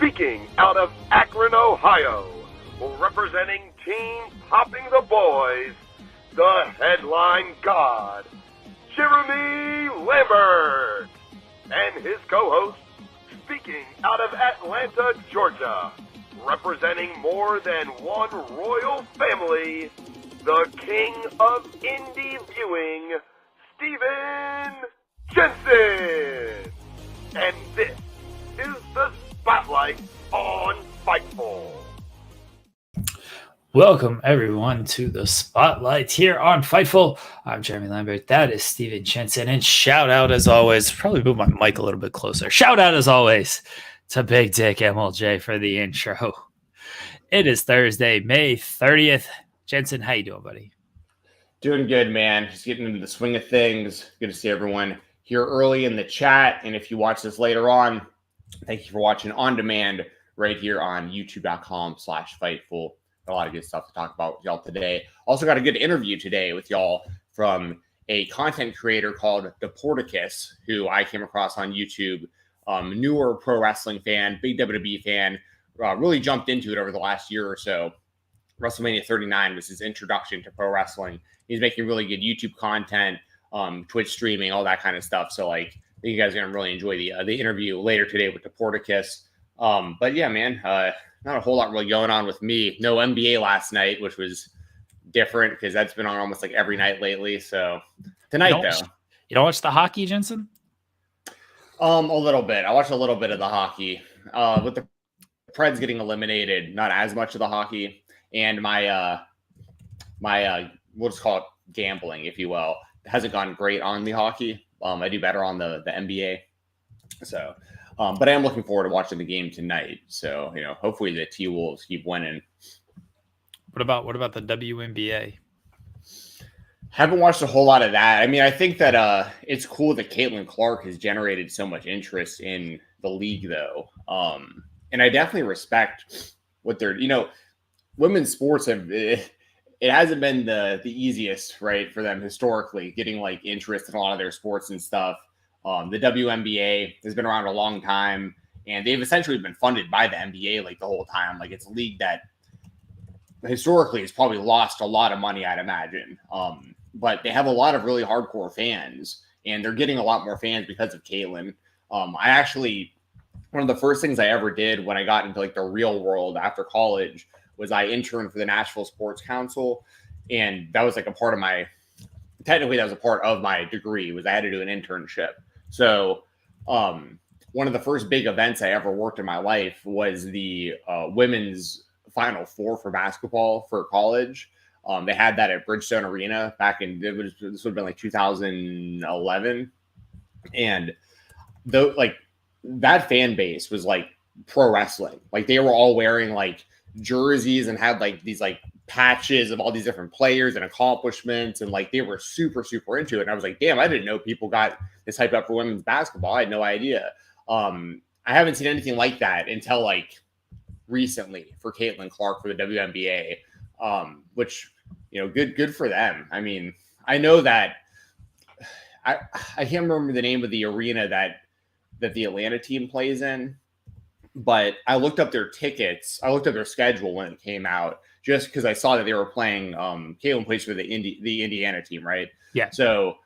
speaking out of Akron, Ohio, representing Team Popping the Boys, the headline god, Jeremy Lambert, and his co-host, speaking out of Atlanta, Georgia, representing more than one royal family, the king of indie viewing, Stephen Jensen. And this is the Spotlight on Fightful. Welcome, everyone, to the Spotlight here on Fightful. I'm Jeremy Lambert. That is Stephen Jensen. And shout out, as always, probably move my mic a little bit closer. Shout out, as always, to Big Dick MLJ for the intro. It is Thursday, May 30th. Jensen, how you doing, buddy? Doing good, man. Just getting into the swing of things. Good to see everyone here early in the chat. And if you watch this later on, thank you for watching on demand right here on youtube.com/Fightful. A lot of good stuff to talk about with y'all today. Also got a good interview today with y'all from a content creator called Dporticus, who I came across on YouTube. Newer pro wrestling fan, big WWE fan, really jumped into it over the last year or so. WrestleMania 39 was his introduction to pro wrestling. He's making really good YouTube content, Twitch streaming, all that kind of stuff. So I think you guys are going to really enjoy the interview later today with Dporticus. But yeah, man, not a whole lot really going on with me. No NBA last night, which was different because that's been on almost like every night lately. So tonight, you don't watch the hockey, Jensen? A little bit. I watched a little bit of the hockey. With the Preds getting eliminated, not as much of the hockey, and my we'll just call it gambling, if you will, hasn't gone great on the hockey. I do better on the NBA. So. But I am looking forward to watching the game tonight. So, hopefully the T-Wolves keep winning. What about the WNBA? Haven't watched a whole lot of that. I mean, I think that it's cool that Caitlin Clark has generated so much interest in the league, though. And I definitely respect what they're, women's sports it hasn't been the easiest, right, for them historically, getting like interest in a lot of their sports and stuff. The WNBA has been around a long time, and they've essentially been funded by the NBA like the whole time. Like, it's a league that historically has probably lost a lot of money, I'd imagine. But they have a lot of really hardcore fans, and they're getting a lot more fans because of Caitlin. I actually, one of the first things I ever did when I got into like the real world after college was I interned for the Nashville Sports Council, and that was like a part of my degree was I had to do an internship. So one of the first big events I ever worked in my life was the women's Final Four for basketball for college. They had that at Bridgestone Arena back in, this would have been like 2011. And that fan base was like pro wrestling. Like, they were all wearing like jerseys and had like these like patches of all these different players and accomplishments, and like they were super into it. And I was like, damn, I didn't know people got this hyped up for women's basketball. I had no idea. I haven't seen anything like that until like recently for Caitlin Clark for the WNBA, which good for them. I mean, I know that I can't remember the name of the arena that the Atlanta team plays in, but I looked up their tickets. I looked up their schedule when it came out, just because I saw that they were playing. Caitlin plays for the Indiana team, right? Yeah. So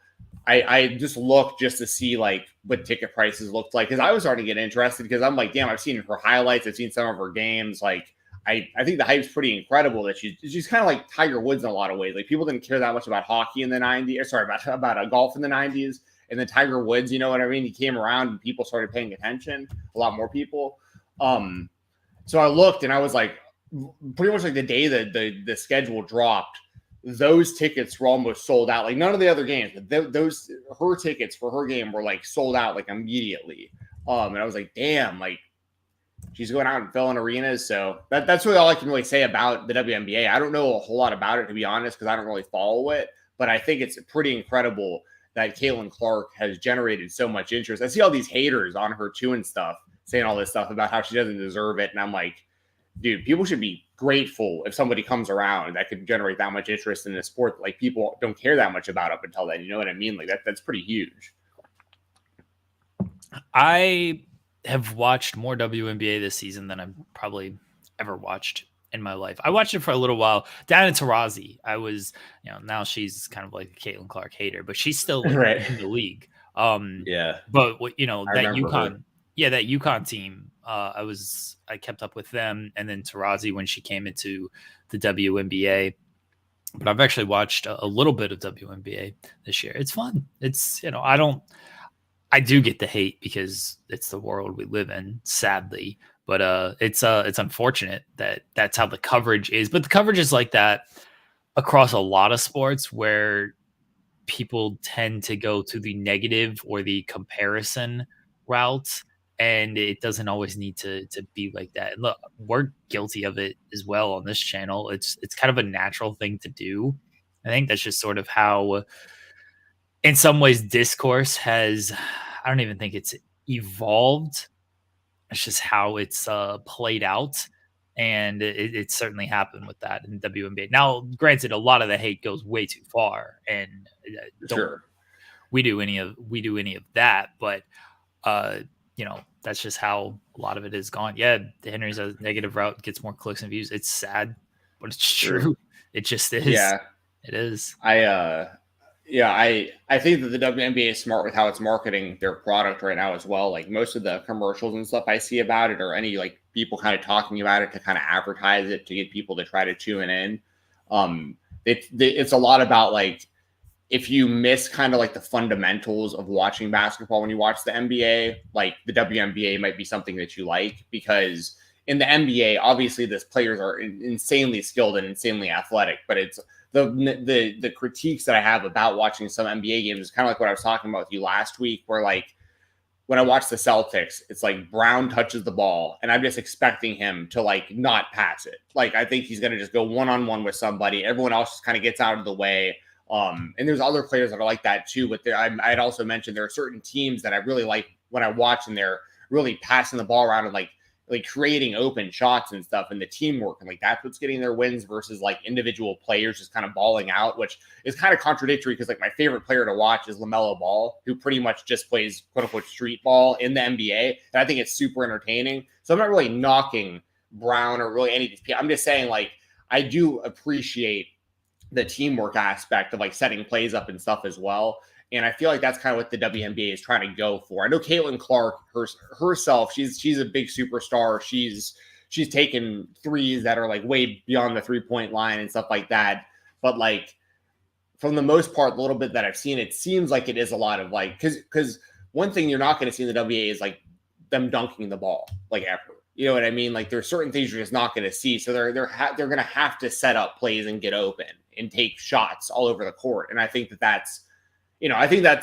I just looked just to see like what ticket prices looked like, because I was starting to get interested, because I'm like, damn, I've seen her highlights, I've seen some of her games. Like I think the hype's pretty incredible that she's kind of like Tiger Woods in a lot of ways. Like, people didn't care that much about hockey in the 90s, or sorry, about golf in the 90s, and then Tiger Woods, you know what I mean? He came around and people started paying attention, a lot more people. So I looked and I was like, pretty much like the day that the schedule dropped, those tickets were almost sold out. Like, none of the other games, but her tickets for her game were like sold out like immediately. And I was like, damn, like she's going out and filling arenas. So that's really all I can really say about the WNBA. I don't know a whole lot about it, to be honest, because I don't really follow it, but I think it's pretty incredible that Caitlin Clark has generated so much interest. I see all these haters on her too and stuff, saying all this stuff about how she doesn't deserve it. And I'm like, dude, people should be grateful if somebody comes around that could generate that much interest in the sport. Like, people don't care that much about up until then. You know what I mean? Like, that's pretty huge. I have watched more WNBA this season than I've probably ever watched in my life. I watched it for a little while down in Tarazi. I was, now she's kind of like a Caitlin Clark hater, but she's still like Right. in the league. Yeah. But I that remember her. that UConn team, I kept up with them, and then Tarazi when she came into the WNBA. But I've actually watched a little bit of WNBA this year. It's fun. It's, I do get the hate because it's the world we live in, sadly. But it's unfortunate that that's how the coverage is. But the coverage is like that across a lot of sports where people tend to go to the negative or the comparison route, and it doesn't always need to be like that. And look, we're guilty of it as well on this channel. It's kind of a natural thing to do. I think that's just sort of how, in some ways, discourse has. I don't even think it's evolved. It's just how it's played out. And it certainly happened with that in WNBA. Now, granted, a lot of the hate goes way too far, and Sure. we do any of that. But that's just how a lot of it is gone. Yeah, Henry's a negative route, gets more clicks and views. It's sad, but it's true. It just is. Yeah, it is. I think that the WNBA is smart with how it's marketing their product right now as well. Like most of the commercials and stuff I see about it, or any like people kind of talking about it to kind of advertise it to get people to try to tune in. It's a lot about like, if you miss kind of like the fundamentals of watching basketball when you watch the NBA, like the WNBA might be something that you like, because in the NBA, obviously, these players are insanely skilled and insanely athletic, but it's the critiques that I have about watching some NBA games is kind of like what I was talking about with you last week, where like when I watch the Celtics, it's like Brown touches the ball and I'm just expecting him to like not pass it. Like I think he's going to just go one-on-one with somebody. Everyone else just kind of gets out of the way. And there's other players that are like that too. But I'd also mentioned there are certain teams that I really like when I watch, and they're really passing the ball around and like creating open shots and stuff, and the teamwork, and like that's what's getting their wins versus like individual players just kind of balling out, which is kind of contradictory because like my favorite player to watch is LaMelo Ball, who pretty much just plays quote unquote street ball in the NBA, and I think it's super entertaining. So I'm not really knocking Brown or really any of these people. I'm just saying like I do appreciate the teamwork aspect of like setting plays up and stuff as well. And I feel like that's kind of what the WNBA is trying to go for. I know Caitlin Clark herself, she's a big superstar. She's taken threes that are like way beyond the 3-point line and stuff like that. But like from the most part, the little bit that I've seen, it seems like it is a lot of like, because one thing you're not going to see in the WNBA is like them dunking the ball like ever. You know what I mean? Like there's certain things you're just not going to see. So they're going to have to set up plays and get open and take shots all over the court. And I think that's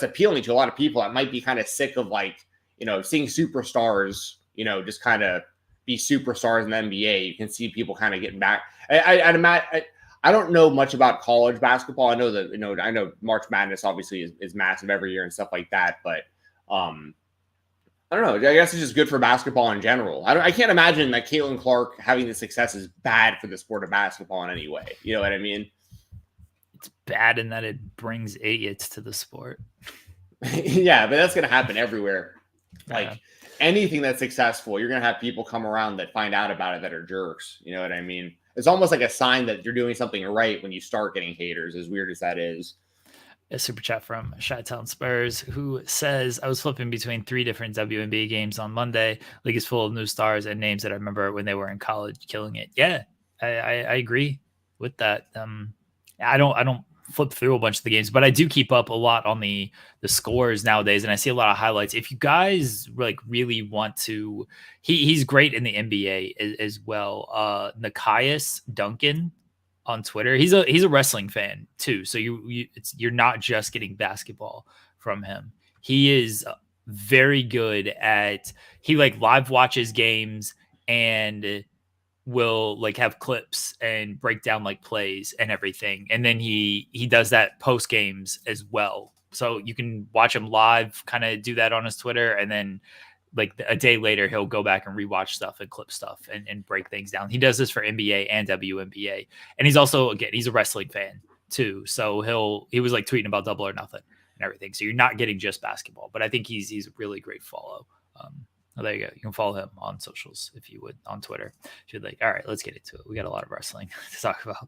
appealing to a lot of people that might be kind of sick of like, seeing superstars, just kind of be superstars in the NBA. You can see people kind of getting back. I don't know much about college basketball. I know that, I know March Madness obviously is massive every year and stuff like that. But I don't know. I guess it's just good for basketball in general. I can't imagine that Caitlin Clark having the success is bad for the sport of basketball in any way. You know what I mean? It's bad in that it brings idiots to the sport. Yeah, but that's going to happen everywhere. Like anything that's successful, you're going to have people come around that find out about it that are jerks. You know what I mean? It's almost like a sign that you're doing something right when you start getting haters, as weird as that is. A super chat from Chi-Town Spurs, who says, I was flipping between 3 different WNBA games on Monday. League is full of new stars and names that I remember when they were in college killing it. Yeah, I agree with that. I don't flip through a bunch of the games, but I do keep up a lot on the scores nowadays, and I see a lot of highlights. If you guys like really want to, he's great in the NBA as well. Nikias Duncan on Twitter, he's a wrestling fan too, so you're not just getting basketball from him. He is very good at, he like live watches games and will like have clips and break down like plays and everything, and then he does that post games as well, so you can watch him live kind of do that on his Twitter, and then like a day later he'll go back and rewatch stuff and clip stuff and break things down. He does this for NBA and WNBA, and he's also, again, he's a wrestling fan too, so he was like tweeting about Double or Nothing and everything, so you're not getting just basketball, but I think he's a really great follow Oh, there you go. You can follow him on socials if you would, on Twitter. If you'd like, all right, let's get into it. We got a lot of wrestling to talk about.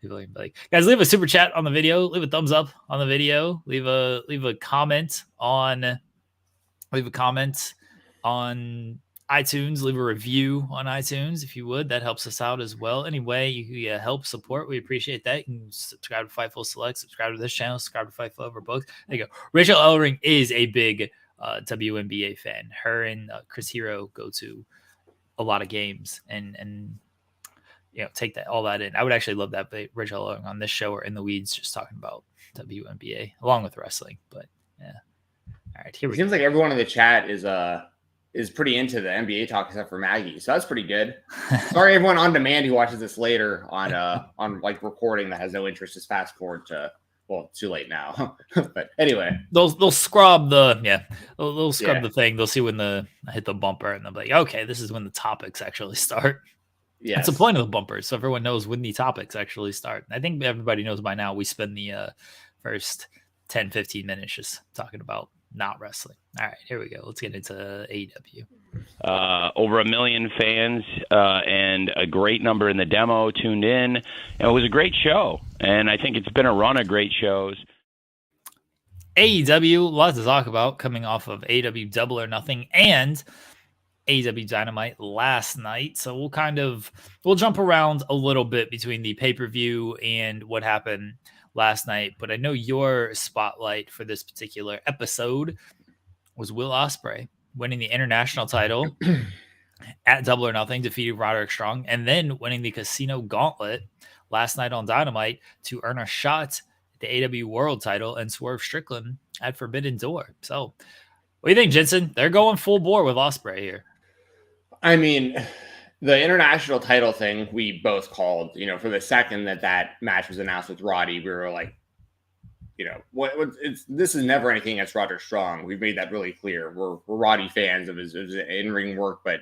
People can be like, guys, leave a super chat on the video, leave a thumbs up on the video, leave a comment on iTunes, leave a review on iTunes if you would. That helps us out as well. Any way you can help support, we appreciate that. You can subscribe to Fightful Select, subscribe to this channel, subscribe to Fightful Over Books. There you go. Rachel Ellering is a big WNBA fan. Her and Chris Hero go to a lot of games and take all that in. I would actually love that, but Rachel Ellering on this show or in the weeds just talking about WNBA along with wrestling. But yeah. All right, here we go. Seems like everyone in the chat is pretty into the NBA talk except for Maggie, so that's pretty good. Sorry, everyone on demand who watches this later on like recording that has no interest. Just fast forward to too late now. But anyway, they'll scrub the the thing. They'll see when I hit the bumper, and they'll be like, okay, this is when the topics actually start. Yeah, that's the point of the bumpers, so everyone knows when the topics actually start. I think everybody knows by now. We spend the first 10-15 minutes just talking about not wrestling. All right, here we go. Let's get into AEW. Over 1 million fans and a great number in the demo tuned in. And it was a great show, and I think it's been a run of great shows. AEW, a lot to talk about coming off of AEW Double or Nothing and AEW Dynamite last night. So we'll jump around a little bit between the pay-per-view and what happened last night, but I know your spotlight for this particular episode was Will Ospreay winning the international title at Double or Nothing, defeating Roderick Strong, and then winning the Casino Gauntlet last night on Dynamite to earn a shot at the AEW World title and Swerve Strickland at Forbidden Door. So what do you think, Jensen? They're going full bore with Ospreay here. I mean, the international title thing we both called, for the second that match was announced with Roddy, we were like, this is never anything against Roderick Strong. We've made that really clear. We're Roddy fans of his in-ring work, but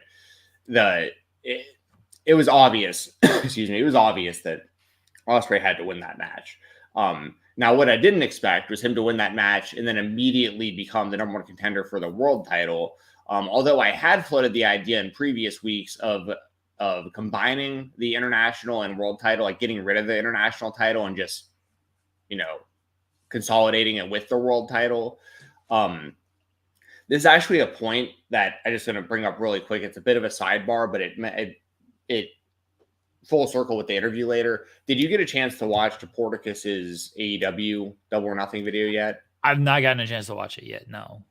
it was obvious, excuse me, it was obvious that Ospreay had to win that match. Now, what I didn't expect was him to win that match and then immediately become the number one contender for the world title. Although I had floated the idea in previous weeks of combining the international and world title, like getting rid of the international title and just, consolidating it with the world title. This is actually a point that I just going to bring up really quick. It's a bit of a sidebar, but it full circle with the interview later. Did you get a chance to watch Dporticus's AEW Double or Nothing video yet? I've not gotten a chance to watch it yet. No.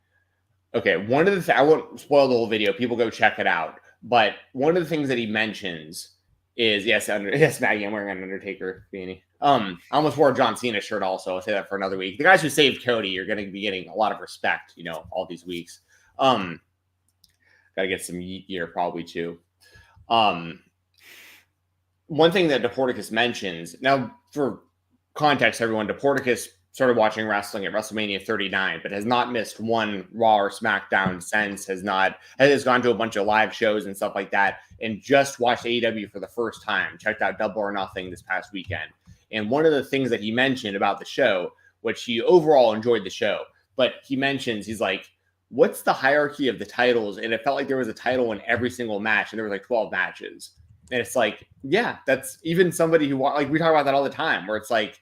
Okay. One of the I won't spoil the whole video. People go check it out. But one of the things that he mentions is yes, Maggie, I'm wearing an Undertaker beanie. I almost wore a John Cena shirt also. I'll say that for another week. The guys who saved Cody are going to be getting a lot of respect, all these weeks. Got to get some yeet gear probably too. One thing that Dporticus mentions, now for context, everyone, Dporticus started watching wrestling at WrestleMania 39, but has not missed one Raw or SmackDown since, has gone to a bunch of live shows and stuff like that, and just watched AEW for the first time, checked out Double or Nothing this past weekend. And one of the things that he mentioned about the show, which he overall enjoyed the show, but he mentions, he's like, what's the hierarchy of the titles? And it felt like there was a title in every single match, and there was like 12 matches. And it's like, yeah, that's even somebody who, like, we talk about that all the time, where it's like,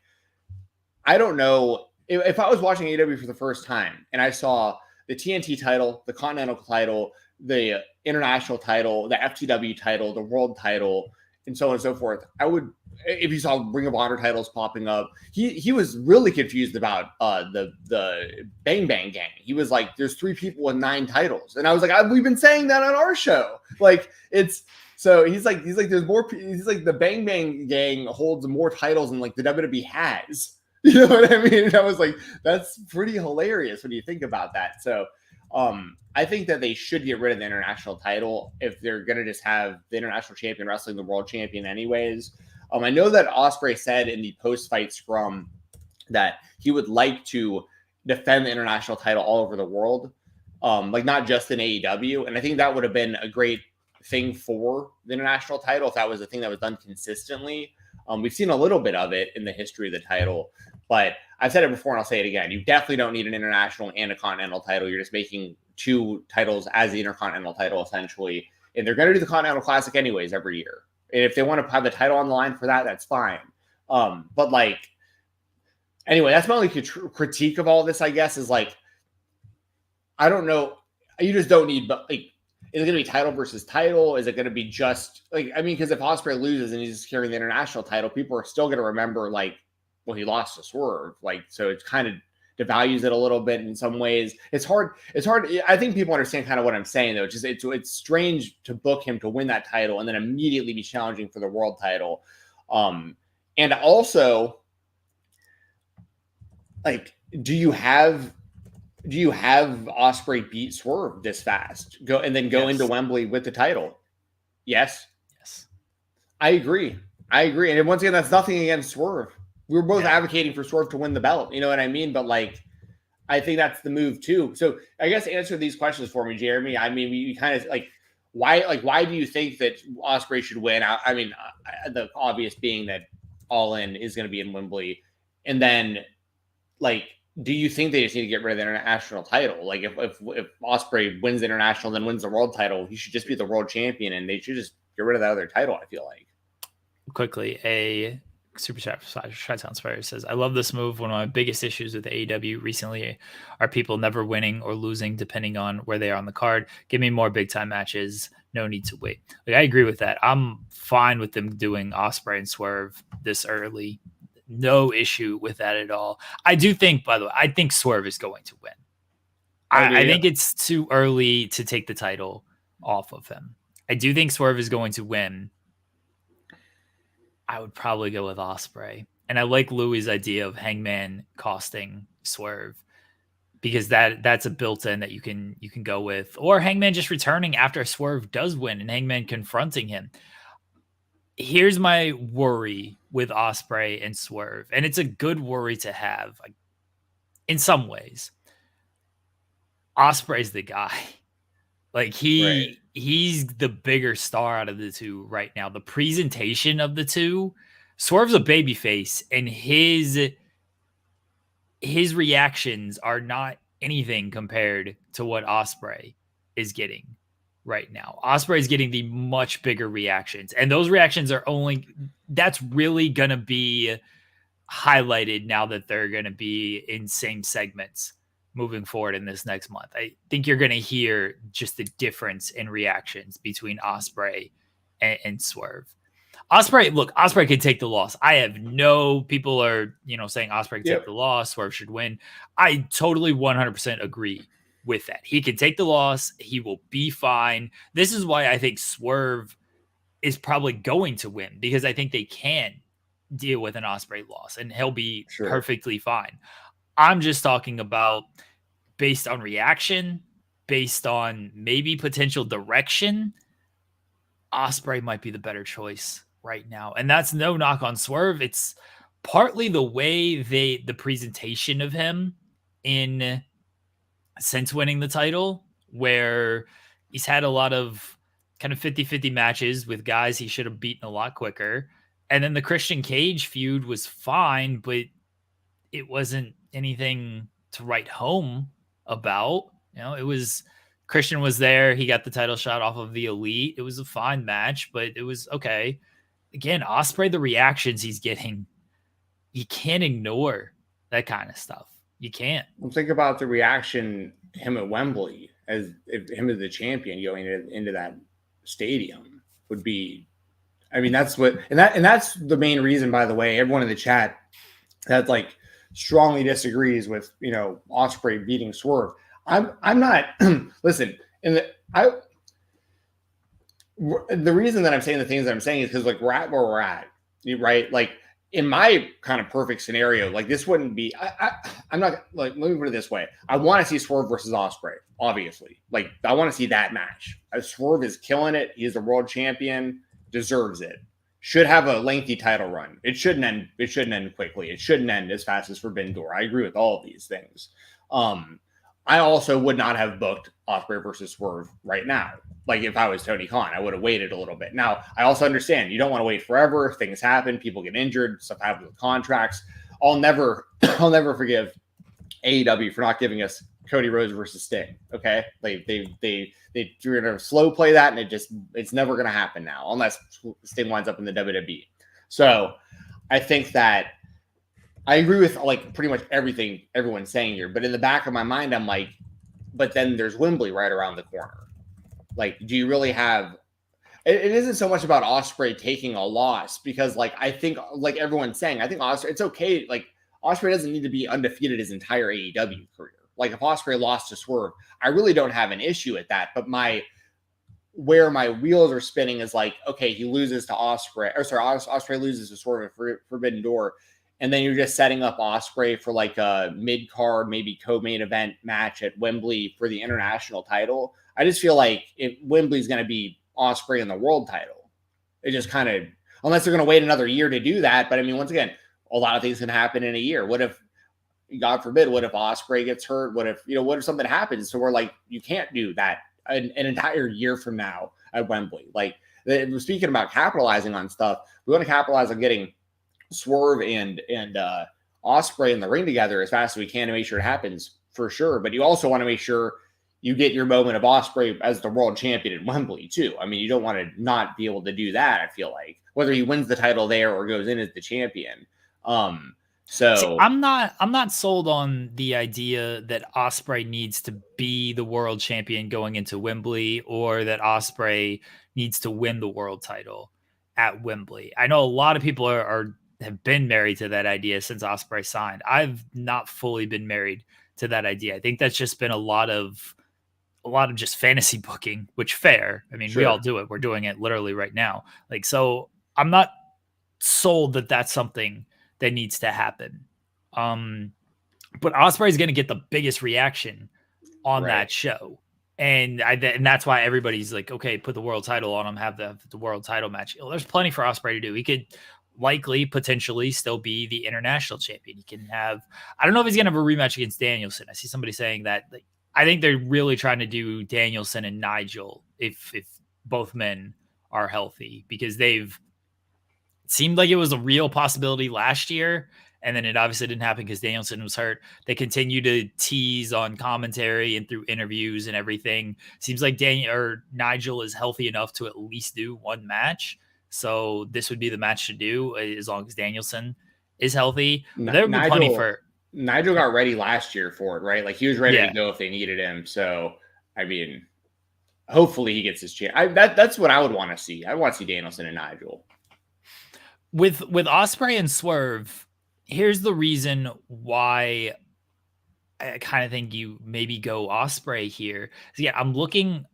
I don't know if I was watching AEW for the first time and I saw the TNT title, the Continental title, the international title, the FTW title, the world title, and so on and so forth. I would, if you saw Ring of Honor titles popping up, he was really confused about the Bang Bang Gang. He was like, there's 3 people with 9 titles. And I was like, we've been saying that on our show. Like, so he's like, there's more, he's like, the Bang Bang Gang holds more titles than like the WWE has. You know what I mean? And I was like, that's pretty hilarious when you think about that. So I think that they should get rid of the international title if they're going to just have the international champion wrestling the world champion anyways. I know that Ospreay said in the post-fight scrum that he would like to defend the international title all over the world, like not just in AEW. And I think that would have been a great thing for the international title if that was a thing that was done consistently. We've seen a little bit of it in the history of the title, but I've said it before and I'll say it again. You definitely don't need an international and a continental title. You're just making two titles as the Intercontinental title, essentially. And they're going to do the Continental Classic anyways every year. And if they want to have the title on the line for that, that's fine. But like, anyway, that's my only critique of all this, I guess, is like, I don't know. You just don't need, but like, is it going to be title versus title? Is it going to be just like, I mean, because if Ospreay loses and he's carrying the international title, people are still going to remember like, well, he lost to Swerve. Like, so it kind of devalues it a little bit in some ways. It's hard. I think people understand kind of what I'm saying, though. Just it's strange to book him to win that title and then immediately be challenging for the world title. And also, like, do you have Ospreay beat Swerve this fast? Go into Wembley with the title? Yes. I agree. And once again, that's nothing against Swerve. We were both advocating for Swerve to win the belt. You know what I mean? But like, I think that's the move too. So I guess answer these questions for me, Jeremy. I mean, we kind of like, why do you think that Ospreay should win? I mean, the obvious being that All In is going to be in Wembley. And then like, do you think they just need to get rid of the international title? Like if Ospreay wins the international, then wins the world title, he should just be the world champion and they should just get rid of that other title, I feel like. Quickly, a super chat Sounds Fire says, I love this move. One of my biggest issues with AEW recently are people never winning or losing depending on where they are on the card. Give me more big time matches. No need to wait. Like, I agree with that. I'm fine with them doing Ospreay and Swerve this early. No issue with that at all. I do think, by the way, I think Swerve is going to win. I think it's too early to take the title off of him. I do think Swerve is going to win. I would probably go with Ospreay. And I like Louis' idea of Hangman costing Swerve because that's a built-in that you can go with. Or Hangman just returning after Swerve does win and Hangman confronting him. Here's my worry with Ospreay and Swerve, and it's a good worry to have in some ways. Ospreay's the guy. Like he's the bigger star out of the two right now. The presentation of the two, Swerve's a babyface, and his reactions are not anything compared to what Ospreay is getting right now. Ospreay is getting the much bigger reactions, and those reactions are that's really going to be highlighted now that they're going to be in same segments moving forward in this next month. I think you're going to hear just the difference in reactions between Ospreay and Swerve. Ospreay could take the loss. People are, saying Ospreay could take the loss, Swerve should win. I totally 100% agree with that. He can take the loss. He will be fine. This is why I think Swerve is probably going to win, because I think they can deal with an Ospreay loss and he'll be perfectly fine. I'm just talking about based on reaction, based on maybe potential direction. Ospreay might be the better choice right now. And that's no knock on Swerve. It's partly the way the presentation of him since winning the title, where he's had a lot of kind of 50-50 matches with guys he should have beaten a lot quicker. And then the Christian Cage feud was fine, but it wasn't anything to write home about. It was Christian was there. He got the title shot off of the Elite. It was a fine match, but it was okay. Again, Ospreay, the reactions he's getting, you can't ignore that kind of stuff. You can't. Well, think about the reaction him at Wembley as the champion going into that stadium would be. I mean, that's the main reason, by the way, everyone in the chat that like strongly disagrees with, Ospreay beating Swerve. I'm not listen. The reason that I'm saying the things that I'm saying is because like we're at where we're at, right? Like in my kind of perfect scenario, like this wouldn't be. I'm not like, let me put it this way. I want to see Swerve versus Ospreay, obviously. Like I want to see that match. Swerve is killing it. He's the world champion. Deserves it. Should have a lengthy title run. It shouldn't end quickly. It shouldn't end as fast as Forbidden Door. I agree with all of these things. I also would not have booked Ospreay versus Swerve right now. Like if I was Tony Khan, I would have waited a little bit. Now, I also understand you don't want to wait forever. Things happen. People get injured. Stuff happens with contracts. I'll never forgive AEW for not giving us Cody Rhodes versus Sting. Okay, you're gonna slow play that, and it's never gonna happen now unless Sting winds up in the WWE. So I think that I agree with like pretty much everything everyone's saying here, but in the back of my mind, I'm like, but then there's Wembley right around the corner. Like, do you really have? It isn't so much about Ospreay taking a loss because, like, I think, like everyone's saying, I think Ospreay, it's okay. Like, Ospreay doesn't need to be undefeated his entire AEW career. Like, if Ospreay lost to Swerve, I really don't have an issue at that. But where my wheels are spinning is like, okay, he loses to Ospreay loses to Swerve at Forbidden Door. And then you're just setting up Ospreay for like a mid-card, maybe co-main event match at Wembley for the international title. I just feel like if Wembley's going to be Ospreay in the world title, it just kind of, unless they're going to wait another year to do that. But I mean, once again, a lot of things can happen in a year. What if, God forbid, what if Ospreay gets hurt? What if something happens? So we're like, you can't do that an entire year from now at Wembley. Like, speaking about capitalizing on stuff, we want to capitalize on getting Swerve and Ospreay in the ring together as fast as we can to make sure it happens for sure. But you also want to make sure you get your moment of Ospreay as the world champion at Wembley too. I mean, you don't want to not be able to do that. I feel like whether he wins the title there or goes in as the champion. So see, I'm not sold on the idea that Ospreay needs to be the world champion going into Wembley or that Ospreay needs to win the world title at Wembley. I know a lot of people have been married to that idea since Ospreay signed. I've not fully been married to that idea. I think that's just been a lot of just fantasy booking, which fair. I mean, sure. We all do it. We're doing it literally right now. Like, so I'm not sold that that's something that needs to happen. But Ospreay is going to get the biggest reaction on that show. And that's why everybody's like, okay, put the world title on him, have the world title match. There's plenty for Ospreay to do. He could likely, potentially still be the international champion. He can have, I don't know if he's going to have a rematch against Danielson. I see somebody saying that. I think they're really trying to do Danielson and Nigel if both men are healthy, because they've seemed like it was a real possibility last year. And then it obviously didn't happen because Danielson was hurt. They continue to tease on commentary and through interviews and everything. Seems like Nigel is healthy enough to at least do one match. So this would be the match to do as long as Danielson is healthy. There would be plenty for. Nigel got ready last year for it, right? Like, he was ready to go if they needed him. So, I mean, hopefully he gets his chance. That's what I would want to see. I want to see Danielson and Nigel. With Ospreay and Swerve, here's the reason why I kind of think you maybe go Ospreay here. So yeah, I'm looking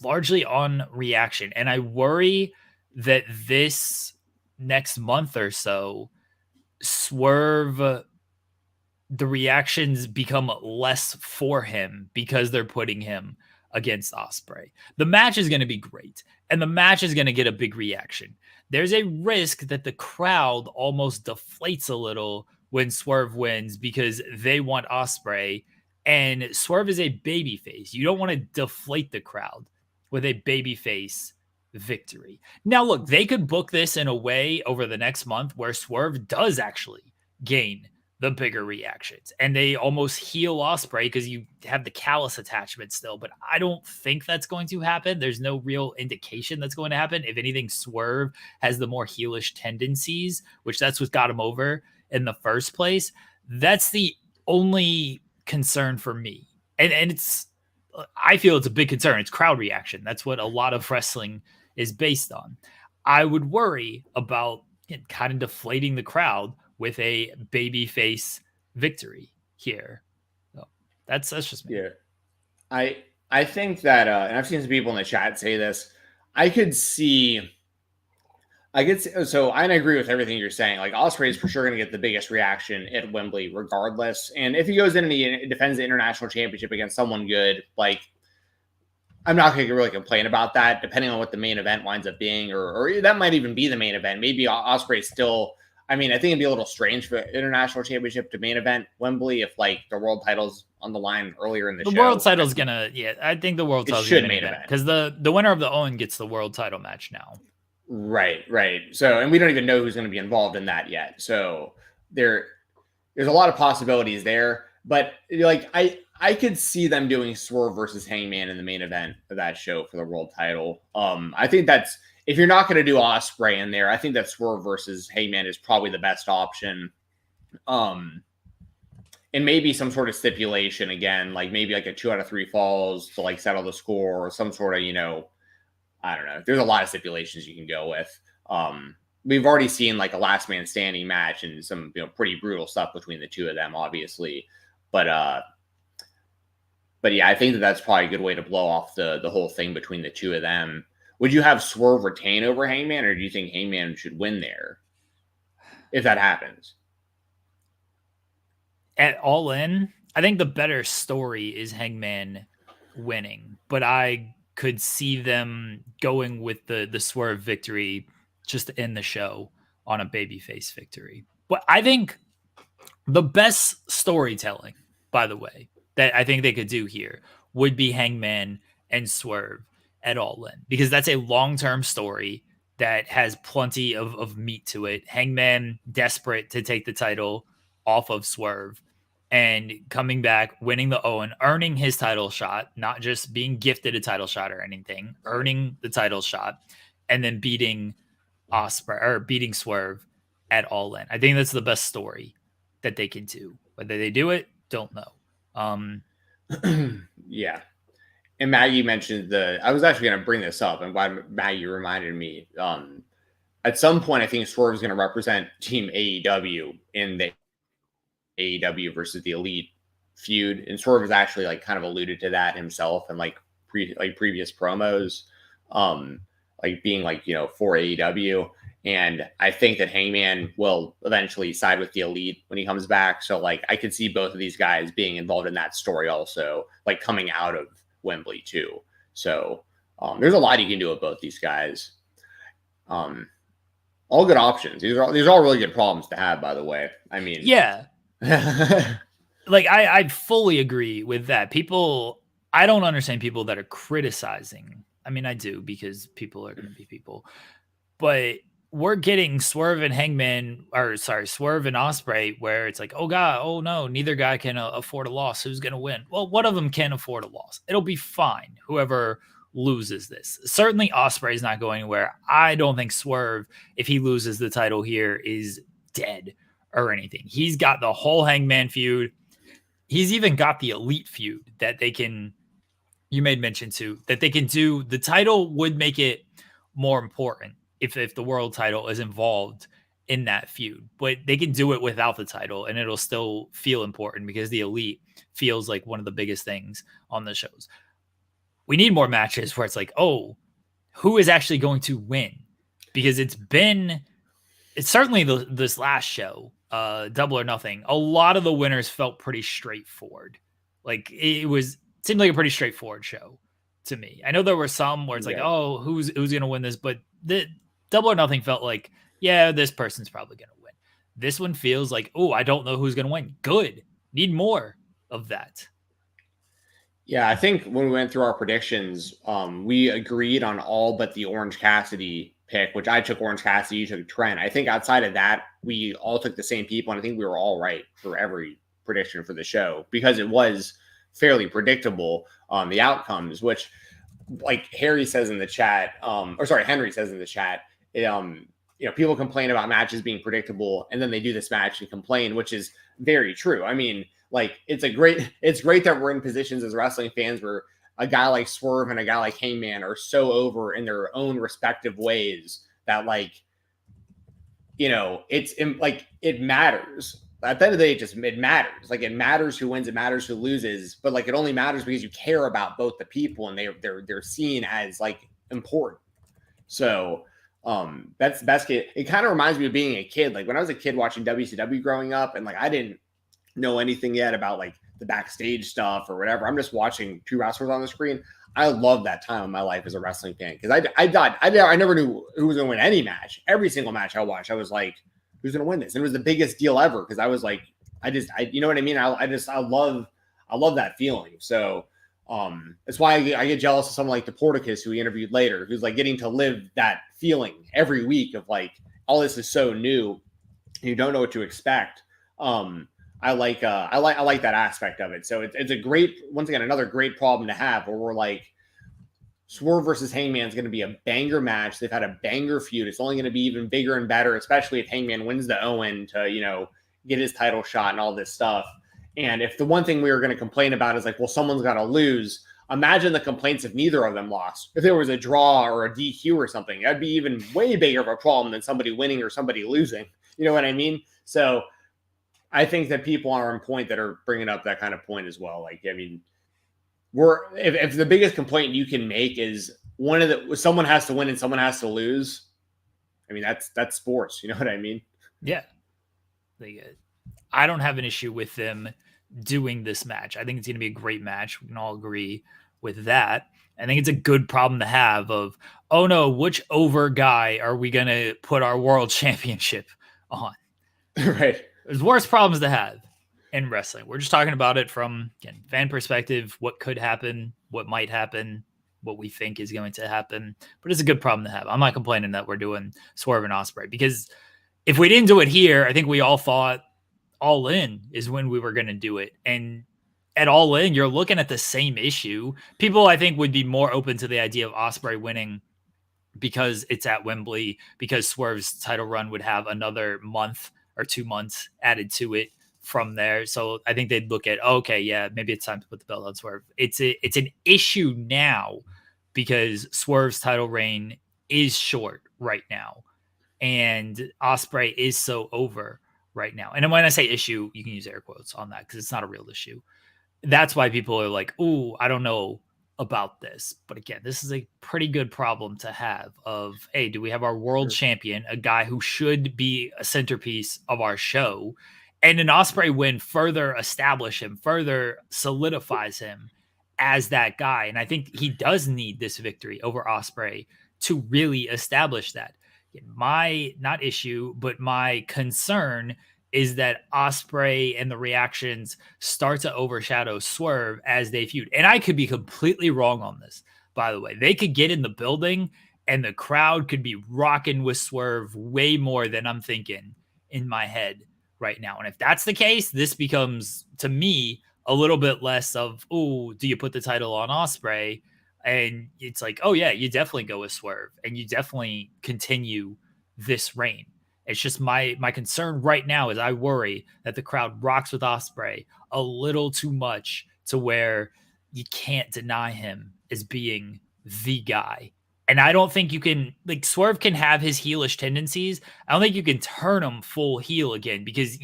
largely on reaction, and I worry that this next month or so, Swerve, the reactions become less for him because they're putting him against Ospreay. The match is going to be great, and the match is going to get a big reaction. There's a risk that the crowd almost deflates a little when Swerve wins because they want Ospreay, and Swerve is a babyface. You don't want to deflate the crowd with a babyface victory. Now, look, they could book this in a way over the next month where Swerve does actually gain the bigger reactions, and they almost heal Ospreay because you have the callous attachment still. But I don't think that's going to happen. There's no real indication that's going to happen. If anything, Swerve has the more heelish tendencies, which that's what got him over in the first place. That's the only concern for me. And it's, I feel it's a big concern. It's crowd reaction. That's what a lot of wrestling is based on. I would worry about kind of deflating the crowd with a babyface victory here. So that's just me. Yeah. I think that, and I've seen some people in the chat say this, I agree with everything you're saying. Like, Ospreay is for sure going to get the biggest reaction at Wembley regardless. And if he goes in and he defends the international championship against someone good, like, I'm not going to really complain about that, depending on what the main event winds up being, or that might even be the main event. Maybe Ospreay still, I mean, I think it'd be a little strange for international championship to main event Wembley if, like, the world title's on the line earlier in the show. The world title's gonna, I think the world title's should gonna main event because the winner of the Owen gets the world title match now. Right. So, and we don't even know who's going to be involved in that yet. So there's a lot of possibilities there. But, like, I could see them doing Swerve versus Hangman in the main event of that show for the world title. I think that's, if you're not going to do Ospreay in there, I think that Swerve versus Hangman is probably the best option. And maybe some sort of stipulation again, like maybe like a 2 out of 3 falls to like settle the score, or some sort of, you know, I don't know. There's a lot of stipulations you can go with. We've already seen like a last man standing match and some, you know, pretty brutal stuff between the two of them, obviously. But yeah, I think that that's probably a good way to blow off the whole thing between the two of them. Would you have Swerve retain over Hangman, or do you think Hangman should win there if that happens? At All In, I think the better story is Hangman winning, but I could see them going with the Swerve victory just to end the show on a babyface victory. But I think the best storytelling, by the way, that I think they could do here would be Hangman and Swerve at All In, because that's a long-term story that has plenty of meat to it. Hangman desperate to take the title off of Swerve and coming back, winning the Owen, earning his title shot, not just being gifted a title shot or anything, earning the title shot, and then beating Ospreay or beating Swerve at All In. I think that's the best story that they can do. Whether they do it, don't know. Yeah. And Maggie mentioned I was actually going to bring this up. I'm glad Maggie reminded me. At some point, I think Swerve is going to represent Team AEW in the AEW versus the Elite feud. And Swerve has actually like kind of alluded to that himself and like previous promos, like being like, you know, for AEW. And I think that Hangman will eventually side with the Elite when he comes back. So like, I could see both of these guys being involved in that story also, like coming out of Wembley too. So there's a lot you can do with both these guys. All good options. These are all really good problems to have, by the way. I mean, yeah. Like I fully agree with that. I don't understand people that are criticizing. I mean, I do, because people are going to be people, but we're getting Swerve and Swerve and Ospreay, where it's like, oh God, oh no, neither guy can afford a loss. Who's going to win? Well, one of them can afford a loss. It'll be fine. Whoever loses this. Certainly Ospreay is not going anywhere. I don't think Swerve, if he loses the title here, is dead or anything. He's got the whole Hangman feud. He's even got the Elite feud that they can, you made mention to, that they can do. The title would make it more important if the world title is involved in that feud, but they can do it without the title and it'll still feel important because the Elite feels like one of the biggest things on the shows. We need more matches where it's like, oh, who is actually going to win? Because it's certainly this last show, Double or Nothing. A lot of the winners felt pretty straightforward. Like it seemed like a pretty straightforward show to me. I know there were some where it's like, oh, who's going to win this? But the Double or Nothing felt like, yeah, this person's probably going to win. This one feels like, oh, I don't know who's going to win. Good. Need more of that. Yeah, I think when we went through our predictions, we agreed on all but the Orange Cassidy pick, which I took Orange Cassidy, you took Trent. I think outside of that, we all took the same people, and I think we were all right for every prediction for the show because it was fairly predictable on the outcomes, which, like Henry says in the chat, people complain about matches being predictable, and then they do this match and complain, which is very true. I mean, like it's great that we're in positions as wrestling fans where a guy like Swerve and a guy like Hangman are so over in their own respective ways that, like, you know, it matters. At the end of the day, it matters. Like, it matters who wins, it matters who loses, but like it only matters because you care about both the people and they're seen as like important. So that's the best case. It kind of reminds me of being a kid. Like when I was a kid watching WCW growing up, and like I didn't know anything yet about like the backstage stuff or whatever. I'm just watching two wrestlers on the screen. I love that time of my life as a wrestling fan because I never knew who was going to win any match. Every single match I watched, I was like, who's going to win this? And it was the biggest deal ever because I was like, you know what I mean? I love that feeling. So that's why I get jealous of someone like Dporticus, who we interviewed later, who's like getting to live that feeling every week of like, all this is so new. You don't know what to expect. I like that aspect of it. So it's a great, once again, another great problem to have where we're like, Swerve versus Hangman is going to be a banger match. They've had a banger feud. It's only going to be even bigger and better, especially if Hangman wins the Owen to, get his title shot and all this stuff. And if the one thing we were going to complain about is like, well, someone's got to lose. Imagine the complaints if neither of them lost. If there was a draw or a DQ or something, that'd be even way bigger of a problem than somebody winning or somebody losing. You know what I mean? So I think that people are on point that are bringing up that kind of point as well. Like, I mean, if the biggest complaint you can make is someone has to win and someone has to lose, I mean, that's sports. You know what I mean? Yeah. I don't have an issue with them doing this match. I think it's going to be a great match. We can all agree with that. I think it's a good problem to have of, oh no, which over guy are we going to put our world championship on? Right. There's worse problems to have in wrestling. We're just talking about it from, again, fan perspective, what could happen, what might happen, what we think is going to happen. But it's a good problem to have. I'm not complaining that we're doing Swerve and Ospreay, because if we didn't do it here, I think we all thought All In is when we were going to do it. And at All In, you're looking at the same issue. People, I think, would be more open to the idea of Ospreay winning because it's at Wembley, because Swerve's title run would have another month or 2 months added to it from there. So I think they'd look at, okay, yeah, maybe it's time to put the belt on Swerve. It's an issue now because Swerve's title reign is short right now, and Ospreay is so over right now. And when I say issue, you can use air quotes on that because it's not a real issue. That's why people are like, "Ooh, I don't know about this." But again, this is a pretty good problem to have of, hey, do we have our world champion, a guy who should be a centerpiece of our show, and an Ospreay win further establish him, further solidifies him as that guy. And I think he does need this victory over Ospreay to really establish that. My not issue, but my concern is that Ospreay and the reactions start to overshadow Swerve as they feud. And I could be completely wrong on this, by the way. They could get in the building and the crowd could be rocking with Swerve way more than I'm thinking in my head right now. And if that's the case, this becomes, to me, a little bit less of, oh, do you put the title on Ospreay? And it's like, oh yeah, you definitely go with Swerve and you definitely continue this reign. It's just my concern right now is I worry that the crowd rocks with Ospreay a little too much to where you can't deny him as being the guy. And I don't think you can, like, Swerve can have his heelish tendencies. I don't think you can turn him full heel again because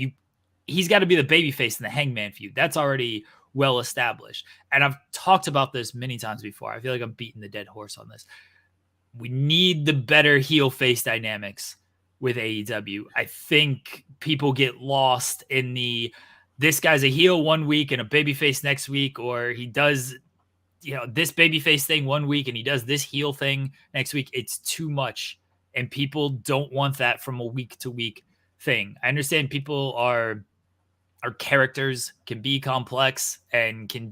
he's got to be the babyface in the Hangman feud. That's already well established. And I've talked about this many times before. I feel like I'm beating the dead horse on this. We need the better heel face dynamics with AEW. I think people get lost in this guy's a heel one week and a babyface next week, or he does, this babyface thing one week and he does this heel thing next week. It's too much. And people don't want that from a week to week thing. I understand people our characters can be complex and can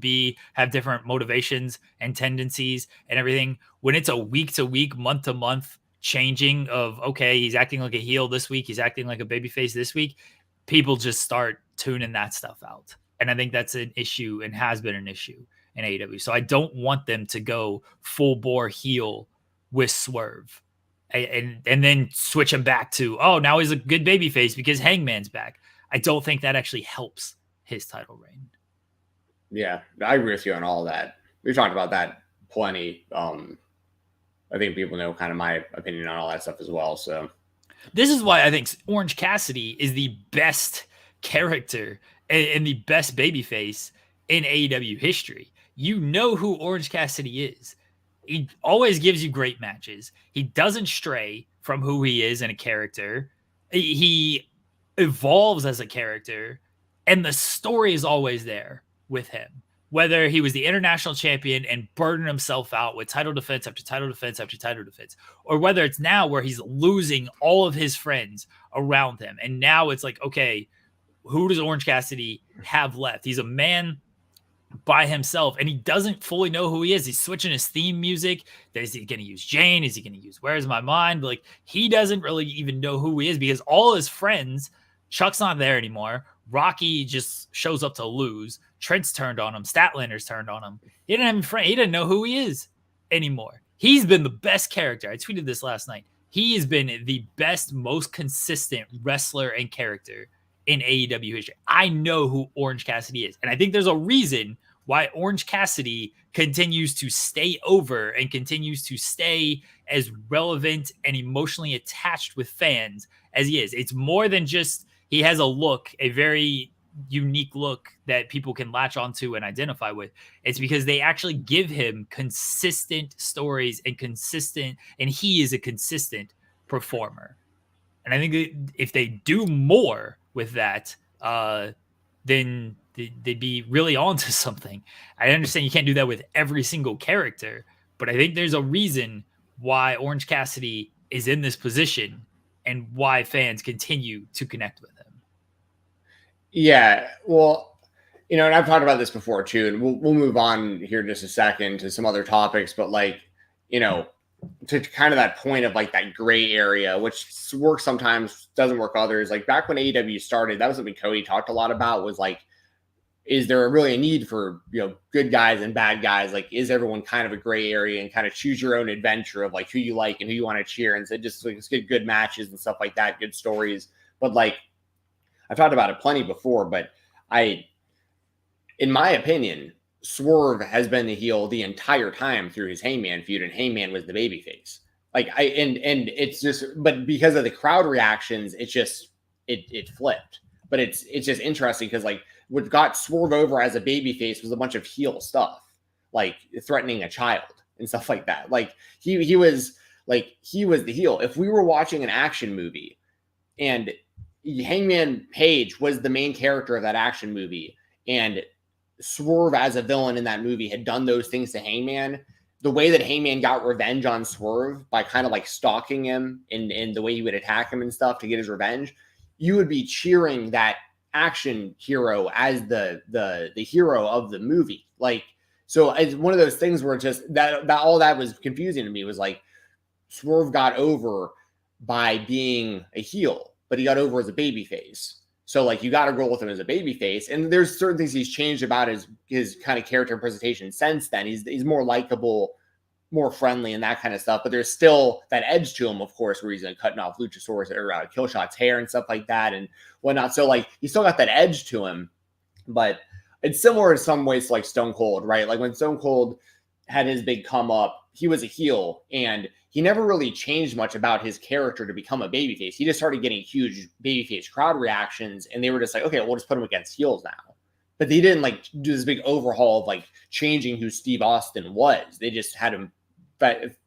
have different motivations and tendencies and everything. When it's a week to week, month to month changing of, okay, he's acting like a heel this week, he's acting like a babyface this week, people just start tuning that stuff out. And I think that's an issue and has been an issue in AEW. So I don't want them to go full bore heel with Swerve and then switch him back to, oh, now he's a good babyface because Hangman's back. I don't think that actually helps his title reign. Yeah, I agree with you on all that. We've talked about that plenty. I think people know kind of my opinion on all that stuff as well. So this is why I think Orange Cassidy is the best character and the best babyface in AEW history. You know who Orange Cassidy is. He always gives you great matches. He doesn't stray from who he is in a character. He evolves as a character, and the story is always there with him. Whether he was the international champion and burdened himself out with title defense after title defense after title defense, or whether it's now where he's losing all of his friends around him. And now it's like, okay, who does Orange Cassidy have left? He's a man by himself, and he doesn't fully know who he is. He's switching his theme music. Is he going to use Jane? Is he going to use Where's My Mind? Like, he doesn't really even know who he is because all his friends, Chuck's not there anymore. Rocky just shows up to lose. Trent's turned on him. Statlander's turned on him. He didn't have a friend. He didn't know who he is anymore. He's been the best character. I tweeted this last night. He has been the best, most consistent wrestler and character in AEW history. I know who Orange Cassidy is. And I think there's a reason why Orange Cassidy continues to stay over and continues to stay as relevant and emotionally attached with fans as he is. It's more than just he has a look, a very unique look that people can latch onto and identify with. It's because they actually give him consistent stories and he is a consistent performer. And I think that if they do more with that, then they'd be really onto something. I understand you can't do that with every single character, but I think there's a reason why Orange Cassidy is in this position and why fans continue to connect with him. Yeah, well, and I've talked about this before too, and we'll move on here in just a second to some other topics, but to kind of that point of like that gray area, which works sometimes, doesn't work others. Like back when AEW started, that was something Cody talked a lot about, was like, is there really a need for, good guys and bad guys? Like, is everyone kind of a gray area and kind of choose your own adventure of like who you like and who you want to cheer? And so just like, let's get good matches and stuff like that, good stories. But like, I've talked about it plenty before, but in my opinion, Swerve has been the heel the entire time through his Hangman feud, and Hangman was the babyface. Like and it's just, but because of the crowd reactions, it flipped. But it's just interesting because like what got Swerve over as a babyface was a bunch of heel stuff, like threatening a child and stuff like that. Like he was the heel. If we were watching an action movie and Hangman Page was the main character of that action movie, and Swerve as a villain in that movie had done those things to Hangman, the way that Hangman got revenge on Swerve by kind of like stalking him and the way he would attack him and stuff to get his revenge, you would be cheering that action hero as the hero of the movie. Like, so it's one of those things where just that all that was confusing to me was like Swerve got over by being a heel, but he got over as a babyface. So like you got to roll with him as a babyface, and there's certain things he's changed about his kind of character and presentation since then. He's more likable, more friendly, and that kind of stuff. But there's still that edge to him, of course, where he's cutting off Luchasaurus or Killshot's hair and stuff like that and whatnot. So like he still got that edge to him, but it's similar in some ways to like Stone Cold, right? Like when Stone Cold had his big come up, he was a heel, and he never really changed much about his character to become a babyface. He just started getting huge babyface crowd reactions, and they were just like, okay, we'll just put him against heels now. But they didn't like do this big overhaul of like changing who Steve Austin was. They just had him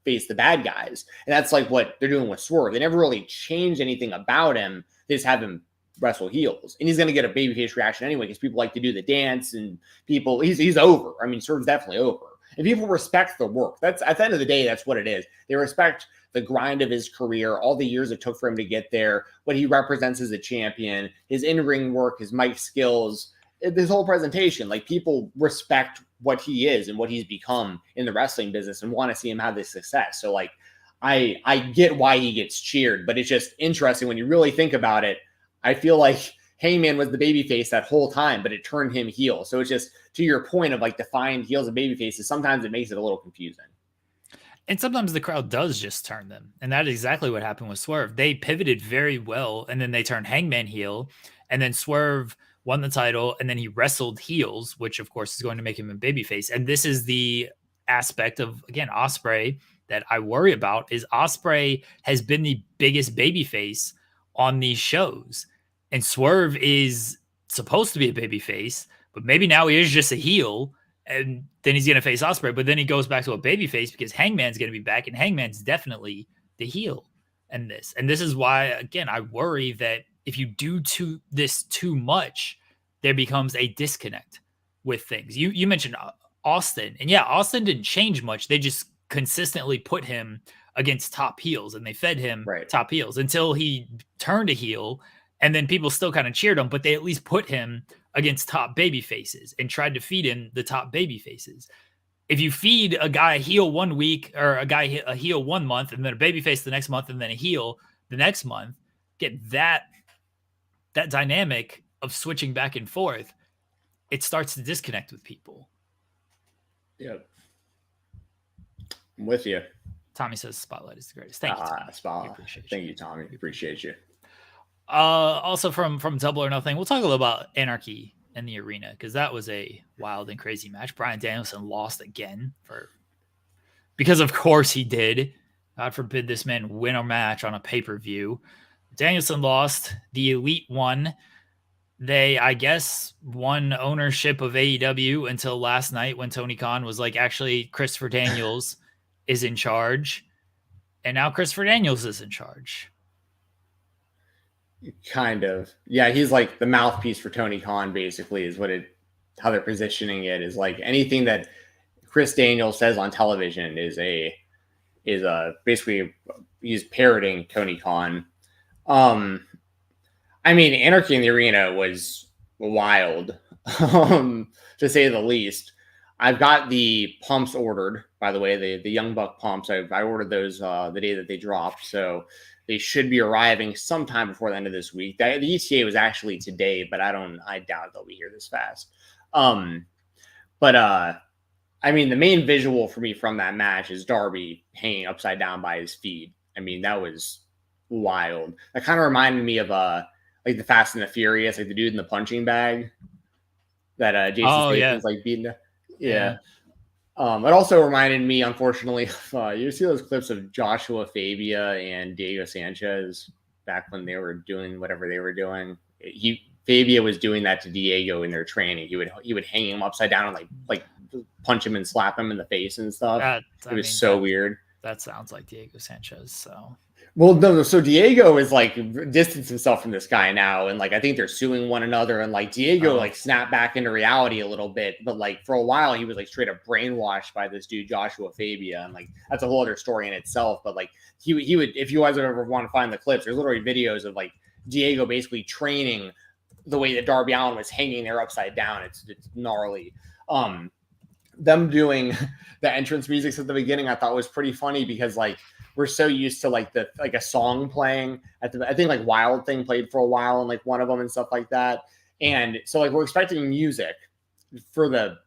face the bad guys. And that's like what they're doing with Swerve. They never really changed anything about him. They just have him wrestle heels. And he's going to get a babyface reaction anyway, because people like to do the dance, and people, he's over. I mean, Swerve's definitely over. And people respect the work. That's at the end of the day, that's what it is. They respect the grind of his career, all the years it took for him to get there, what he represents as a champion, his in-ring work, his mic skills, his whole presentation. Like, people respect what he is and what he's become in the wrestling business and want to see him have this success. So like, I get why he gets cheered, but it's just interesting when you really think about it. I feel like Hangman was the babyface that whole time, but it turned him heel. So it's just, to your point of like defined heels and babyfaces, sometimes it makes it a little confusing. And sometimes the crowd does just turn them. And that is exactly what happened with Swerve. They pivoted very well, and then they turned Hangman heel, and then Swerve won the title, and then he wrestled heels, which of course is going to make him a babyface. And this is the aspect of, again, Ospreay that I worry about, is Ospreay has been the biggest babyface on these shows. And Swerve is supposed to be a babyface, but maybe now he is just a heel, and then he's going to face Ospreay. But then he goes back to a babyface because Hangman's going to be back, and Hangman's definitely the heel in this. And this is why, again, I worry that if you do this too much, there becomes a disconnect with things. You mentioned Austin, and yeah, Austin didn't change much. They just consistently put him against top heels, and they fed him top heels until he turned a heel. And then people still kind of cheered him, but they at least put him against top baby faces and tried to feed him the top baby faces. If you feed a guy a heel 1 week, or a guy a heel 1 month, and then a baby face the next month, and then a heel the next month, get that dynamic of switching back and forth, it starts to disconnect with people. Yeah. I'm with you. Tommy says Spotlight is the greatest. Thank you, Tommy. Thank you, Tommy. Appreciate you. Also from Double or Nothing, we'll talk a little about Anarchy in the arena, because that was a wild and crazy match. Bryan Danielson lost again because of course he did. God forbid this man win a match on a pay-per-view. Danielson lost. The Elite won. They, I guess, won ownership of AEW until last night when Tony Khan was like, actually, Christopher Daniels is in charge. And now Christopher Daniels is in charge. Kind of. Yeah, he's like the mouthpiece for Tony Khan, basically, is how they're positioning it, is like anything that Chris Daniels says on television is basically he's parroting Tony Khan. I mean, Anarchy in the Arena was wild, to say the least. I've got the pumps ordered, by the way, the Young Buck pumps. I ordered those the day that they dropped, so they should be arriving sometime before the end of this week. The ETA was actually today, but I doubt they'll be here this fast. I mean, the main visual for me from that match is Darby hanging upside down by his feet. I mean, that was wild. That kind of reminded me of like the Fast and the Furious, like the dude in the punching bag that Jason Statham's like beating. Yeah. It also reminded me, unfortunately, of, you see those clips of Joshua Fabia and Diego Sanchez back when they were doing whatever they were doing. Fabia was doing that to Diego in their training. He would hang him upside down and like punch him and slap him in the face and stuff. It was so weird. That sounds like Diego Sanchez. So. Well, no. So Diego is like distanced himself from this guy now, and like I think they're suing one another. And like Diego like snapped back into reality a little bit, but like for a while he was like straight up brainwashed by this dude Joshua Fabia, and like that's a whole other story in itself. But like he would, if you guys ever want to find the clips, there's literally videos of like Diego basically training the way that Darby Allin was hanging there upside down. It's gnarly. Them doing the entrance music at the beginning, I thought was pretty funny because like we're so used to like a song playing at I think like Wild Thing played for a while and like one of them and stuff like that. And so like we're expecting music for the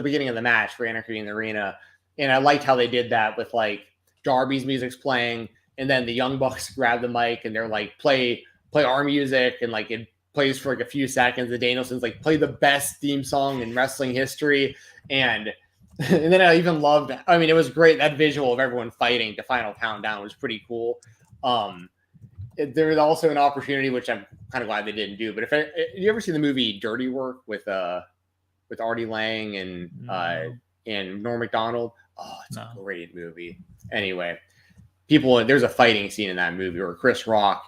beginning of the match for Anarchy in the Arena. And I liked how they did that with like Darby's music's playing and then the Young Bucks grab the mic and they're like play our music, and like it plays for like a few seconds. The Danielson's like play the best theme song in wrestling history. And then I even loved, I mean, it was great. That visual of everyone fighting the final countdown was pretty cool. There was also an opportunity, which I'm kind of glad they didn't do, but if you ever see the movie Dirty Work with Artie Lang and Norm Macdonald? Oh, it's a great movie. Anyway, there's a fighting scene in that movie where Chris Farley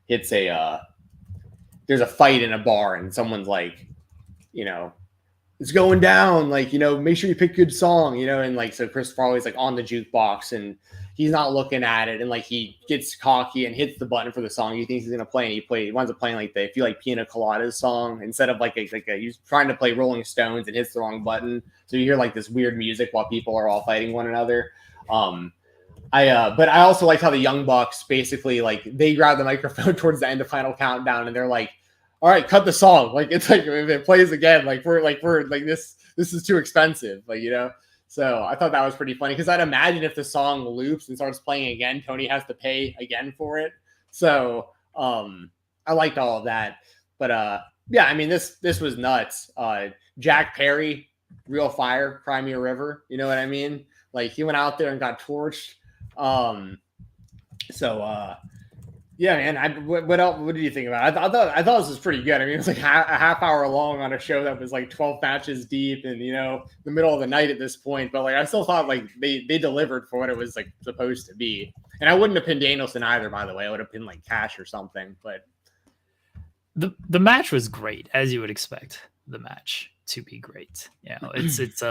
hits there's a fight in a bar and someone's like, it's going down, like, make sure you pick a good song, and like, so Chris Farley's like on the jukebox and he's not looking at it. And like, he gets cocky and hits the button for the song he thinks he's going to play. And he winds up playing like if you like Pina Colada's song instead of he's trying to play Rolling Stones and hits the wrong button. So you hear like this weird music while people are all fighting one another. But I also liked how the Young Bucks basically like they grab the microphone towards the end of Final Countdown and they're like, all right, cut the song. Like it's like if it plays again, we're like this is too expensive, So I thought that was pretty funny because I'd imagine if the song loops and starts playing again, Tony has to pay again for it. So I liked all of that. But yeah, I mean this was nuts. Jack Perry, real fire, Cry Me a River. You know what I mean? Like he went out there and got torched. Yeah, man. What else? What did you think about it? I thought this was pretty good. I mean, it was like a half hour long on a show that was like 12 matches deep, and the middle of the night at this point. But like, I still thought like they delivered for what it was like supposed to be. And I wouldn't have pinned Danielson either, by the way. I would have pinned like Cash or something. But the match was great, as you would expect the match to be great. It's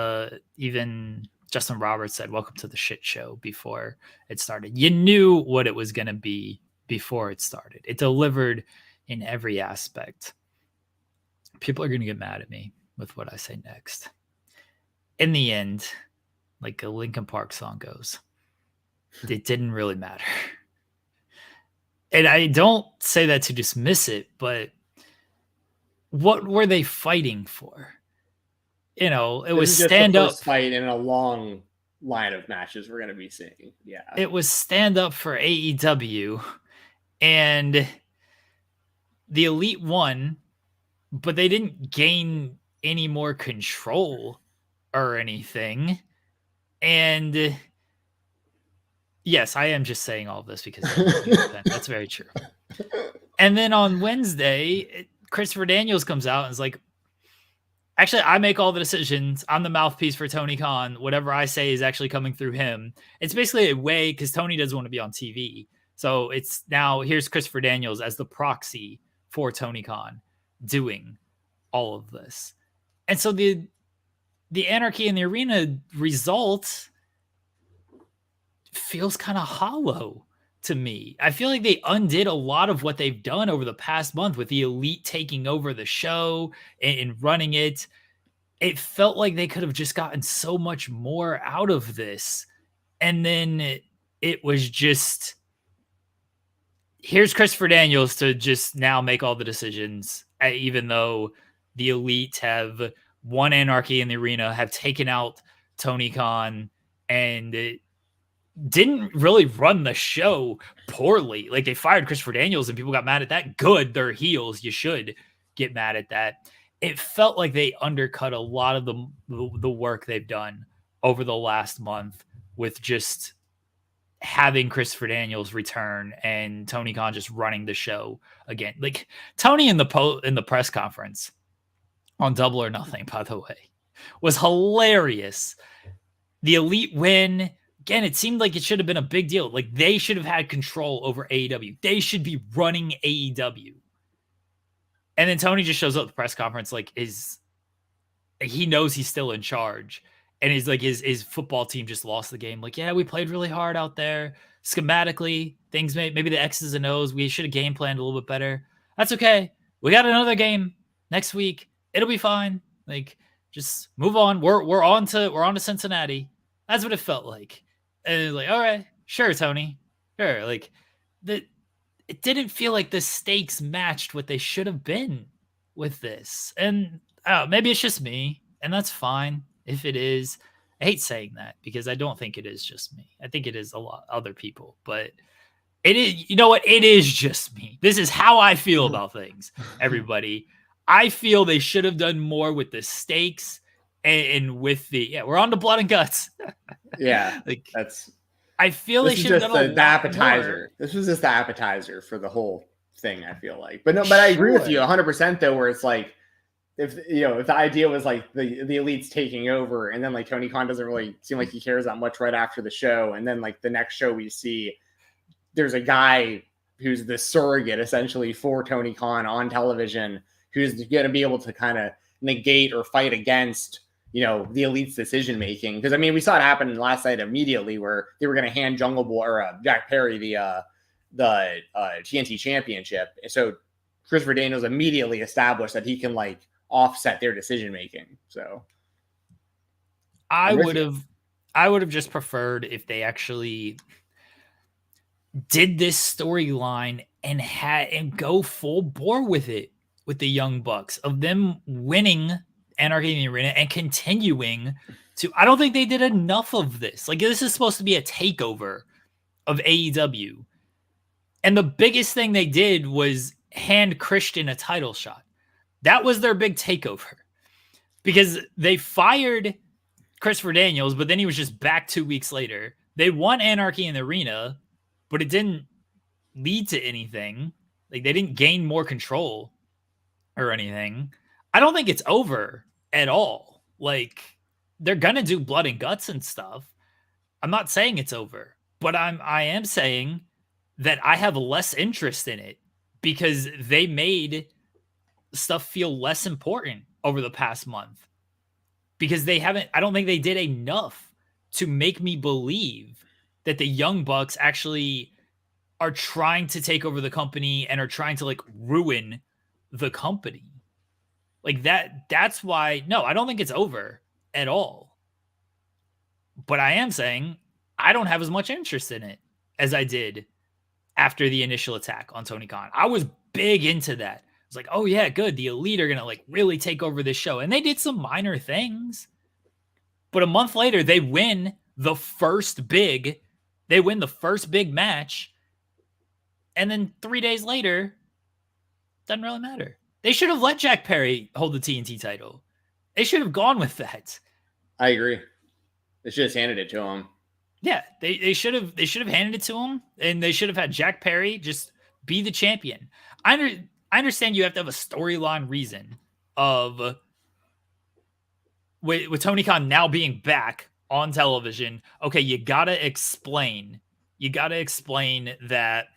even Justin Roberts said, "Welcome to the shit show" before it started. You knew what it was going to be before it started. It delivered in every aspect. People are going to get mad at me with what I say next. In the end, like a Linkin Park song goes, it didn't really matter. And I don't say that to dismiss it, but what were they fighting for? You know, it was stand up fight in a long line of matches we're going to be seeing. Yeah. It was stand up for AEW, and the Elite won, but they didn't gain any more control or anything. And yes, I am just saying all this because that's very true. And then on Wednesday, Christopher Daniels comes out and is like, actually, I make all the decisions. I'm the mouthpiece for Tony Khan. Whatever I say is actually coming through him. It's basically a way, because Tony doesn't want to be on TV. So it's now, here's Christopher Daniels as the proxy for Tony Khan doing all of this. And so the Anarchy in the Arena result feels kind of hollow to me. I feel like they undid a lot of what they've done over the past month with the Elite taking over the show and running it. It felt like they could have just gotten so much more out of this. And then it was just, here's Christopher Daniels to just now make all the decisions, even though the Elite have won Anarchy in the Arena, have taken out Tony Khan, and it didn't really run the show poorly. Like, they fired Christopher Daniels and people got mad at that. Good, they're heels. You should get mad at that. It felt like they undercut a lot of the work they've done over the last month with just having Christopher Daniels return and Tony Khan just running the show again. Like, Tony in the press conference on Double or Nothing, by the way, was hilarious. The Elite win. Again, it seemed like it should have been a big deal. Like, they should have had control over AEW. They should be running AEW. And then Tony just shows up at the press conference like he knows he's still in charge. And he's like, his football team just lost the game. Like, yeah, we played really hard out there. Schematically, things maybe the X's and O's, we should have game planned a little bit better. That's okay. We got another game next week. It'll be fine. Like, just move on. We're on to Cincinnati. That's what it felt like. And it's like, all right, sure, Tony. Sure. Like, it didn't feel like the stakes matched what they should have been with this. And maybe it's just me, and that's fine if it is. I hate saying that because I don't think it is just me. I think it is a lot other people, but it is, you know what? It is just me. This is how I feel about things, everybody. I feel they should have done more with the stakes and with we're on to blood and guts. Yeah. Like, that's, I feel they should have done the appetizer. More. This was just the appetizer for the whole thing, I feel like. But I agree with you 100% though, where it's like, if the idea was like the Elite's taking over, and then like Tony Khan doesn't really seem like he cares that much right after the show, and then like the next show we see there's a guy who's the surrogate essentially for Tony Khan on television, who's going to be able to kind of negate or fight against the Elite's decision making. Because I mean, we saw it happen last night immediately, where they were going to hand Jungle Boy or Jack Perry the TNT Championship. So Christopher Daniels immediately established that he can like offset their decision making. So I would have just preferred if they actually did this storyline and go full bore with it, with the Young Bucks, of them winning Anarchy in the Arena and continuing to. I don't think they did enough of this. Like, this is supposed to be a takeover of AEW, and the biggest thing they did was hand Christian a title shot. That was their big takeover, because they fired Christopher Daniels, but then he was just back 2 weeks later. They won Anarchy in the Arena, but it didn't lead to anything. Like, they didn't gain more control or anything. I don't think it's over at all. Like, they're gonna do blood and guts and stuff. I'm not saying it's over, but I am saying that I have less interest in it because they made stuff feel less important over the past month, because I don't think they did enough to make me believe that the Young Bucks actually are trying to take over the company and are trying to like ruin the company. Like that's why, no, I don't think it's over at all. But I am saying I don't have as much interest in it as I did after the initial attack on Tony Khan. I was big into that. I was like, oh yeah, good. The Elite are going to like really take over this show. And they did some minor things. But a month later, they win the first big match. And then 3 days later, doesn't really matter. They should have let Jack Perry hold the TNT title. They should have gone with that. I agree. They should have handed it to him. Yeah, they should have handed it to him, and they should have had Jack Perry just be the champion. I understand you have to have a storyline reason of with Tony Khan now being back on television. Okay, you gotta explain that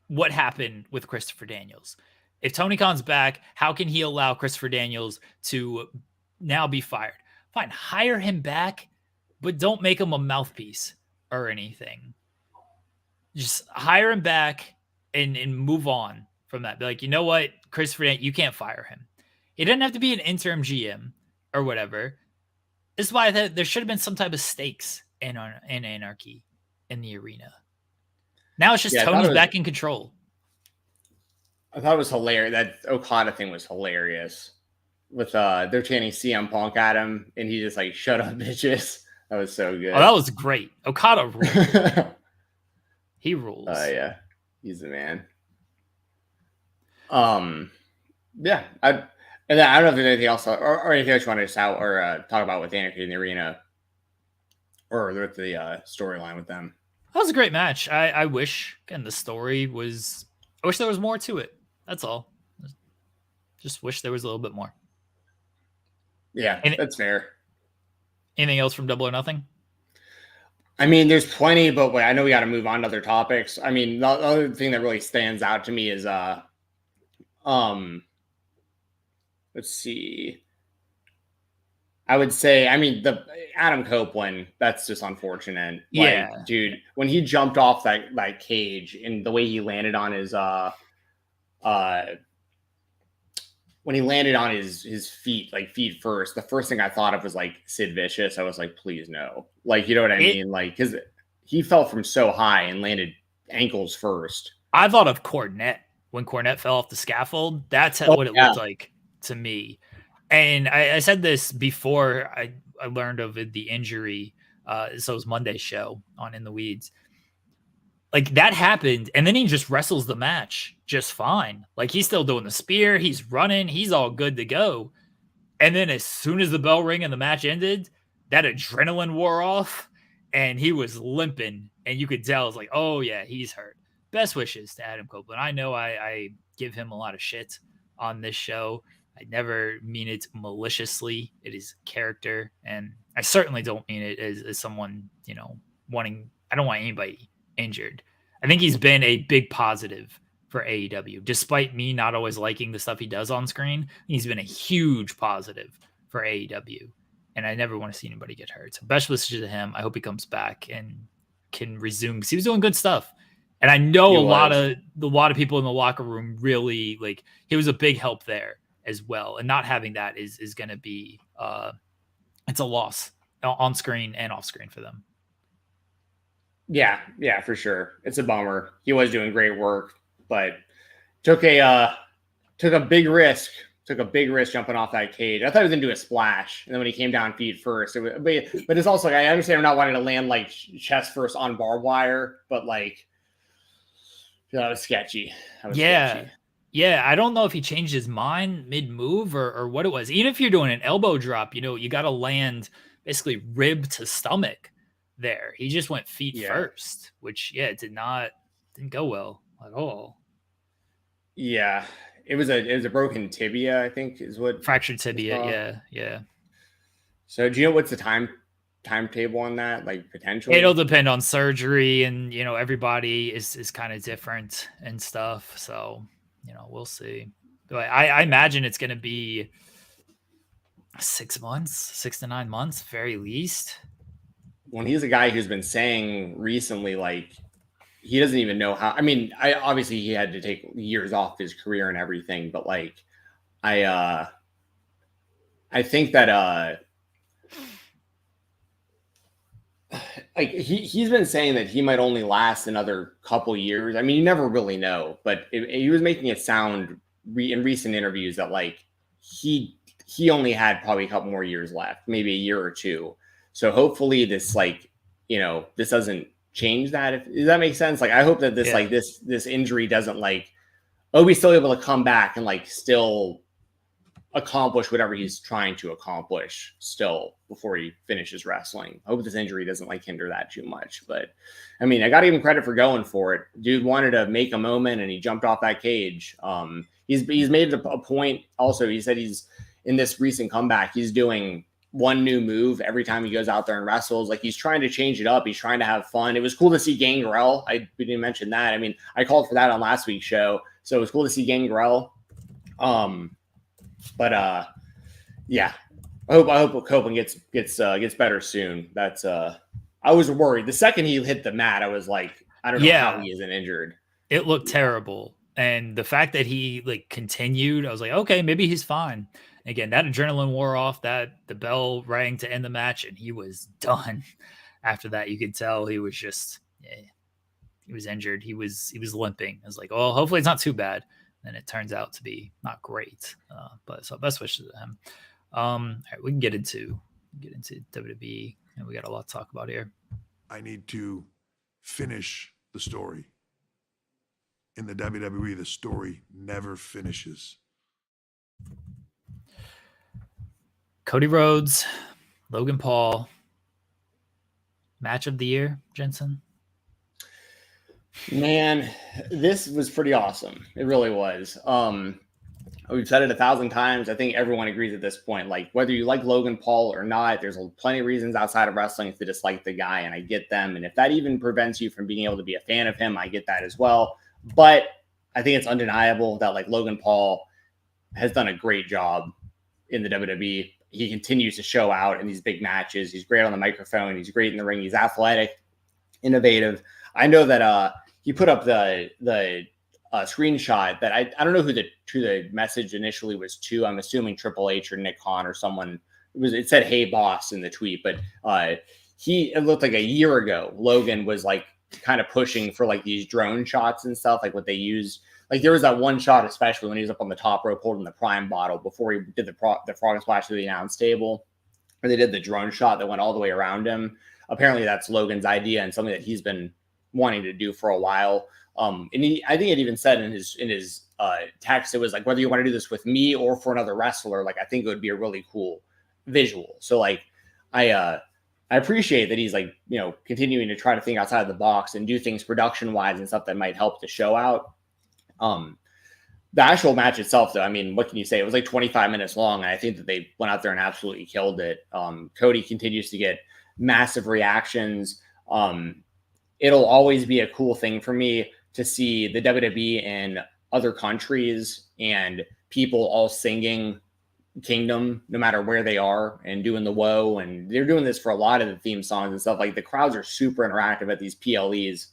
what happened with Christopher Daniels. If Tony Khan's back, how can he allow Christopher Daniels to now be fired? Fine, hire him back, but don't make him a mouthpiece or anything. Just hire him back and move on from that. Be like, you know what, Christopher Daniels, you can't fire him. It doesn't have to be an interim GM or whatever. This is why there should have been some type of stakes in Anarchy in the arena. Now it's just Tony's back in control. I thought it was hilarious. That Okada thing was hilarious. With they're chanting CM Punk at him, and he just like, shut up, bitches. That was so good. Oh, that was great. Okada rules. He rules. Yeah, he's the man. Yeah. I don't know if there's anything else or anything else you want to just out or talk about with Anarchy in the arena or with the storyline with them. That was a great match. I wish, again, the story was. I wish there was more to it. That's all. Just wish there was a little bit more. Yeah, that's fair. Anything else from Double or Nothing? I mean, there's plenty, but I know we got to move on to other topics. I mean, the other thing that really stands out to me is, let's see. I would say, I mean, the Adam Copeland, that's just unfortunate. Yeah. Like, dude, when he jumped off that cage and the way he landed on his, when he landed on his feet, like feet first, the first thing I thought of was like Sid Vicious. I was like, please no. Like, you know what I mean? Like, because he fell from so high and landed ankles first. I thought of Cornette when Cornette fell off the scaffold. That's what it looked like to me. And I said this before I learned of the injury. So it was Monday's show on In the Weeds. Like, that happened, and then he just wrestles the match just fine. Like, he's still doing the spear. He's running. He's all good to go. And then as soon as the bell rang and the match ended, that adrenaline wore off, and he was limping. And you could tell, it was like, oh, yeah, he's hurt. Best wishes to Adam Copeland. I know I give him a lot of shit on this show. I never mean it maliciously. It is character. And I certainly don't mean it as someone, wanting – I don't want anybody injured. I think he's been a big positive for AEW. Despite me not always liking the stuff he does on screen, he's been a huge positive for AEW. And I never want to see anybody get hurt. So best wishes to him. I hope he comes back and can resume because he was doing good stuff. And I know a lot of people in the locker room really like he was a big help there as well. And not having that is going to be it's a loss on screen and off screen for them. Yeah, for sure. It's a bummer. He was doing great work, but took a big risk. Took a big risk jumping off that cage. I thought he was gonna do a splash, and then when he came down feet first, but it's also like, I understand I'm not wanting to land like chest first on barbed wire, but like that was sketchy. Sketchy. Yeah. I don't know if he changed his mind mid move or what it was. Even if you're doing an elbow drop, you got to land basically rib to stomach. There, he just went feet first, which it didn't go well at all. Yeah, it was a broken tibia, I think, is what fractured tibia. Yeah. So do you know what's the timetable on that? Like potentially, it'll depend on surgery, and everybody is kind of different and stuff. So we'll see. But I imagine it's going to be 6 months, 6 to 9 months, very least. When he's a guy who's been saying recently, like, he doesn't even know how. I mean, obviously he had to take years off his career and everything, but like, I think that like he's been saying that he might only last another couple years. I mean, you never really know, but he was making it sound in recent interviews that like he only had probably a couple more years left, maybe a year or two. So hopefully this like, you know, this doesn't change that. Does that make sense? Like I hope that this like this injury doesn't like, oh, he's still able to come back and like still accomplish whatever he's trying to accomplish still before he finishes wrestling. I hope this injury doesn't like hinder that too much. But I mean, I got to give him credit for going for it. Dude wanted to make a moment and he jumped off that cage. He's made a point. Also, he said he's in this recent comeback, he's doing one new move every time he goes out there and wrestles. Like he's trying to change it up. He's trying to have fun. It was cool to see Gangrel. We didn't mention that. I mean, I called for that on last week's show. So it was cool to see Gangrel. But yeah, I hope Copeland gets better soon. That's I was worried the second he hit the mat. I was like, I don't know how he isn't injured. It looked terrible, and the fact that he like continued, I was like, okay, maybe he's fine. Again, that adrenaline wore off. That the bell rang to end the match, and he was done. After that, you could tell he was just he was injured. He was limping. I was like, oh, hopefully it's not too bad. And it turns out to be not great. But so best wishes to him. All right, we can get into WWE, and we got a lot to talk about here. I need to finish the story. In the WWE, the story never finishes. Cody Rhodes, Logan Paul, match of the year, Jensen. Man, this was pretty awesome. It really was. We've said it 1,000 times. I think everyone agrees at this point. Like whether you like Logan Paul or not, there's plenty of reasons outside of wrestling to dislike the guy, and I get them. And if that even prevents you from being able to be a fan of him, I get that as well. But I think it's undeniable that like Logan Paul has done a great job in the WWE. He continues to show out in these big matches. He's great on the microphone. He's great in the ring. He's athletic, innovative. I know that he put up the screenshot that I don't know who the message initially was to. I'm assuming Triple H or Nick Khan or someone. It said "Hey boss" in the tweet, but it looked like a year ago Logan was like kind of pushing for like these drone shots and stuff, like what they used. Like there was that one shot, especially when he was up on the top rope holding the Prime bottle before he did the frog splash through the announce table, where they did the drone shot that went all the way around him. Apparently that's Logan's idea and something that he's been wanting to do for a while. And I think it even said in his text, it was like, whether you want to do this with me or for another wrestler, like I think it would be a really cool visual. So like I appreciate that he's like, you know, continuing to try to think outside of the box and do things production wise and stuff that might help the show out. The actual match itself, though, I mean, what can you say? It was like 25 minutes long, and I think that they went out there and absolutely killed it. Cody continues to get massive reactions. It'll always be a cool thing for me to see the WWE in other countries and people all singing Kingdom, no matter where they are, and doing the woe. And they're doing this for a lot of the theme songs and stuff. Like the crowds are super interactive at these PLEs,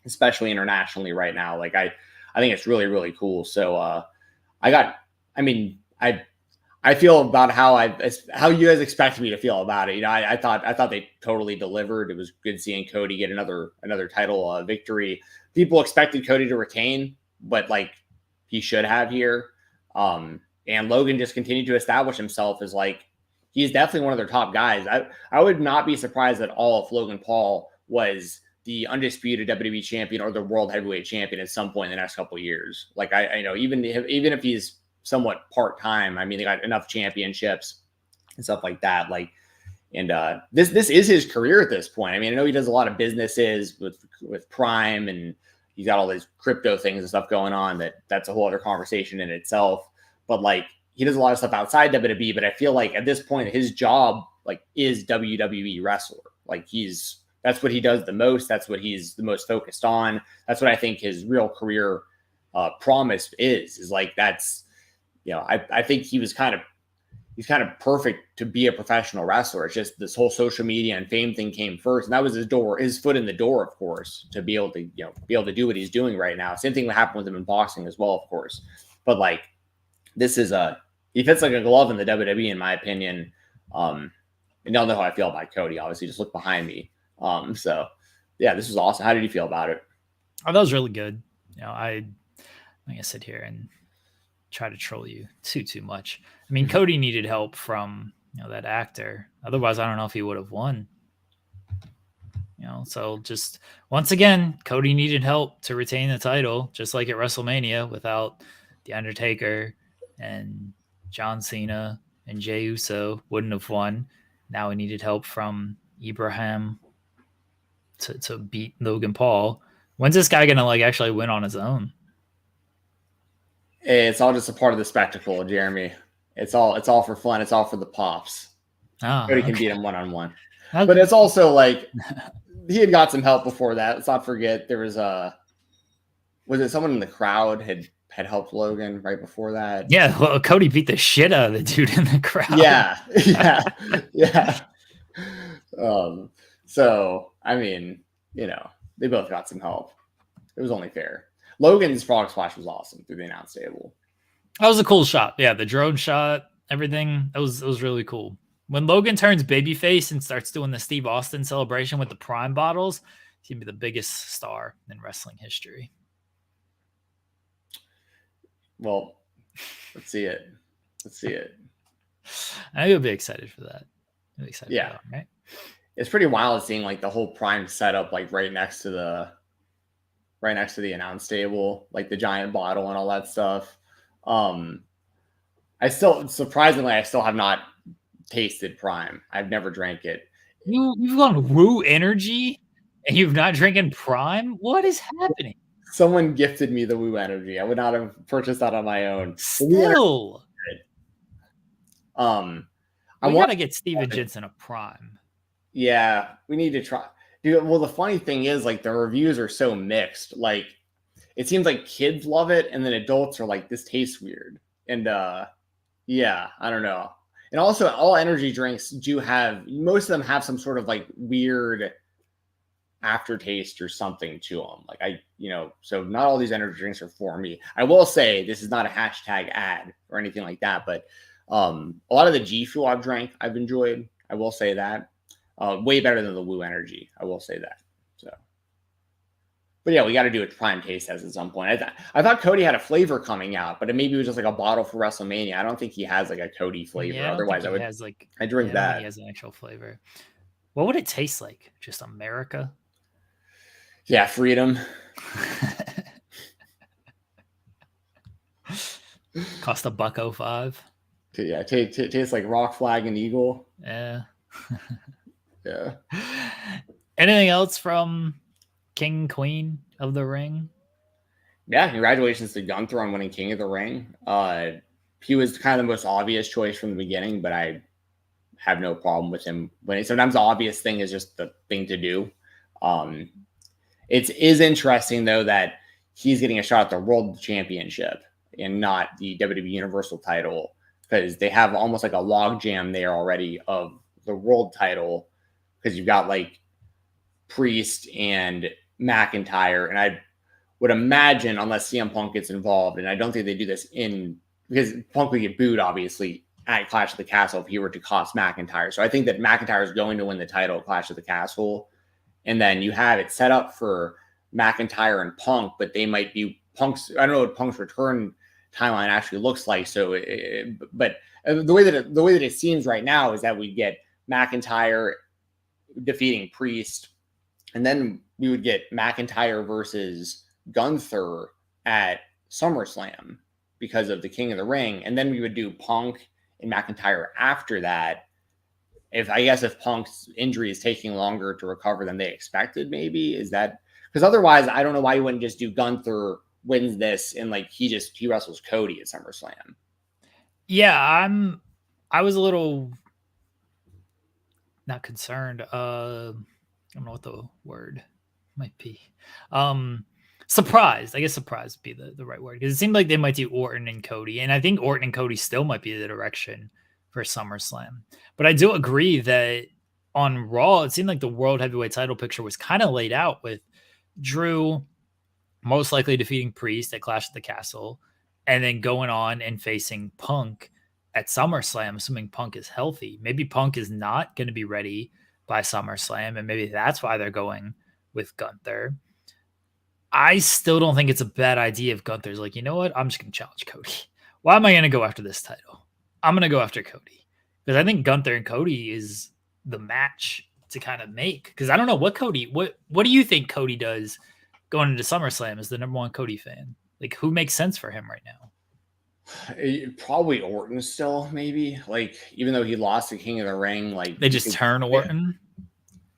especially internationally right now. Like I think it's really, really cool. So I feel about how you guys expect me to feel about it. You know, I thought they totally delivered. It was good seeing Cody get another title victory. People expected Cody to retain, but like he should have here. And Logan just continued to establish himself as like, he's definitely one of their top guys. I would not be surprised at all if Logan Paul was the undisputed WWE champion or the world heavyweight champion at some point in the next couple of years. Like I know even if he's somewhat part-time, I mean, they got enough championships and stuff like that. Like, and this is his career at this point. I mean, I know he does a lot of businesses with Prime, and he's got all these crypto things and stuff going on. That's a whole other conversation in itself. But like, he does a lot of stuff outside WWE. But I feel like at this point, his job like is WWE wrestler. Like that's what he does the most. That's what he's the most focused on. That's what I think his real career promise is like, that's, you know, I think he's kind of perfect to be a professional wrestler. It's just this whole social media and fame thing came first. And that was his foot in the door, of course, to be able to do what he's doing right now. Same thing that happened with him in boxing as well, of course. But like, this is he fits like a glove in the WWE, in my opinion. And y'all know how I feel about Cody. Obviously, just look behind me. So yeah, this was awesome. How did you feel about it? Oh, that was really good. I'm gonna sit here and try to troll you too much. I mean, Cody needed help from that actor. Otherwise, I don't know if he would have won. So just once again, Cody needed help to retain the title, just like at WrestleMania, without The Undertaker and John Cena and Jey Uso wouldn't have won. Now he needed help from Ibrahim to beat Logan Paul. When's this guy gonna actually win on his own? It's all just a part of the spectacle, Jeremy. It's all for fun. It's all for the pops. Cody can beat him one-on-one. Okay. But it's also he had got some help before that. Let's not forget there was it someone in the crowd had helped Logan right before that? Yeah, well, Cody beat the shit out of the dude in the crowd. Yeah. So I mean, they both got some help. It was only fair. Logan's frog splash was awesome through the announce table. That was a cool shot. Yeah, the drone shot, everything. It was really cool. When Logan turns babyface and starts doing the Steve Austin celebration with the Prime bottles, he's gonna be the biggest star in wrestling history. Well, let's see it. I think you'll be excited for that. You'll be excited for that, right? It's pretty wild seeing the whole Prime setup right next to the announce table, the giant bottle and all that stuff. I still have not tasted Prime. I've never drank it. You've gone Woo Energy and you've not drinking Prime? What is happening? Someone gifted me the Woo Energy. I would not have purchased that on my own. Still. I want to get Stephen Jensen a Prime. Yeah, we need to try. Dude, well, the funny thing is, the reviews are so mixed. It seems like kids love it, and then adults are like, this tastes weird. And yeah, I don't know. And also, all energy drinks most of them have some sort of weird aftertaste or something to them. So not all these energy drinks are for me. I will say this is not a hashtag ad or anything like that, but a lot of the G Fuel I've enjoyed. I will say that. Way better than the Woo Energy. I will say that. So, but yeah, we got to do a Prime taste test at some point. I thought Cody had a flavor coming out, but maybe it was just a bottle for WrestleMania. I don't think he has a Cody flavor. Yeah, otherwise, I drink that. He has an actual flavor. What would it taste like? Just America? Yeah, freedom. Cost $1.05. Yeah, tastes like Rock, Flag, and Eagle. Yeah. Yeah. Anything else from King and Queen of the Ring? Yeah, congratulations to Gunther on winning King of the Ring. He was kind of the most obvious choice from the beginning, but I have no problem with him winning. Sometimes the obvious thing is just the thing to do. It is interesting, though, that he's getting a shot at the World Championship and not the WWE Universal title, because they have almost a logjam there already of the world title, because you've got Priest and McIntyre. And I would imagine, unless CM Punk gets involved, and I don't think they do this because Punk would get booed, obviously, at Clash of the Castle if he were to cost McIntyre. So I think that McIntyre is going to win the title at Clash of the Castle. And then you have it set up for McIntyre and Punk, but they might be Punk's. I don't know what Punk's return timeline actually looks like. So, but the way that it seems right now is that we get McIntyre defeating Priest, and then we would get McIntyre versus Gunther at SummerSlam because of the King of the Ring, and then we would do Punk and McIntyre after that. If Punk's injury is taking longer to recover than they expected, maybe is that because otherwise I don't know why you wouldn't just do Gunther wins this and he wrestles Cody at SummerSlam. Yeah, I was a little not concerned. I don't know what the word might be. Surprised. I guess surprised would be the right word, because it seemed like they might do Orton and Cody, and I think Orton and Cody still might be the direction for SummerSlam. But I do agree that on Raw, it seemed like the World Heavyweight title picture was kind of laid out with Drew most likely defeating Priest at Clash of the Castle, and then going on and facing Punk at SummerSlam, assuming Punk is healthy. Maybe Punk is not going to be ready by SummerSlam, and maybe that's why they're going with Gunther. I still don't think it's a bad idea if Gunther's like, you know what? I'm just going to challenge Cody. Why am I going to go after this title? I'm going to go after Cody. Because I think Gunther and Cody is the match to kind of make. Because I don't know what do you think Cody does going into SummerSlam as the number one Cody fan? Like, who makes sense for him right now? Probably Orton still, maybe. Like, even though he lost the King of the Ring, like they just turn Orton.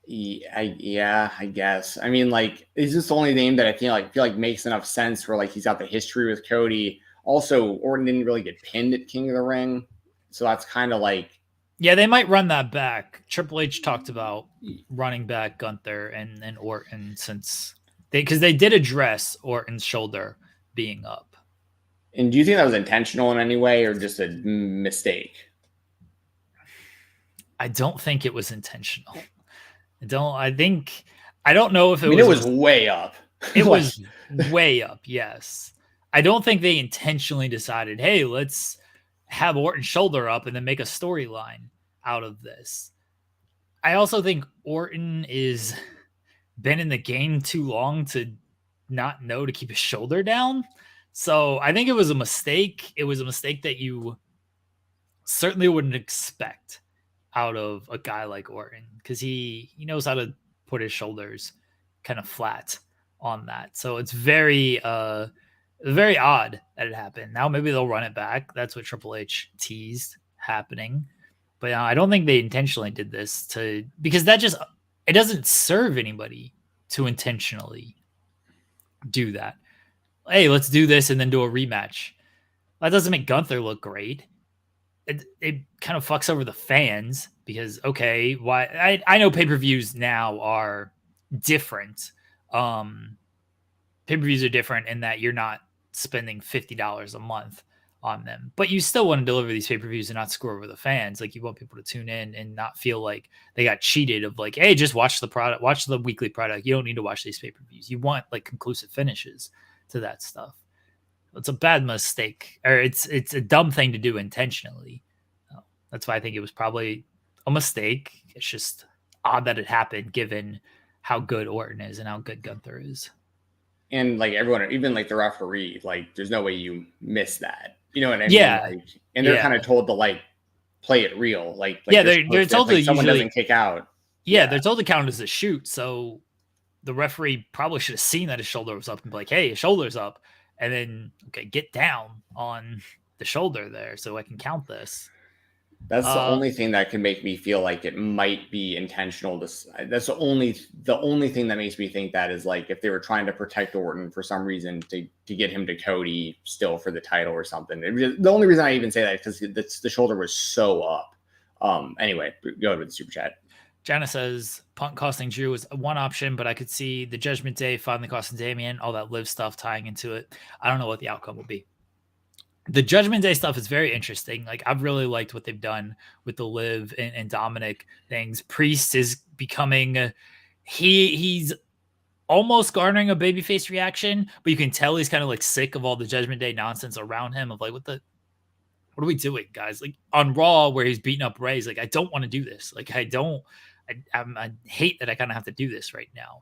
Yeah, I guess. I mean, like, it's just the only name that I feel like makes enough sense where like he's got the history with Cody. Also, Orton didn't really get pinned at King of the Ring, so that's kind of like. Yeah, they might run that back. Triple H talked about running back Gunther and Orton because they did address Orton's shoulder being up. And do you think that was intentional in any way or just a mistake? I don't think it was intentional. I don't know if it was way up. It was way up, yes. I don't think they intentionally decided, hey, let's have Orton's shoulder up and then make a storyline out of this. I also think Orton is been in the game too long to not know to keep his shoulder down. So I think it was a mistake. It was a mistake that you certainly wouldn't expect out of a guy like Orton because he knows how to put his shoulders kind of flat on that. So it's very odd that it happened. Now maybe they'll run it back. That's what Triple H teased happening. But I don't think they intentionally did this because it doesn't serve anybody to intentionally do that. Hey, let's do this and then do a rematch. That doesn't make Gunther look great. It kind of fucks over the fans because, okay, why? I know pay-per-views now are different. Pay-per-views are different in that you're not spending $50 a month on them, but you still want to deliver these pay-per-views and not screw over the fans. Like, you want people to tune in and not feel like they got cheated of like, hey, just watch the product, watch the weekly product. You don't need to watch these pay-per-views. You want like conclusive finishes to that stuff. It's a bad mistake, or it's a dumb thing to do intentionally. That's why I think it was probably a mistake. It's just odd that it happened given how good Orton is and how good Gunther is. And like everyone, even like the referee, like there's no way you miss that. You know what I mean? Yeah. Like, and they're kind of told to like play it real. Like they're told to someone usually doesn't kick out. Yeah, they're told to count as a shoot. So the referee probably should have seen that his shoulder was up and be like, hey, his shoulder's up. And then, okay, get down on the shoulder there so I can count this. That's the only thing that can make me feel like it might be intentional. That's the only thing that makes me think that is like if they were trying to protect Orton for some reason to get him to Cody still for the title or something. The only reason I even say that is because the shoulder was so up. Anyway, go to the super chat. Jana says Punk costing Drew is one option, but I could see the Judgment Day finally costing Damian, all that live stuff tying into it. I don't know what the outcome will be. The Judgment Day stuff is very interesting. Like, I've really liked what they've done with the Liv and Dominic things. Priest is becoming he's almost garnering a babyface reaction, but you can tell he's kind of like sick of all the Judgment Day nonsense around him of like, what are we doing, guys? Like on Raw where he's beating up Rey, he's like, I don't want to do this. Like, I hate that I kind of have to do this right now.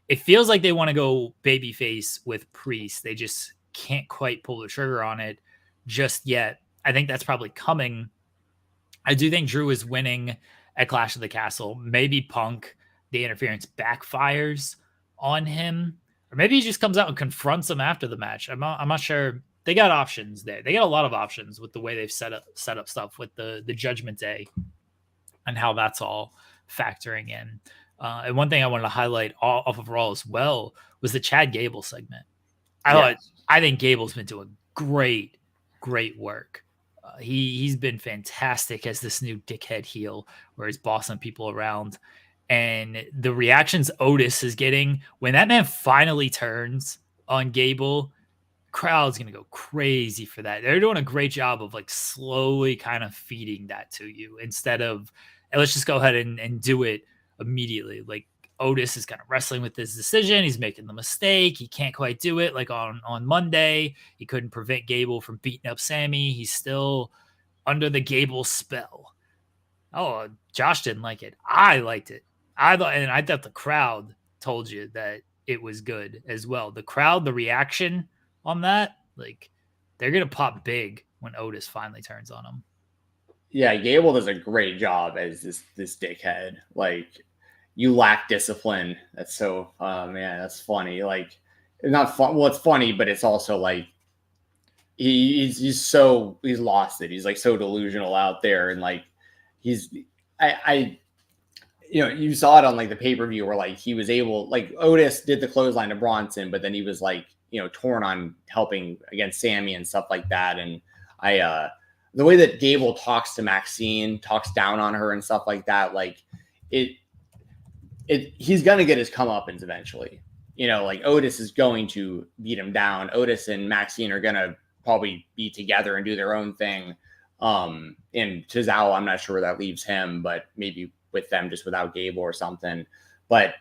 It feels like they want to go babyface with Priest. They just can't quite pull the trigger on it just yet. I think that's probably coming. I do think Drew is winning at Clash of the Castle. Maybe Punk, the interference backfires on him, or maybe he just comes out and confronts him after the match. I'm not sure. They got options there. They got a lot of options with the way they've set up stuff with the Judgment Day and how that's all factoring in. And one thing I wanted to highlight off of Raw as well was the Chad Gable segment. I think Gable's been doing great work. He's been fantastic as this new dickhead heel where he's bossing people around. And the reactions Otis is getting when that man finally turns on Gable, crowd's going to go crazy for that. They're doing a great job of like slowly kind of feeding that to you instead of, let's just go ahead and do it immediately. Like, Otis is kind of wrestling with this decision. He's making the mistake. He can't quite do it. Like on Monday, he couldn't prevent Gable from beating up Sammy. He's still under the Gable spell. Oh, Josh didn't like it. I liked it. I thought the crowd told you that it was good as well. The crowd, the reaction on that, like they're gonna pop big when Otis finally turns on them. Yeah, Gable does a great job as this dickhead. Like, you lack discipline. That's so, man, that's funny. Like, it's not fun. Well, it's funny, but it's also like he's lost it. He's like so delusional out there, and like I you saw it on like the pay-per-view where like he was able, like Otis did the clothesline to Bronson, but then he was like, torn on helping against Sammy and stuff like that. And the way that Gable talks to Maxine, talks down on her and stuff like that, like he's going to get his comeuppance eventually. Like Otis is going to beat him down. Otis and Maxine are going to probably be together and do their own thing. And Tozawa, I'm not sure where that leaves him, but maybe with them just without Gable or something. But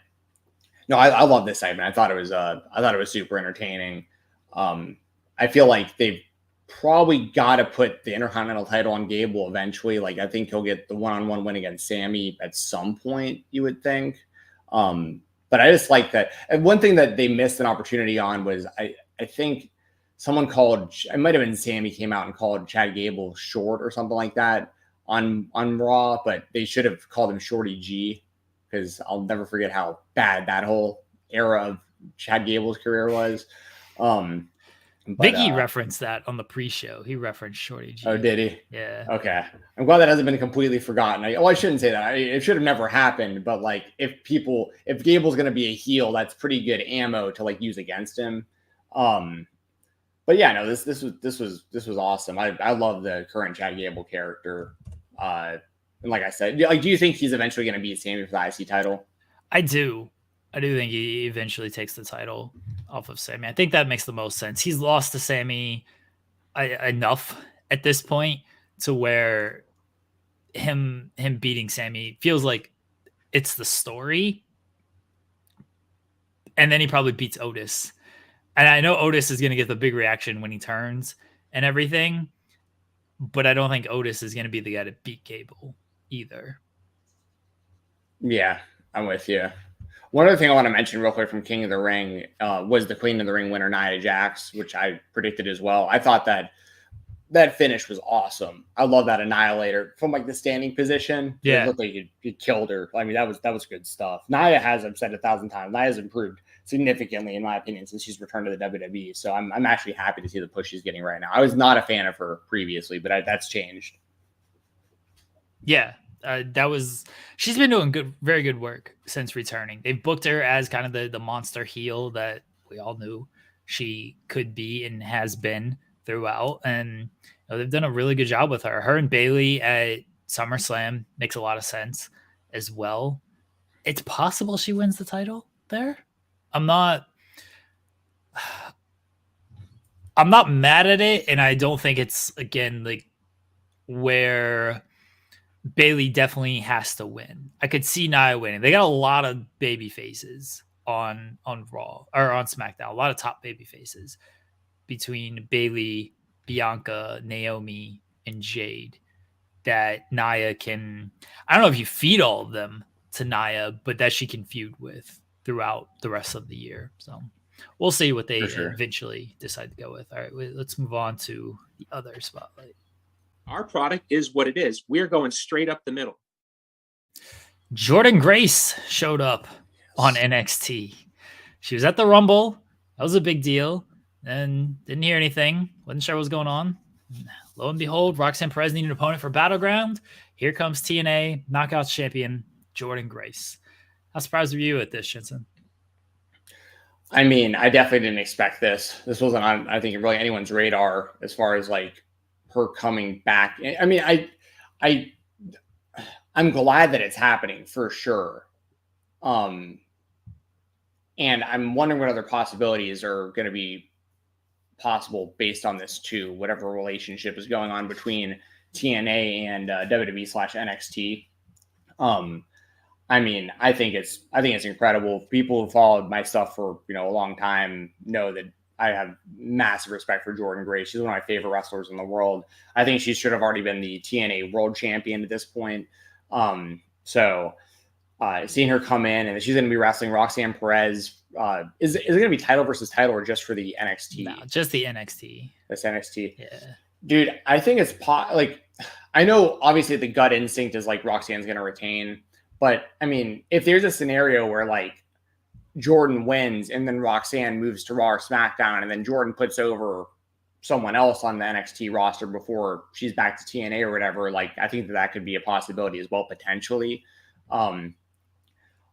no, I love this segment. I thought it was super entertaining. I feel like they've probably got to put the Intercontinental title on Gable eventually. Like, I think he'll get the one-on-one win against Sammy at some point, you would think. But I just like that. And one thing that they missed an opportunity on was I think someone called, it might have been Sammy, came out and called Chad Gable short or something like that on Raw, but they should have called him Shorty G, because I'll never forget how bad that whole era of Chad Gable's career was. Biggie referenced that on the pre-show. He referenced Shorty G. Oh, did he? Yeah. Okay. I'm glad that hasn't been completely forgotten. I shouldn't say that. It should have never happened. But like, if Gable's going to be a heel, that's pretty good ammo to like use against him. But yeah, no, this was awesome. I love the current Chad Gable character. And like I said, like, do you think he's eventually going to beat Sammy for the IC title? I do think he eventually takes the title off of Sammy. I think that makes the most sense. He's lost to Sammy enough at this point to where him beating Sammy feels like it's the story. And then he probably beats Otis. And I know Otis is going to get the big reaction when he turns and everything, but I don't think Otis is going to be the guy to beat Gable either. Yeah, I'm with you. One other thing I want to mention real quick from King of the Ring was the Queen of the Ring winner, Nia Jax, which I predicted as well. I thought that finish was awesome. I love that Annihilator from like the standing position. Yeah. It looked like he killed her. I mean, that was good stuff. Nia has, I've said 1,000 times, Nia's improved significantly, in my opinion, since she's returned to the WWE. So I'm actually happy to see the push she's getting right now. I was not a fan of her previously, but that's changed. Yeah. She's been doing very good work since returning. They've booked her as kind of the monster heel that we all knew she could be and has been throughout. And they've done a really good job with her. Her and Bayley at SummerSlam makes a lot of sense as well. It's possible she wins the title there. I'm not mad at it. And I don't think it's, again, like where Bayley definitely has to win. I could see Nia winning. They got a lot of baby faces on Raw or on SmackDown. A lot of top baby faces between Bayley, Bianca, Naomi, and Jade that Nia can. I don't know if you feed all of them to Nia, but that she can feud with throughout the rest of the year. So we'll see what they eventually decide to go with. All right, let's move on to the other spotlight. Our product is what it is. We're going straight up the middle. Jordynne Grace showed up on NXT. She was at the Rumble. That was a big deal. And didn't hear anything. Wasn't sure what was going on. Lo and behold, Roxanne Perez needed an opponent for Battleground. Here comes TNA Knockouts champion Jordynne Grace. How surprised were you at this, Jensen? I mean, I definitely didn't expect this. This wasn't on, I think, really anyone's radar as far as like her coming back. I mean, I'm glad that it's happening for sure. And I'm wondering what other possibilities are going to be possible based on this too, whatever relationship is going on between TNA and WWE/NXT. I mean, I think it's incredible. People who followed my stuff for, a long time know that I have massive respect for Jordynne Grace. She's one of my favorite wrestlers in the world. I think she should have already been the TNA world champion at this point. So seeing her come in, and she's going to be wrestling Roxanne Perez. Is it going to be title versus title or just for the NXT? No, just the NXT. That's NXT. Yeah. Dude, I think it's like, I know obviously the gut instinct is like Roxanne's going to retain, but I mean, if there's a scenario where like Jordynne wins and then Roxanne moves to Raw or SmackDown and then Jordynne puts over someone else on the NXT roster before she's back to TNA or whatever, like I think that could be a possibility as well, potentially.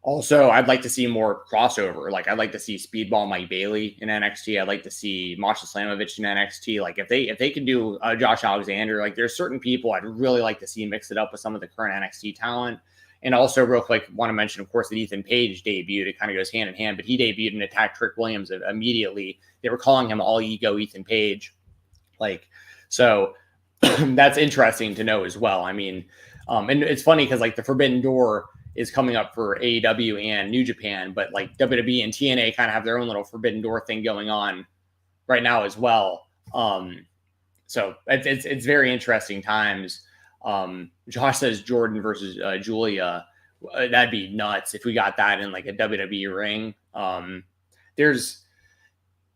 Also, I'd like to see more crossover. Like, I'd like to see Speedball Mike Bailey in NXT. I'd like to see Masha Slamovich in NXT. Like, if they can do Josh Alexander, like, there's certain people I'd really like to see mix it up with some of the current NXT talent. And also, real quick, want to mention, of course, that Ethan Page debuted. It kind of goes hand in hand, but he debuted and attacked Trick Williams immediately. They were calling him All Ego Ethan Page. Like, so that's interesting to know as well. I mean, and it's funny because, like, the Forbidden Door is coming up for AEW and New Japan, but like WWE and TNA kind of have their own little Forbidden Door thing going on right now as well. So it's very interesting times. Josh says Jordynne versus Julia. That'd be nuts if we got that in like a WWE ring. There's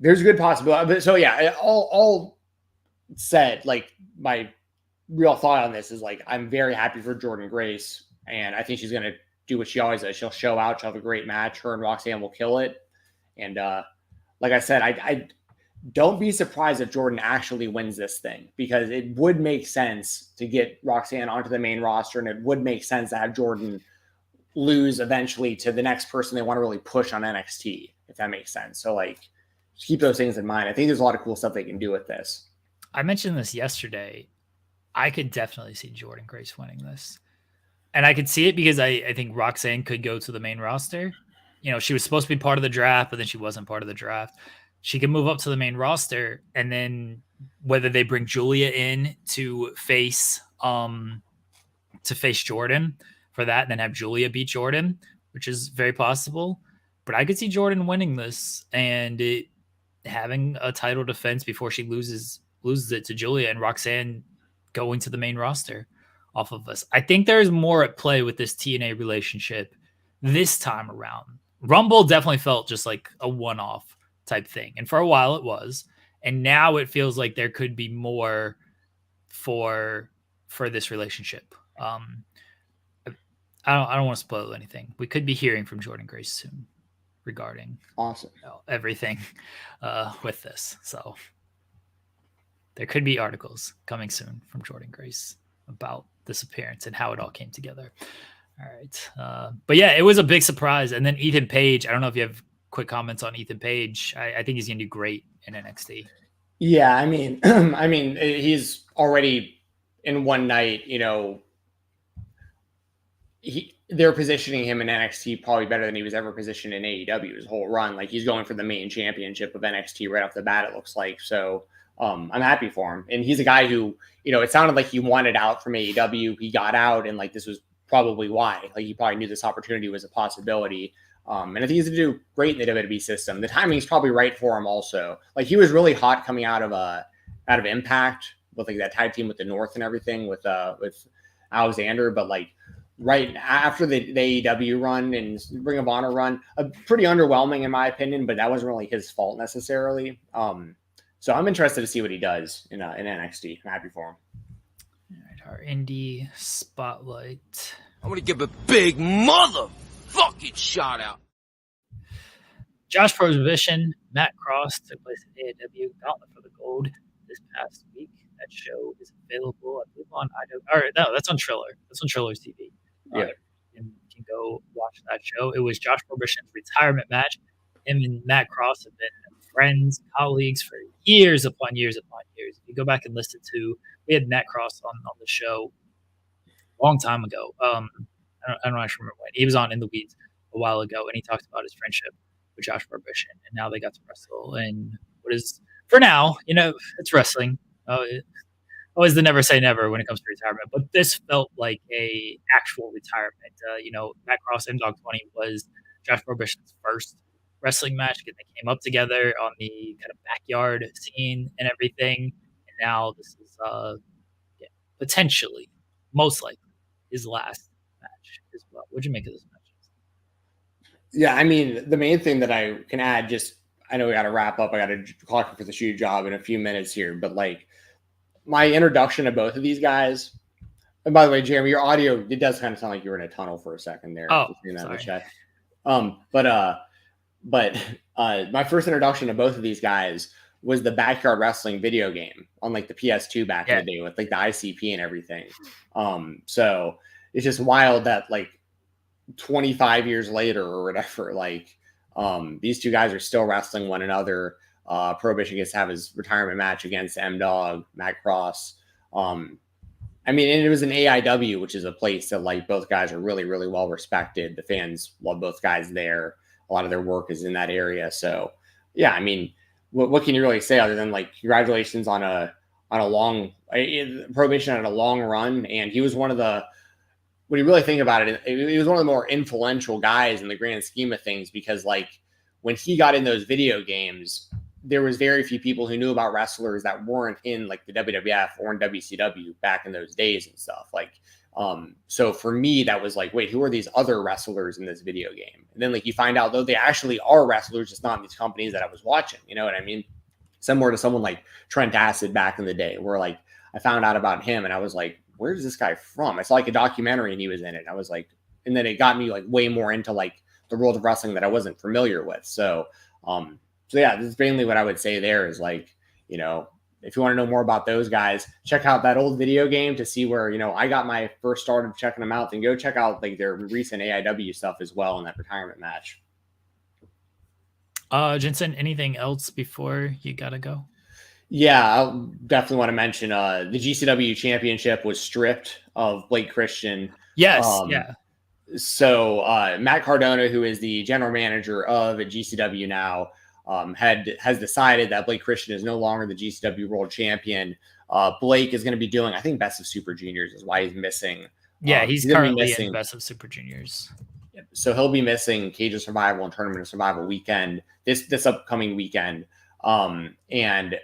good possibility. So yeah, all said, like my real thought on this is like, I'm very happy for Jordynne Grace. And I think she's going to do what she always does. She'll show out. She'll have a great match. Her and Roxanne will kill it. And like I said, I don't be surprised if Jordynne actually wins this thing, because it would make sense to get Roxanne onto the main roster. And it would make sense to have Jordynne lose eventually to the next person they want to really push on NXT, if that makes sense. So like, just keep those things in mind. I think there's a lot of cool stuff they can do with this. I mentioned this yesterday. I could definitely see Jordynne Grace winning this. And I could see it because I think Roxanne could go to the main roster. You know, she was supposed to be part of the draft, but then she wasn't part of the draft. She can move up to the main roster, and then whether they bring Julia in to face Jordynne for that, and then have Julia beat Jordynne, which is very possible. But I could see Jordynne winning this and having a title defense before she loses it to Julia, and Roxanne going to the main roster off of us. I think there's more at play with this TNA relationship this time around. Rumble definitely felt just like a one-off type thing. And for a while it was. And now it feels like there could be more for this relationship. I don't want to spoil anything. We could be hearing from Jordynne Grace soon regarding everything with this. So there could be articles coming soon from Jordynne Grace about this appearance and how it all came together. All right. But yeah, it was a big surprise. And then Ethan Page, I don't know if you have quick comments on Ethan Page. I think he's going to do great in NXT. Yeah. I mean, he's already in one night, you know, they're positioning him in NXT probably better than he was ever positioned in AEW his whole run. Like, he's going for the main championship of NXT right off the bat, it looks like. So I'm happy for him. And he's a guy who, you know, it sounded like he wanted out from AEW. He got out, and like, this was probably why. Like, he probably knew this opportunity was a possibility. And I think he's going to do great in the WWE system. The timing is probably right for him also. Like, he was really hot coming out of Impact with like that tag team with the North and everything with Alexander. But like right after the AEW run and Ring of Honor run, pretty underwhelming in my opinion, but that wasn't really his fault necessarily. So I'm interested to see what he does in NXT. I'm happy for him. All right, our indie spotlight. I'm going to give a big motherfucking shout out. Josh Prohibition, Matt Cross took place at AEW Gauntlet for the Gold this past week. That show is available, I believe, on IW. Or no, that's on Triller. That's on Triller's TV. Yeah. You can go watch that show. It was Josh Prohibition's retirement match. Him and Matt Cross have been friends, colleagues for years upon years upon years. If you go back and listen to, we had Matt Cross on the show a long time ago. I don't actually remember when. He was on In the Weeds a while ago, and he talked about his friendship with Josh Prohibition, and now they got to wrestle. And what is, for now, you know, it's wrestling. Always the never say never when it comes to retirement, but this felt like a actual retirement. You know, Matt Cross and Dog 20 was Josh Prohibition's first wrestling match. They came up together on the kind of backyard scene and everything, and now this is potentially, most likely, his last match as well. What'd you make of this match? Yeah, I mean, the main thing that I can add, just I know we got to wrap up. I got to clock for the shoe job in a few minutes here, but like my introduction to both of these guys. And by the way, Jeremy, your audio, it does kind of sound like you were in a tunnel for a second there. Oh, sorry. But my first introduction to both of these guys was the Backyard Wrestling video game on like the PS2 back in the day with like the ICP and everything. So it's just wild that like 25 years later or whatever, like these two guys are still wrestling one another. Prohibition gets to have his retirement match against M-Dog, Matt Cross. I mean, and it was an AEW, which is a place that like both guys are really, really well respected. The fans love both guys there. A lot of their work is in that area. So yeah, I mean, what can you really say other than like congratulations on a long Prohibition on a long run? And he was one of the, when you really think about it, he was one of the more influential guys in the grand scheme of things, because like when he got in those video games, there was very few people who knew about wrestlers that weren't in like the WWF or in WCW back in those days and stuff. Like, so for me, that was like, wait, who are these other wrestlers in this video game? And then like you find out though they actually are wrestlers, just not in these companies that I was watching. You know what I mean? Similar to someone like Trent Acid back in the day, where like I found out about him and I was like, where is this guy from? I saw like a documentary and he was in it. I was like, and then it got me like way more into like the world of wrestling that I wasn't familiar with. So yeah, this is mainly what I would say there is like, you know, if you want to know more about those guys, check out that old video game to see where, you know, I got my first start of checking them out. Then go check out like their recent AEW stuff as well in that retirement match. Jensen, anything else before you gotta go? Yeah, I definitely want to mention the GCW Championship was stripped of Blake Christian. Yes, So Matt Cardona, who is the general manager of GCW now, has decided that Blake Christian is no longer the GCW World Champion. Blake is going to be doing, I think, Best of Super Juniors is why he's missing. Yeah, he's currently in Best of Super Juniors. So he'll be missing Cage of Survival and Tournament of Survival weekend this upcoming weekend. And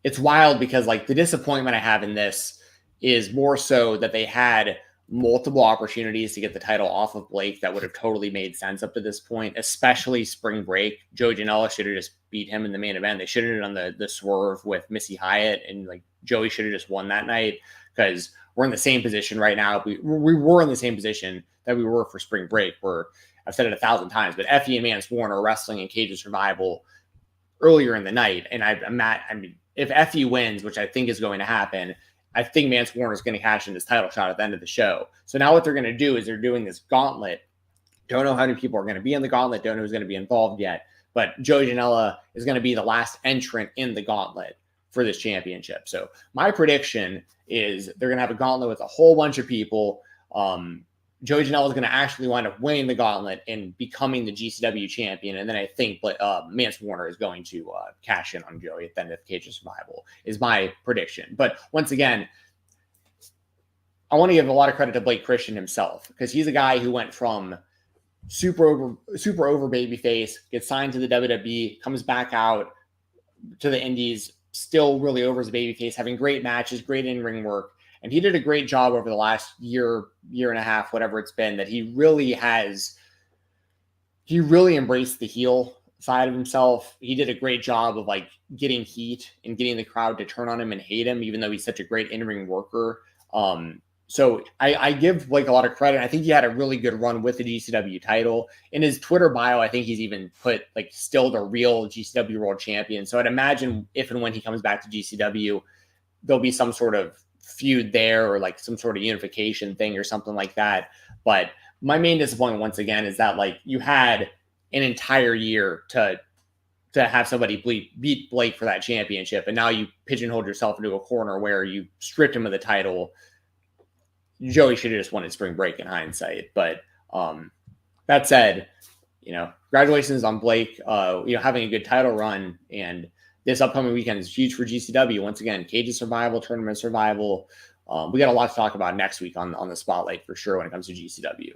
it's wild because like the disappointment I have in this is more so that they had multiple opportunities to get the title off of Blake that would have totally made sense up to this point, especially Spring Break. Joey Janela should have just beat him in the main event. They should have done the swerve with Missy Hyatt, and like Joey should have just won that night, because we're in the same position right now. We were in the same position that we were for Spring Break, where I've said it 1,000 times, but Effie and Mance Warner are wrestling in Cage of Survival earlier in the night. And I mean, if Effie wins, which I think is going to happen, I think Mance Warner is going to cash in this title shot at the end of the show. So now what they're going to do is they're doing this gauntlet. Don't know how many people are going to be in the gauntlet. Don't know who's going to be involved yet. But Joey Janela is going to be the last entrant in the gauntlet for this championship. So my prediction is they're going to have a gauntlet with a whole bunch of people. Joey Janela is going to actually wind up winning the gauntlet and becoming the GCW champion. And then I think Mance Warner is going to cash in on Joey at the end of Cage of Survival is my prediction. But once again, I want to give a lot of credit to Blake Christian himself, because he's a guy who went from super over babyface, gets signed to the WWE, comes back out to the Indies, still really over as a babyface, having great matches, great in-ring work. And he did a great job over the last year and a half, whatever it's been, that he really embraced the heel side of himself. He did a great job of like getting heat and getting the crowd to turn on him and hate him, even though he's such a great in-ring worker. So I give Blake a lot of credit. I think he had a really good run with the GCW title. In his Twitter bio, I think he's even put like still the real GCW World Champion. So I'd imagine if and when he comes back to GCW, there'll be some sort of feud there or like some sort of unification thing or something like that. But my main disappointment once again is that like you had an entire year to have somebody beat Blake for that championship, and now you pigeonholed yourself into a corner where you stripped him of the title. Joey should have just won at Spring Break in hindsight. But that said, you know, congratulations on Blake, having a good title run. And this upcoming weekend is huge for GCW. Once again, Cage of Survival, Tournament of Survival. We got a lot to talk about next week on the spotlight for sure when it comes to GCW.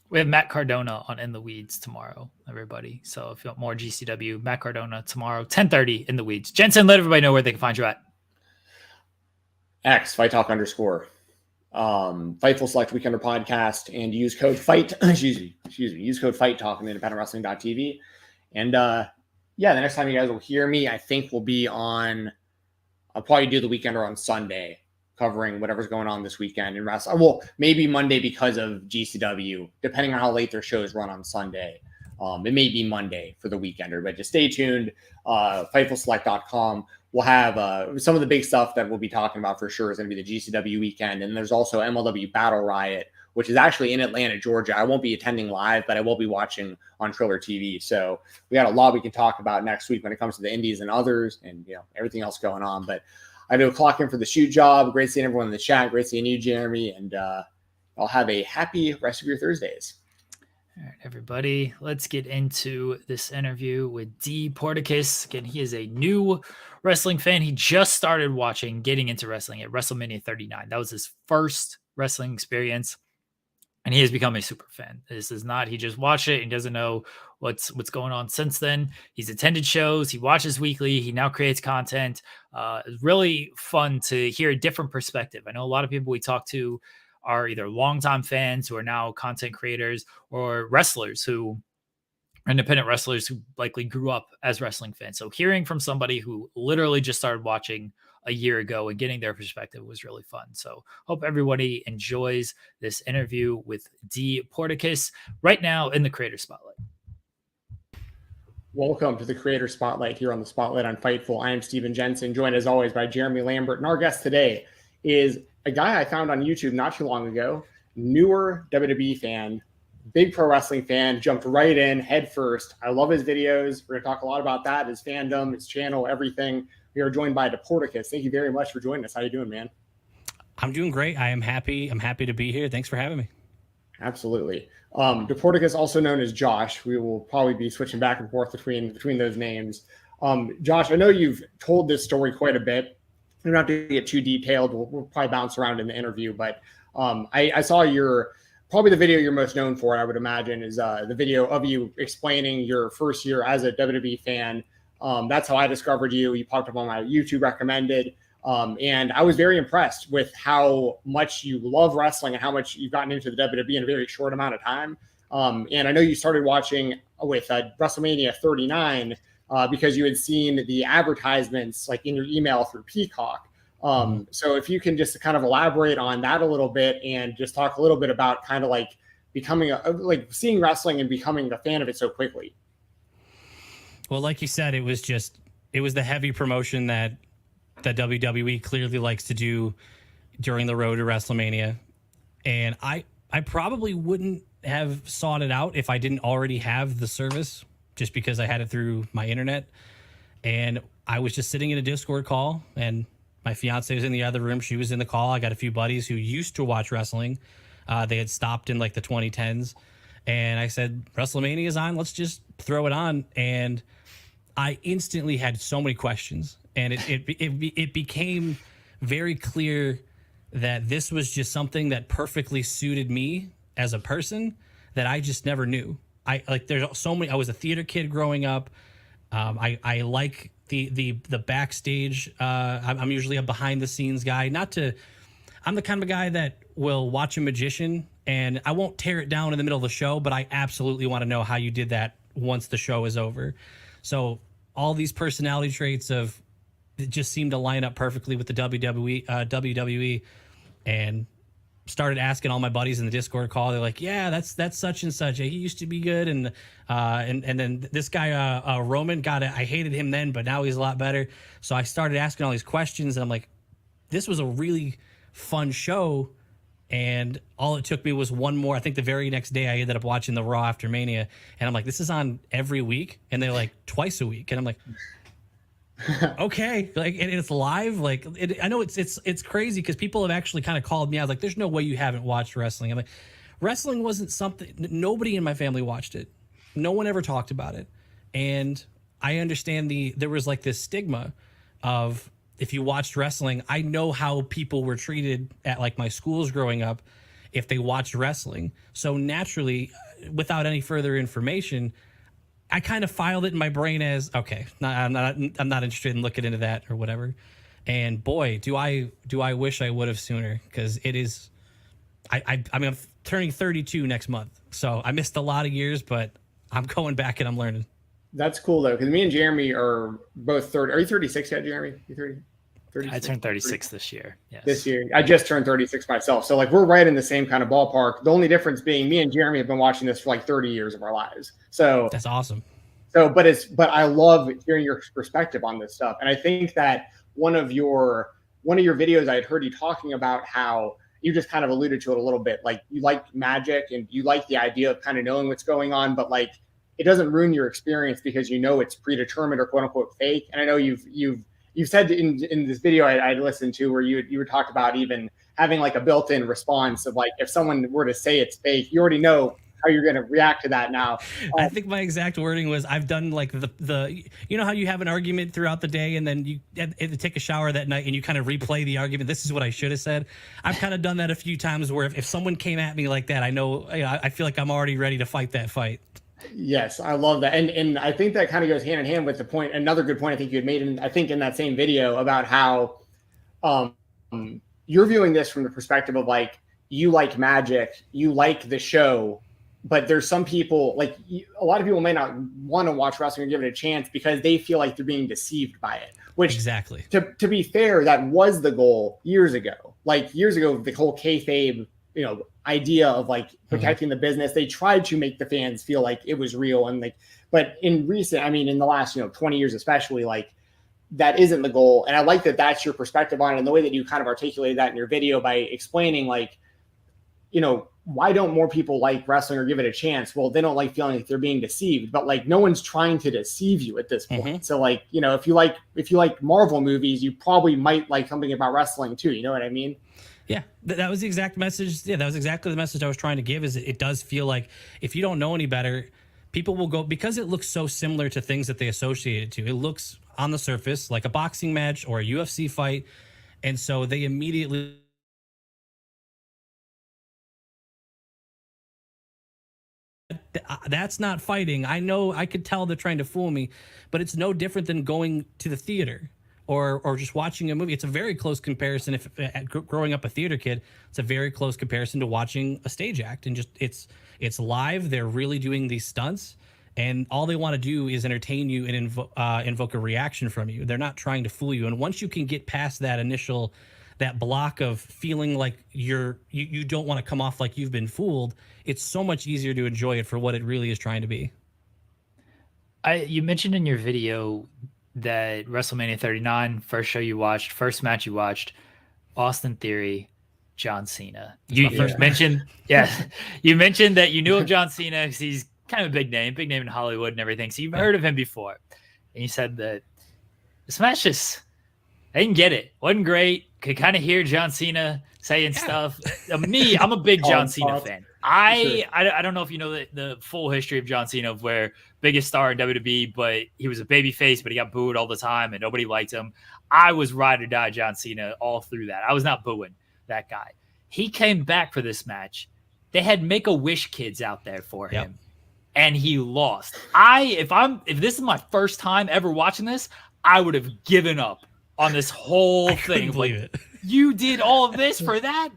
We have Matt Cardona on In the Weeds tomorrow, everybody. So if you want more GCW, Matt Cardona tomorrow, 10:30 in the Weeds. Jensen, let everybody know where they can find you at. X, Fight Talk _. Fightful Select Weekender podcast, and use code FIGHT. Use code FIGHT Talk on independentwrestling.tv. And the next time you guys will hear me, I think we'll be on. I'll probably do the Weekender on Sunday, covering whatever's going on this weekend in wrestling. Well, maybe Monday because of GCW, depending on how late their shows run on Sunday. It may be Monday for the Weekender, but just stay tuned. FightfulSelect.com. We'll have some of the big stuff that we'll be talking about for sure is going to be the GCW weekend. And there's also MLW Battle Riot, which is actually in Atlanta, Georgia. I won't be attending live, but I will be watching on Triller TV. So we got a lot we can talk about next week when it comes to the indies and others and everything else going on. But I do clock in for the shoot job. Great seeing everyone in the chat. Great seeing you, Jeremy. And I'll have a happy rest of your Thursdays. All right, everybody, let's get into this interview with Dporticus. Again, he is a new wrestling fan. He just started getting into wrestling at WrestleMania 39. That was his first wrestling experience, and he has become a super fan. This is not, he just watched it and doesn't know what's going on since then. He's attended shows. He watches weekly. He now creates content. It's really fun to hear a different perspective. I know a lot of people we talk to are either longtime fans who are now content creators or independent wrestlers who likely grew up as wrestling fans. So hearing from somebody who literally just started watching a year ago and getting their perspective was really fun. So hope everybody enjoys this interview with Dporticus right now in the Creator Spotlight. Welcome to the Creator Spotlight here on the Spotlight on Fightful. I am Stephen Jensen, joined as always by Jeremy Lambert. And our guest today is a guy I found on YouTube not too long ago, newer WWE fan, big pro wrestling fan, jumped right in head first. I love his videos. We're going to talk a lot about that, his fandom, his channel, everything. We are joined by Dporticus. Thank you very much for joining us. How you doing, man? I'm doing great. I am happy. I'm happy to be here. Thanks for having me. Absolutely. Dporticus, also known as Josh. We will probably be switching back and forth between those names. Josh, I know you've told this story quite a bit. We don't have to get too detailed. We'll probably bounce around in the interview, but I saw probably the video you're most known for, I would imagine, is the video of you explaining your first year as a WWE fan. That's how I discovered you. You popped up on my YouTube recommended. And I was very impressed with how much you love wrestling and how much you've gotten into the WWE in a very short amount of time. And I know you started watching with WrestleMania 39 because you had seen the advertisements like in your email through Peacock. So if you can just kind of elaborate on that a little bit and just talk a little bit about kind of like becoming seeing wrestling and becoming a fan of it so quickly. Well, like you said, it was the heavy promotion that WWE clearly likes to do during the road to WrestleMania. And I probably wouldn't have sought it out if I didn't already have the service, just because I had it through my internet. And I was just sitting in a Discord call, and my fiance was in the other room. She was in the call. I got a few buddies who used to watch wrestling. They had stopped in like the 2010s. And I said, WrestleMania is on. Let's just throw it on. And I instantly had so many questions. And it became very clear that this was just something that perfectly suited me as a person that I just never knew. There's so many. I was a theater kid growing up. I like the backstage. I'm usually a behind the scenes guy. I'm the kind of guy that will watch a magician and I won't tear it down in the middle of the show, but I absolutely want to know how you did that once the show is over. So all these personality traits it just seemed to line up perfectly with the WWE, and started asking all my buddies in the Discord call. They're like, yeah, that's such and such. He used to be good. And then this guy, Roman, I hated him then, but now he's a lot better. So I started asking all these questions, and I'm like, this was a really fun show. And all it took me was one more. I think the very next day I ended up watching the Raw after Mania, and I'm like, this is on every week. And they're like twice a week. And I'm like, okay, like, and it's live. Like, I know it's crazy because people have actually kind of called me out like, there's no way you haven't watched wrestling. I'm like, wrestling wasn't something, nobody in my family watched it. No one ever talked about it. And I understand there was like this stigma of, if you watched wrestling, I know how people were treated at like my schools growing up if they watched wrestling. So naturally, without any further information, I kind of filed it in my brain as, okay, I'm not interested in looking into that or whatever. And boy, do I wish I would have sooner, because it is I'm turning 32 next month, so I missed a lot of years, but I'm going back and I'm learning. That's cool though, because me and Jeremy are both 30. Are you 36 yet, Jeremy? You 30? 36? I turned 36 this year. Yes. This year. I just turned 36 myself. So like we're right in the same kind of ballpark. The only difference being me and Jeremy have been watching this for like 30 years of our lives. So that's awesome. So, but I love hearing your perspective on this stuff. And I think that one of your videos, I had heard you talking about how you just kind of alluded to it a little bit. Like you like magic and you like the idea of kind of knowing what's going on, but like it doesn't ruin your experience because you know it's predetermined or quote unquote fake. And I know you've said in this video I listened to where you were talked about even having like a built-in response of like if someone were to say it's fake, you already know how you're going to react to that now. I think my exact wording was I've done like the you know how you have an argument throughout the day and then you take a shower that night and you kind of replay the argument. This is what I should have said. I've kind of done that a few times where if someone came at me like that, I know I feel like I'm already ready to fight that fight. Yes, I love that. And I think that kind of goes hand in hand with the point. Another good point I think you had made in that same video about how you're viewing this from the perspective of like you like magic, you like the show. But there's some people, like a lot of people may not want to watch wrestling or give it a chance because they feel like they're being deceived by it. Which, exactly. To be fair, that was the goal years ago. Like years ago, the whole kayfabe, idea of like protecting the business. They tried to make the fans feel like it was real, and like, but in the last 20 years especially, like that isn't the goal. And I like that that's your perspective on it, and the way that you kind of articulated that in your video by explaining like, why don't more people like wrestling or give it a chance? Well, they don't like feeling like they're being deceived, but like no one's trying to deceive you at this point. Mm-hmm. So like, if you like Marvel movies, you probably might like something about wrestling too. You know what I mean? Yeah, that was the exact message. Yeah, that was exactly the message I was trying to give. Is it does feel like if you don't know any better, people will go because it looks so similar to things that they associate it to. It looks on the surface like a boxing match or a UFC fight, and so they immediately. That's not fighting. I know I could tell they're trying to fool me, but it's no different than going to the theater or just watching a movie. It's a very close comparison. If growing up a theater kid, it's a very close comparison to watching a stage act. And just it's live. They're really doing these stunts, and all they want to do is entertain you and invoke a reaction from you. They're not trying to fool you. And once you can get past that block of feeling like you don't want to come off like you've been fooled, it's so much easier to enjoy it for what it really is trying to be. You mentioned in your video that WrestleMania 39, first match you watched, Austin Theory, John Cena. You mentioned that you knew of John Cena because he's kind of a big name in Hollywood and everything. So you've heard of him before. And you said that this match I didn't get it. Wasn't great. Could kind of hear John Cena saying stuff. I'm a big John Cena fan. I don't know if you know the full history of John Cena, of where biggest star in WWE, but he was a babyface, but he got booed all the time and nobody liked him. I was ride or die John Cena all through that. I was not booing that guy. He came back for this match. They had Make-A-Wish kids out there for him, and he lost. If this is my first time ever watching this, I would have given up on this whole thing. Believe it. You did all of this for that?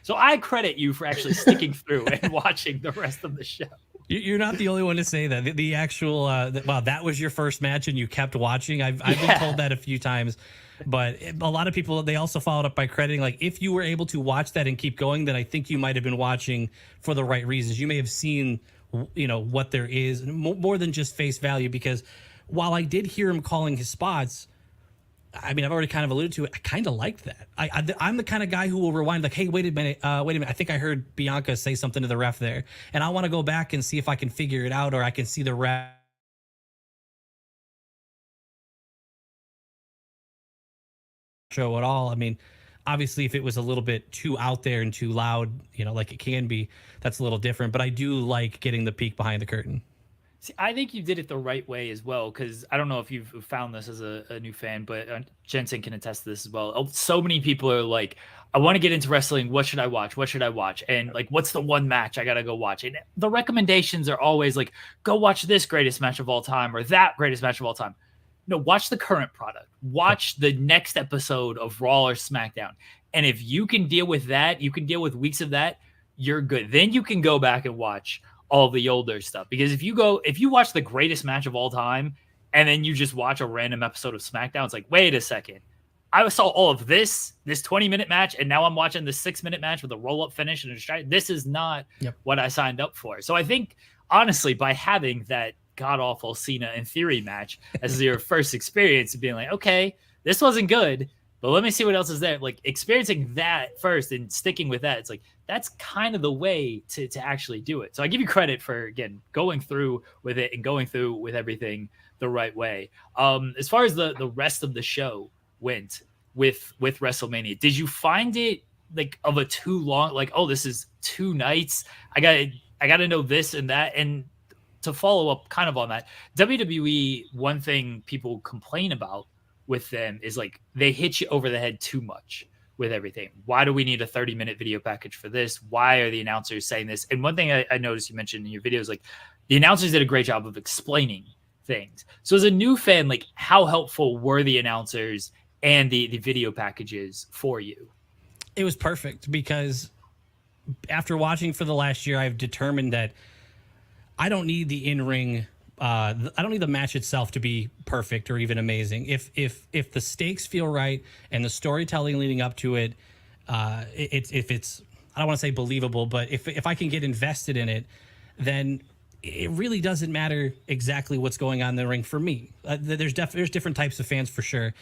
So I credit you for actually sticking through and watching the rest of the show. You're not the only one to say that. The actual, that was your first match and you kept watching. I've been told that a few times. But a lot of people, they also followed up by crediting, like, if you were able to watch that and keep going, then I think you might have been watching for the right reasons. You may have seen, what there is, more than just face value. Because while I did hear him calling his spots, I mean, I've already kind of alluded to it. I kind of liked that. I'm the kind of guy who will rewind, like, hey, wait a minute. I think I heard Bianca say something to the ref there. And I want to go back and see if I can figure it out, or I can see the ref show at all. I mean, obviously, if it was a little bit too out there and too loud, like it can be, that's a little different. But I do like getting the peek behind the curtain. See, I think you did it the right way as well, because I don't know if you've found this as a new fan, but Jensen can attest to this as well. So many people are like, I want to get into wrestling. What should I watch? What should I watch? And like, what's the one match I got to go watch? And the recommendations are always like, go watch this greatest match of all time or that greatest match of all time. No, watch the current product. Watch the next episode of Raw or SmackDown. And if you can deal with that, you can deal with weeks of that, you're good. Then you can go back and watch all the older stuff. Because if you watch the greatest match of all time and then you just watch a random episode of SmackDown, it's like, wait a second. I saw all of this 20-minute match, and now I'm watching the 6-minute match with a roll-up finish and a strike. This is not what I signed up for. So I think, honestly, by having that god-awful Cena and Theory match as your first experience, being like, okay, this wasn't good, but let me see what else is there. Like, experiencing that first and sticking with that, it's like, that's kind of the way to actually do it. So I give you credit for, again, going through with it and going through with everything the right way. As far as the rest of the show went with WrestleMania, did you find it like of a too long, like, oh, this is 2 nights, I gotta know this and that? And to follow up kind of on that, WWE, one thing people complain about with them is like they hit you over the head too much with everything. Why do we need a 30-minute video package for this? Why are the announcers saying this? And one thing I noticed you mentioned in your videos, like the announcers did a great job of explaining things. So as a new fan, like how helpful were the announcers and the video packages for you? It was perfect, because after watching for the last year, I've determined that I don't need the in-ring, I don't need the match itself to be perfect or even amazing. If the stakes feel right and the storytelling leading up to it, if it's, I don't want to say believable, but if I can get invested in it, then it really doesn't matter exactly what's going on in the ring for me. There's different types of fans for sure.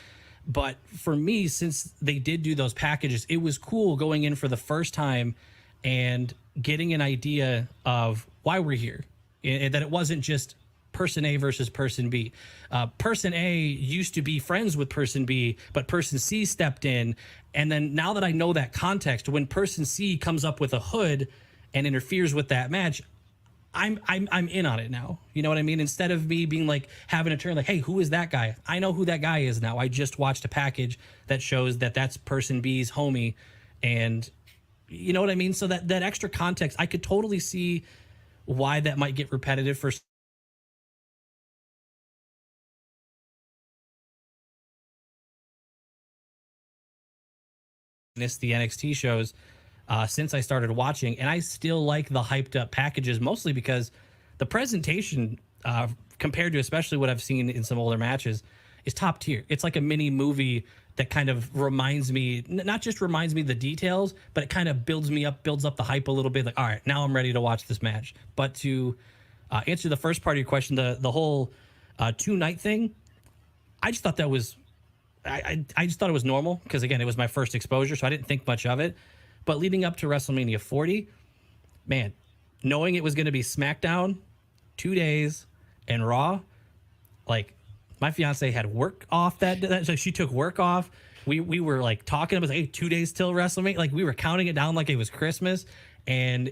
But for me, since they did do those packages, it was cool going in for the first time and getting an idea of why we're here. That it wasn't just person A versus person B. Person A used to be friends with person B, but person C stepped in. And then now that I know that context, when person C comes up with a hood and interferes with that match, I'm in on it now. You know what I mean? Instead of me being like having a turn like, hey, who is that guy? I know who that guy is now. I just watched a package that shows that that's person B's homie. And you know what I mean? So that extra context, I could totally see why that might get repetitive for the NXT shows since I started watching, and I still like the hyped up packages, mostly because the presentation compared to especially what I've seen in some older matches is top tier. It's like a mini movie that kind of reminds me, not just reminds me the details, but it kind of builds up the hype a little bit. Like, all right, now I'm ready to watch this match. But to answer the first part of your question, the whole 2-night thing, I just thought that was, I just thought it was normal, because again, it was my first exposure, so I didn't think much of it. But leading up to WrestleMania 40, man, knowing it was going to be SmackDown, 2 days, and Raw, like my fiance had work off that, so she took work off. We were like talking about, hey, 2 days till WrestleMania. Like we were counting it down like it was Christmas, and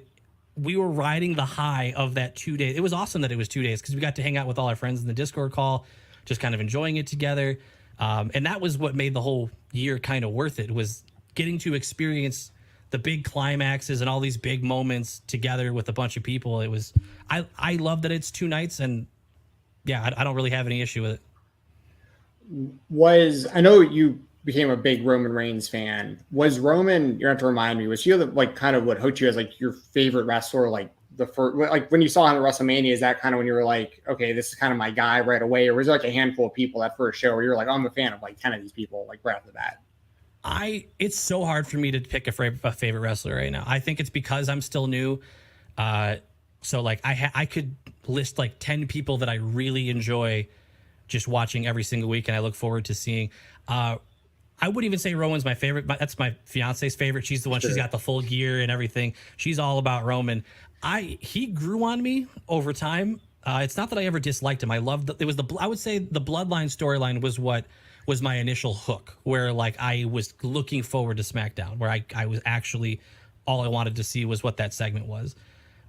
we were riding the high of that 2 days. It was awesome that it was 2 days, because we got to hang out with all our friends in the Discord call, just kind of enjoying it together. And that was what made the whole year kind of worth it, was getting to experience the big climaxes and all these big moments together with a bunch of people. It was, I love that it's 2 nights, and yeah, I don't really have any issue with it. I know you became a big Roman Reigns fan. Was Roman, you have to remind me, was he like kind of what hooked you as like your favorite wrestler? Like the first, like when you saw him at WrestleMania, is that kind of when you were like, okay, this is kind of my guy right away? Or was there like a handful of people that first show where you're like, oh, I'm a fan of like 10 of these people, like right off the bat? It's so hard for me to pick a favorite wrestler right now. I think it's because I'm still new. So like I could list like 10 people that I really enjoy just watching every single week, and I look forward to seeing. I wouldn't even say Roman's my favorite, but that's my fiance's favorite. She's the one, She's got the full gear and everything. She's all about Roman. He grew on me over time. It's not that I ever disliked him. I loved I would say the Bloodline storyline was what was my initial hook, where like I was looking forward to SmackDown, where I was actually, all I wanted to see was what that segment was.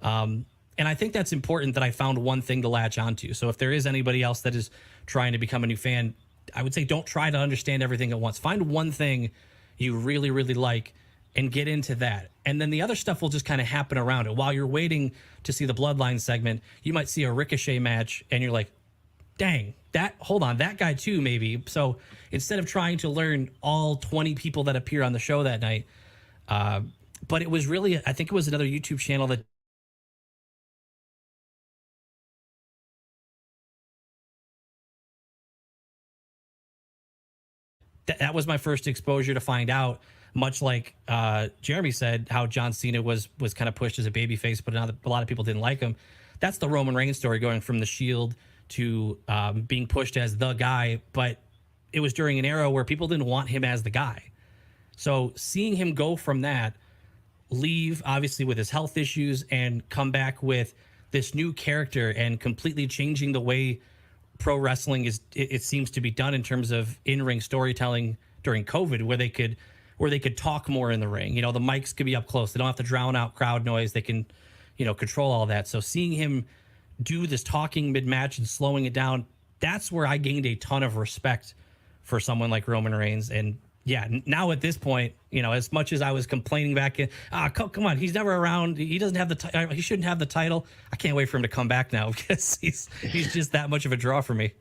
And I think that's important, that I found one thing to latch onto. So if there is anybody else that is trying to become a new fan, I would say don't try to understand everything at once. Find one thing you really, really like and get into that. And then the other stuff will just kind of happen around it. While you're waiting to see the Bloodline segment, you might see a Ricochet match and you're like, dang, hold on, that guy too, maybe. So instead of trying to learn all 20 people that appear on the show that night, but it was really, I think it was another YouTube channel that was my first exposure to find out, much like Jeremy said, how John Cena was kind of pushed as a babyface, but a lot of people didn't like him. That's the Roman Reigns story, going from the Shield to being pushed as the guy, but it was during an era where people didn't want him as the guy. So seeing him go from that, leave obviously with his health issues, and come back with this new character and completely changing the way pro wrestling it seems to be done in terms of in-ring storytelling during COVID, where they could talk more in the ring. You know, the mics could be up close. They don't have to drown out crowd noise. They can, you know, control all that. So seeing him do this talking mid-match and slowing it down, that's where I gained a ton of respect for someone like Roman Reigns. And yeah, now at this point, you know, as much as I was complaining back in, come on, he's never around. He doesn't have he shouldn't have the title. I can't wait for him to come back now, because he's just that much of a draw for me.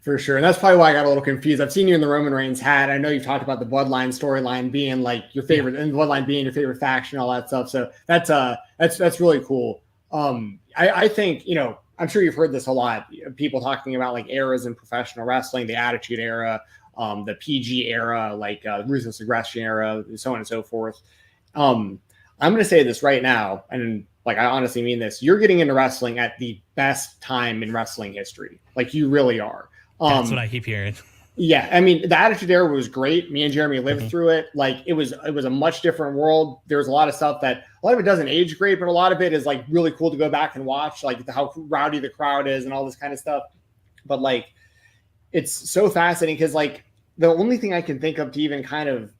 For sure. And that's probably why I got a little confused. I've seen you in the Roman Reigns hat. I know you've talked about the Bloodline storyline being like your favorite, and Bloodline being your favorite faction, all that stuff. So that's really cool. I think, you know, I'm sure you've heard this a lot. People talking about like eras in professional wrestling, the Attitude Era, the PG era, like ruthless aggression era, so on and so forth. I'm going to say this right now, and like I honestly mean this: you're getting into wrestling at the best time in wrestling history. Like, you really are. That's what I keep hearing. Yeah, I mean, the Attitude Era was great. Me and Jeremy lived through it. Like, it was a much different world. There's a lot of stuff that a lot of it doesn't age great, but a lot of it is like really cool to go back and watch, like how rowdy the crowd is and all this kind of stuff. But like, it's so fascinating because like the only thing I can think of to even kind of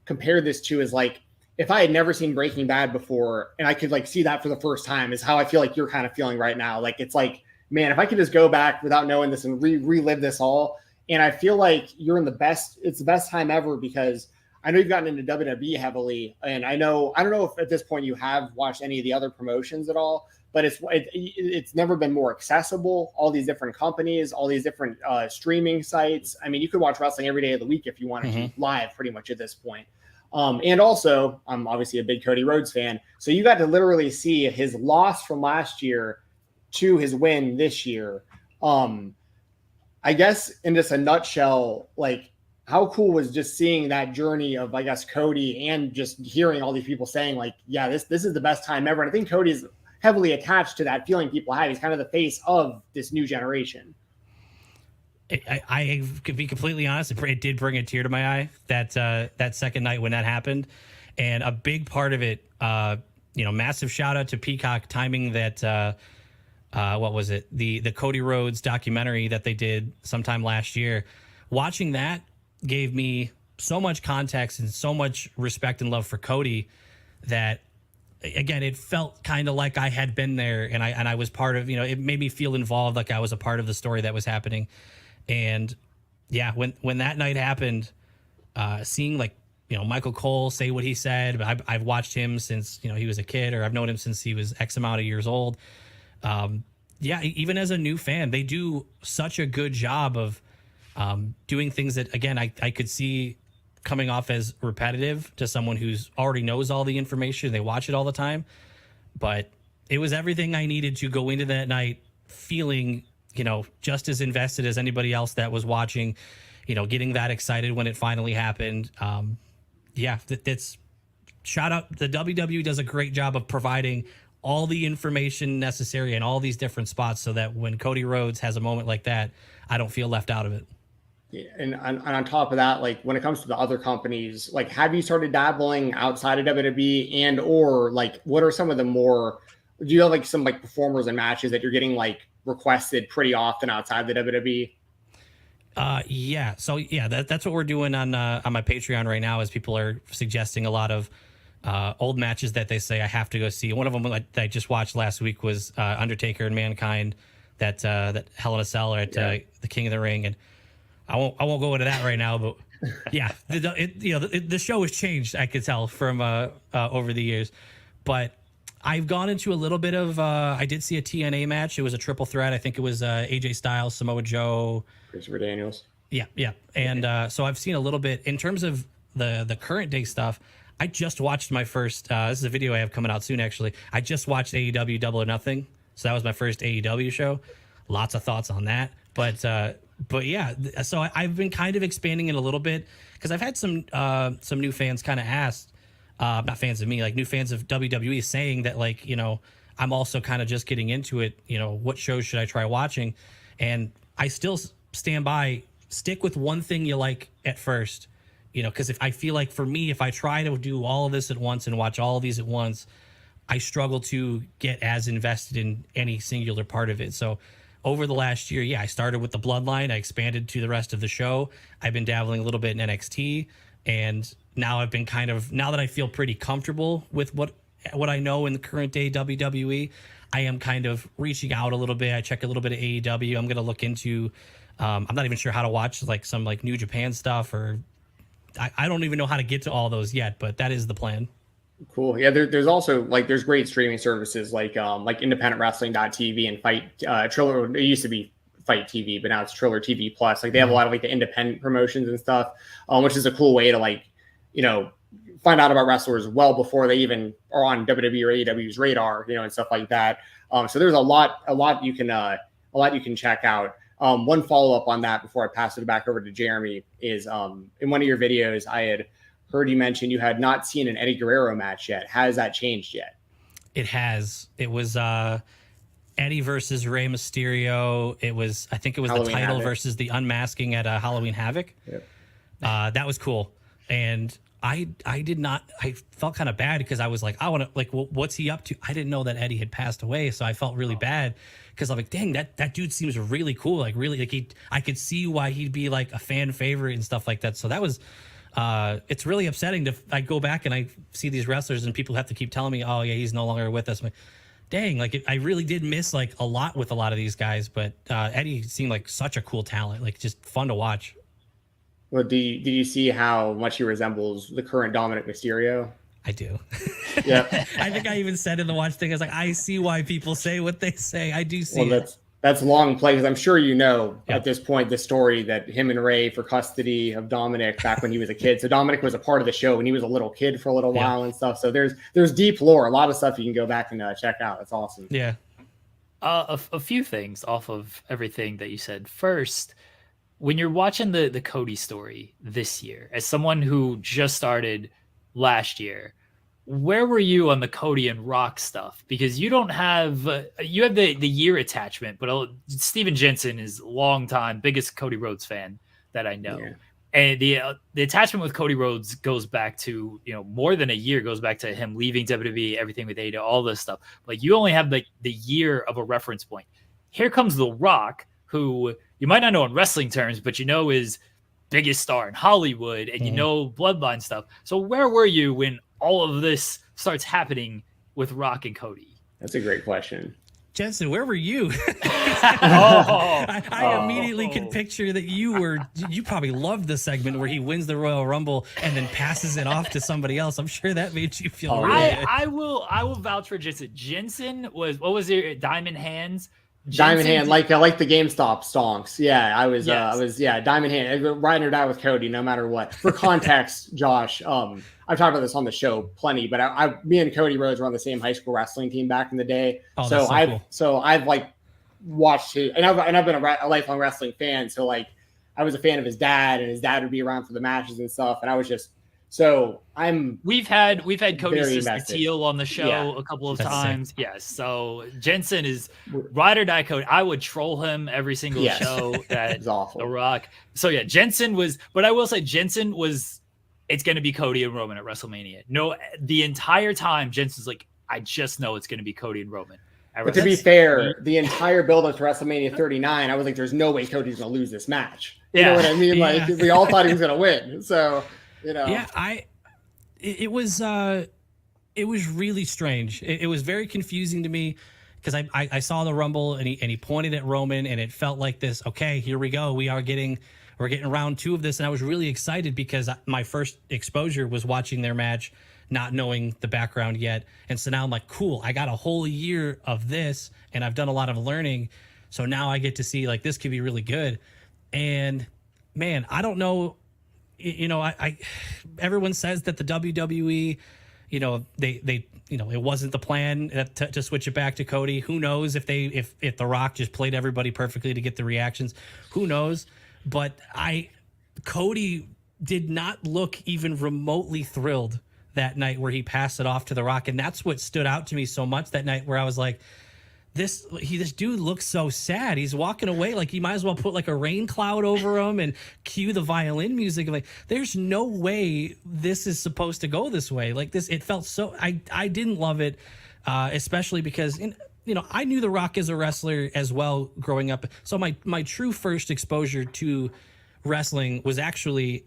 compare this to is like, if I had never seen Breaking Bad before and I could like see that for the first time, is how I feel like you're kind of feeling right now. Like, it's like, man, if I could just go back without knowing this and relive this all. And I feel like you're in it's the best time ever, because I know you've gotten into WWE heavily. And I don't know if at this point you have watched any of the other promotions at all, but it's never been more accessible. All these different companies, all these different streaming sites. I mean, you could watch wrestling every day of the week if you wanted to, live pretty much at this point. And also, I'm obviously a big Cody Rhodes fan. So you got to literally see his loss from last year to his win this year. I guess in just a nutshell, like, how cool was just seeing that journey of, I guess, Cody, and just hearing all these people saying like, yeah, this is the best time ever. And I think Cody's heavily attached to that feeling people have. He's kind of the face of this new generation. I could be completely honest, it did bring a tear to my eye that second night when that happened. And a big part of it, massive shout out to Peacock timing that, what was it? The Cody Rhodes documentary that they did sometime last year. Watching that gave me so much context and so much respect and love for Cody that, again, it felt kind of like I had been there and I was part of, it made me feel involved, like I was a part of the story that was happening. And yeah, when that night happened, seeing like, Michael Cole say what he said, but I've watched him since, he was a kid, or I've known him since he was X amount of years old. Yeah, even as a new fan, they do such a good job of doing things that, again, I could see coming off as repetitive to someone who's already knows all the information. They watch it all the time. But it was everything I needed to go into that night feeling, just as invested as anybody else that was watching, getting that excited when it finally happened. Yeah, that's shout out. The WWE does a great job of providing all the information necessary in all these different spots so that when Cody Rhodes has a moment like that, I don't feel left out of it. Yeah, and on top of that, like when it comes to the other companies, like have you started dabbling outside of WWE, and or like what are some of the more, do you have like some like performers and matches that you're getting like requested pretty often outside the WWE? Yeah. So yeah, that's what we're doing on my Patreon right now, is people are suggesting a lot of old matches that they say I have to go see. One of them that I just watched last week was Undertaker and Mankind, that Hell in a Cell at the King of the Ring, and I won't go into that right now. But yeah, the show has changed, I could tell from over the years. But I've gone into a little bit of, I did see a TNA match. It was a triple threat. I think it was AJ Styles, Samoa Joe, Christopher Daniels. Yeah. And so I've seen a little bit in terms of the current day stuff. I just watched my first, this is a video I have coming out soon, actually. I just watched AEW Double or Nothing. So that was my first AEW show. Lots of thoughts on that. But yeah, so I've been kind of expanding it a little bit because I've had some new fans kind of ask, not fans of me, like new fans of WWE saying that, like, you know, I'm also kind of just getting into it. You know, what shows should I try watching? And I still stand by, stick with one thing you like at first, you know, because if I feel like for me, if I try to do all of this at once and watch all of these at once, I struggle to get as invested in any singular part of it. So over the last year, yeah, I started with the Bloodline. I expanded to the rest of the show. I've been dabbling a little bit in NXT. And now I've been now that I feel pretty comfortable with what I know in the current day WWE, I am kind of reaching out a little bit. I check a little bit of AEW. I'm going to look into, I'm not even sure how to watch like some like New Japan stuff, or I don't even know how to get to all those yet, but that is the plan. Cool. Yeah, there's also like there's great streaming services like independentwrestling.tv and Fight Triller. It used to be Fight TV, but now it's Triller TV Plus. Like they have a lot of like the independent promotions and stuff, which is a cool way to like, you know, find out about wrestlers well before they even are on WWE or AEW's radar, you know, and stuff like that. So there's a lot you can check out. One follow up on that before I pass it back over to Jeremy is in one of your videos I had heard you mention you had not seen an Eddie Guerrero match yet. Has that changed yet? It has. It was Eddie versus Rey Mysterio. I think it was Halloween the title Havoc versus the unmasking at Halloween Havoc. Yep. That was cool. And I felt kind of bad because I was like, I want to, like, what's he up to? I didn't know that Eddie had passed away. So I felt really bad because I'm like, dang, that dude seems really cool. Like really, like I could see why he'd be like a fan favorite and stuff like that. So that was, it's really upsetting I go back and I see these wrestlers and people have to keep telling me, oh yeah, he's no longer with us. I'm like, dang, like I really did miss like a lot with a lot of these guys, but Eddie seemed like such a cool talent, like just fun to watch. Well, do you see how much he resembles the current Dominic Mysterio? I do. Yeah. I think I even said in the watch thing, I was like, I see why people say what they say. I do see it. That's long play because I'm sure you know at this point the story that him and Rey for custody of Dominic back when he was a kid. So Dominic was a part of the show when he was a little kid for a little while and stuff. So there's deep lore, a lot of stuff you can go back and check out. That's awesome. Yeah. A few things off of everything that you said. First, when you're watching the Cody story this year, as someone who just started last year, where were you on the Cody and Rock stuff? Because you don't have you have the year attachment, but Stephen Jensen is a long time biggest Cody Rhodes fan that I know. Yeah. And the attachment with Cody Rhodes goes back to, you know, more than a year, goes back to him leaving WWE, everything with AEW, all this stuff. Like you only have like the year of a reference point. Here comes The Rock, who you might not know in wrestling terms, but you know is biggest star in Hollywood and you know Bloodline stuff. So where were you when all of this starts happening with Rock and Cody? That's a great question. Jensen, where were you? I immediately could picture that you probably loved the segment where he wins the Royal Rumble and then passes it off to somebody else. I'm sure that made you feel really good. I will vouch for Jensen. Jensen was, what was it? Diamond Hands? Diamond Hand, like the GameStop stonks. Yeah, I was Diamond Hand, ride or die with Cody, no matter what. For context, Josh, I've talked about this on the show plenty, but me and Cody Rhodes were on the same high school wrestling team back in the day. Oh, so I've like watched it, and I've been a lifelong wrestling fan. So like I was a fan of his dad, and his dad would be around for the matches and stuff, and I was just. So we've had Cody's sister Teal on the show a couple of times. Sick. Yes. So Jensen is ride or die Cody. I would troll him every single show that The Rock. So yeah, Jensen was, but I will say Jensen was, it's going to be Cody and Roman at WrestleMania. No, the entire time Jensen's like, I just know it's going to be Cody and Roman. But to be fair, the entire build up to WrestleMania 39, I was like, there's no way Cody's going to lose this match. You know what I mean? Like we all thought he was going to win. So. You know. Yeah, it was really strange. It was very confusing to me because I saw the Rumble and he pointed at Roman and it felt like this. Okay, here we go. We're getting round 2 of this, and I was really excited because my first exposure was watching their match not knowing the background yet. And so now I'm like, cool, I got a whole year of this and I've done a lot of learning. So now I get to see like this could be really good. And man, I don't know, I everyone says that the WWE, they it wasn't the plan to switch it back to Cody. Who knows if The Rock just played everybody perfectly to get the reactions? Who knows? But Cody did not look even remotely thrilled that night where he passed it off to The Rock. And that's what stood out to me so much that night, where I was like, this dude looks so sad. He's walking away like he might as well put like a rain cloud over him and cue the violin music. Like, there's no way this is supposed to go this way. Like this, it felt so. I didn't love it, especially because I knew The Rock as a wrestler as well growing up. So my true first exposure to wrestling was actually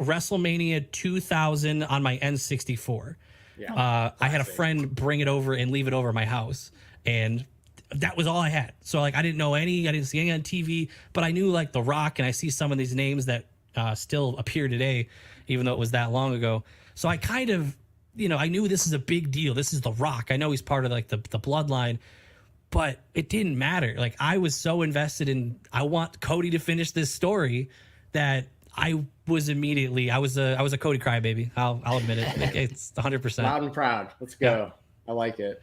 WrestleMania 2000 on my N64. Yeah, I had a friend bring it over and leave it over my house, and that was all I had. So like I didn't see any on TV, but I knew like The Rock, and I see some of these names that still appear today, even though it was that long ago. So I kind of, I knew this is a big deal. This is The Rock. I know he's part of like the bloodline, but it didn't matter. Like I was so invested in, I want Cody to finish this story that I was immediately, I was a Cody crybaby. I'll admit it. It's 100%. Loud and proud. Let's go. Yeah. I like it.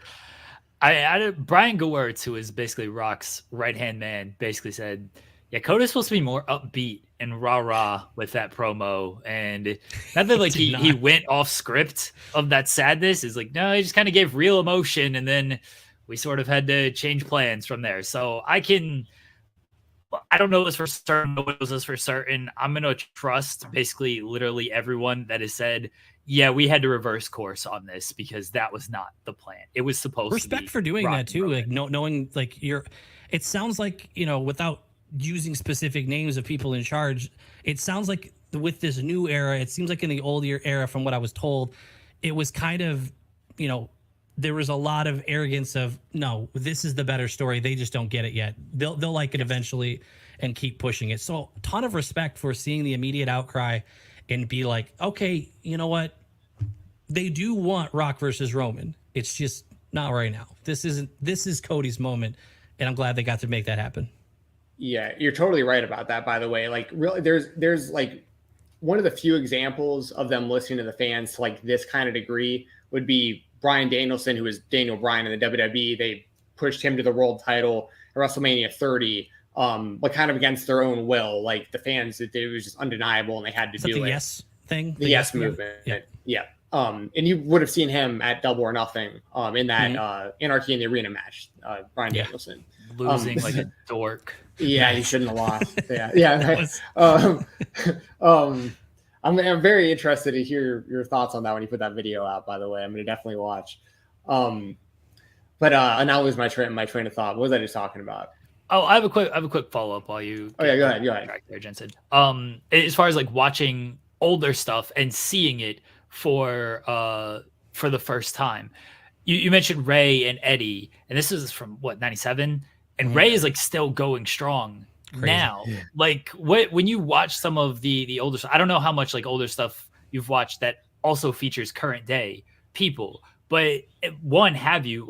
Brian Gewirtz, who is basically Rock's right-hand man, basically said, yeah, Cody's supposed to be more upbeat and rah-rah with that promo. And not that like he went off script of that sadness. Is like, no, he just kind of gave real emotion. And then we sort of had to change plans from there. So I don't know this for certain. No one knows this for certain. I'm going to trust basically literally everyone that has said, yeah, we had to reverse course on this because that was not the plan. It was supposed to be. Respect for doing that too. Like knowing like it sounds like, without using specific names of people in charge, it sounds like with this new era, it seems like in the old era, from what I was told, it was kind of, there was a lot of arrogance of, no, this is the better story. They just don't get it yet. They'll like it eventually and keep pushing it. So a ton of respect for seeing the immediate outcry and be like, okay, you know what? They do want Rock versus Roman. It's just not right now. This is Cody's moment. And I'm glad they got to make that happen. Yeah, you're totally right about that, by the way. Like really, there's like one of the few examples of them listening to the fans to like this kind of degree would be Bryan Danielson, who is Daniel Bryan in the WWE. They pushed him to the world title at WrestleMania 30, but kind of against their own will. Like the fans, it was just undeniable, and they had to do it. The yes thing? The yes movement. Yeah. And you would have seen him at Double or Nothing in that Anarchy in the Arena match, Bryan Danielson. Losing like a dork. Yeah, he shouldn't have lost. Yeah. I'm very interested to hear your thoughts on that when you put that video out, by the way. I'm going to definitely watch. But now lose my train of thought. What was I just talking about? Oh, I have a quick follow-up while you go ahead. There, Jensen. As far as like watching older stuff and seeing it for the first time. You mentioned Rey and Eddie, and this is from what, 97? And Rey is like still going strong. Crazy. Now. Yeah. Like when you watch some of the older stuff, I don't know how much like older stuff you've watched that also features current day people, but what have you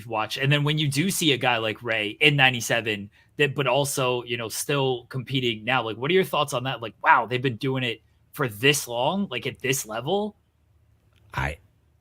watched? And then when you do see a guy like Rey in 97 but also, still competing now, like what are your thoughts on that? Like, wow, they've been doing it for this long, like at this level.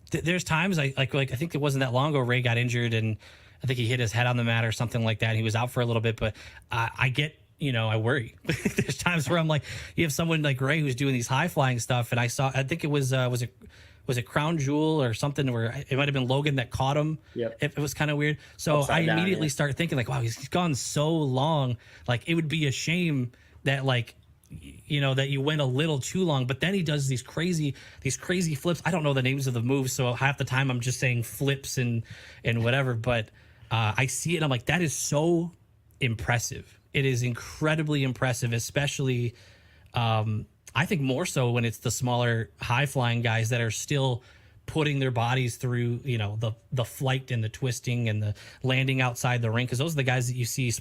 There's times I think it wasn't that long ago, Rey got injured and I think he hit his head on the mat or something like that. He was out for a little bit, but I get, I worry. There's times where I'm like, you have someone like Rey who's doing these high flying stuff. And I think it was it Crown Jewel or something where it might've been Logan that caught him. Yep. It was kind of weird. So I immediately start thinking like, wow, he's gone so long. Like it would be a shame that like, that you went a little too long, but then he does these crazy flips. I don't know the names of the moves, so half the time I'm just saying flips and whatever, but I see it and I'm like, that is so impressive. It is incredibly impressive, especially I think more so when it's the smaller high flying guys that are still putting their bodies through, the flight and the twisting and the landing outside the ring. Because those are the guys that you see,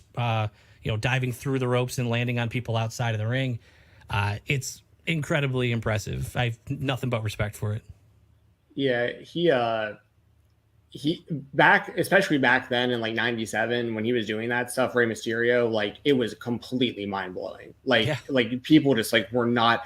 diving through the ropes and landing on people outside of the ring. It's incredibly impressive. I have nothing but respect for it. Yeah, he back, especially back then in like 97 when he was doing that stuff, Rey Mysterio, like it was completely mind-blowing. Like people just like were not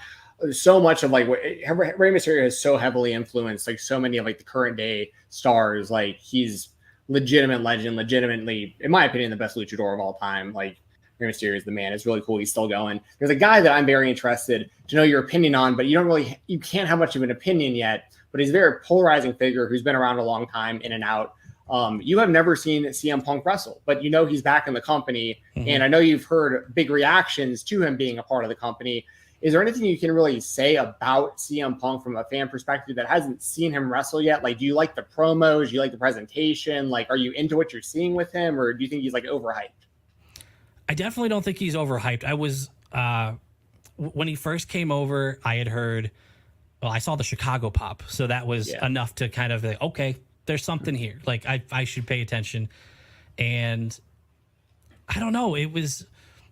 so much of like what Rey Mysterio has so heavily influenced like so many of like the current day stars. Like he's legitimate legend, legitimately, in my opinion, the best luchador of all time. Like Rey Mysterio is the man. It's really cool. He's still going. There's a guy that I'm very interested to know your opinion on, but you can't have much of an opinion yet. But he's a very polarizing figure who's been around a long time, in and out. You have never seen CM Punk wrestle, but you know he's back in the company. Mm-hmm. And I know you've heard big reactions to him being a part of the company. Is there anything you can really say about CM Punk from a fan perspective that hasn't seen him wrestle yet? Like, do you like the promos? Do you like the presentation? Like, are you into what you're seeing with him, or do you think he's like overhyped? I definitely don't think he's overhyped. I was, when he first came over, I had heard, well, I saw the Chicago pop. So that was enough to kind of like, okay, there's something here. Like I should pay attention. And I don't know. It was,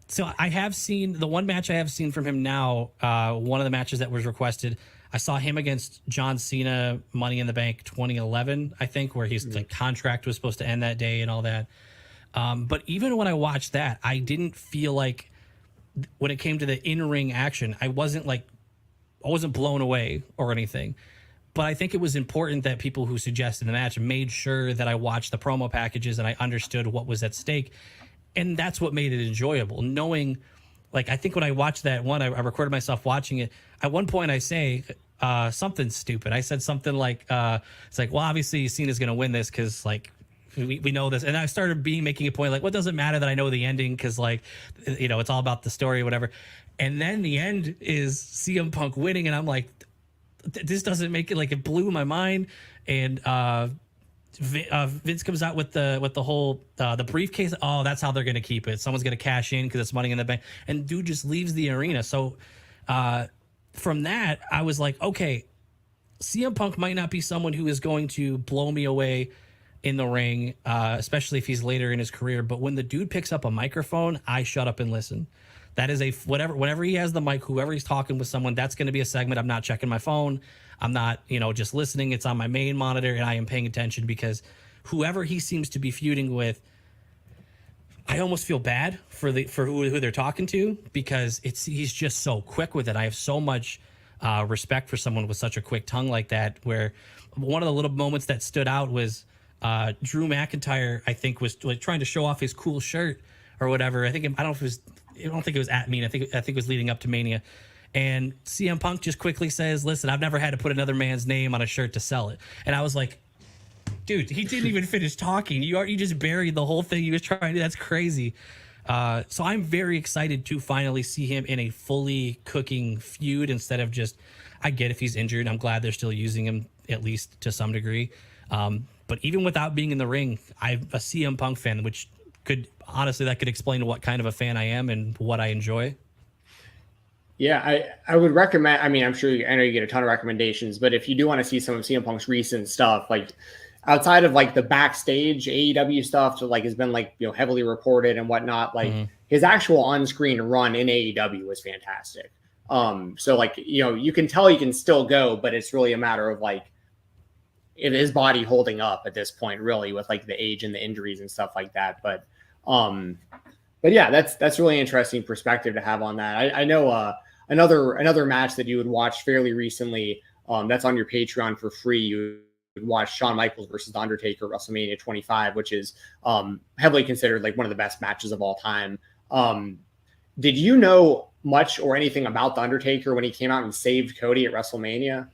so I have seen the one match I have seen from him now. One of the matches that was requested, I saw him against John Cena, Money in the Bank 2011, I think, where his like contract was supposed to end that day and all that. But even when I watched that, I didn't feel like when it came to the in-ring action, I wasn't blown away or anything. But I think it was important that people who suggested the match made sure that I watched the promo packages and I understood what was at stake. And that's what made it enjoyable. Knowing, like, I think when I watched that one, I recorded myself watching it. At one point I say something stupid. I said something like, it's like, well, obviously Cena's going to win this because, like, we know this. And I started making a point like, well, it doesn't matter that I know the ending because, like, you know, it's all about the story or whatever. And then the end is CM Punk winning, and I'm like, this doesn't make it, like, it blew my mind. And Vince comes out with the whole the briefcase. Oh, that's how they're gonna keep it. Someone's gonna cash in because it's Money in the Bank, and dude just leaves the arena. So from that, I was like, okay, CM Punk might not be someone who is going to blow me away in the ring, especially if he's later in his career. But when the dude picks up a microphone, I shut up and listen. That is whenever he has the mic, whoever he's talking with someone, that's going to be a segment. I'm not checking my phone. I'm not, just listening. It's on my main monitor, and I am paying attention because whoever he seems to be feuding with, I almost feel bad for who they're talking to because he's just so quick with it. I have so much respect for someone with such a quick tongue like that. Where one of the little moments that stood out was Drew McIntyre, I think, was like trying to show off his cool shirt or whatever. I don't think it was at Mania. I think it was leading up to Mania. And CM Punk just quickly says, listen, I've never had to put another man's name on a shirt to sell it. And I was like, dude, he didn't even finish talking. You just buried the whole thing he was trying to. That's crazy. So I'm very excited to finally see him in a fully cooking feud instead of just, I get if he's injured. I'm glad they're still using him at least to some degree. But even without being in the ring, I'm a CM Punk fan, which that could explain what kind of a fan I am and what I enjoy. Yeah, I would recommend, I know you get a ton of recommendations, but if you do want to see some of CM Punk's recent stuff, like outside of like the backstage AEW stuff that like has been like, heavily reported and whatnot, like his actual on-screen run in AEW was fantastic. So like, you can tell he can still go, but it's really a matter of like, his body holding up at this point, really, with like the age and the injuries and stuff like that. But yeah, that's really interesting perspective to have on that. I know another match that you would watch fairly recently. That's on your Patreon for free. You would watch Shawn Michaels versus The Undertaker at WrestleMania 25, which is heavily considered like one of the best matches of all time. Did you know much or anything about The Undertaker when he came out and saved Cody at WrestleMania?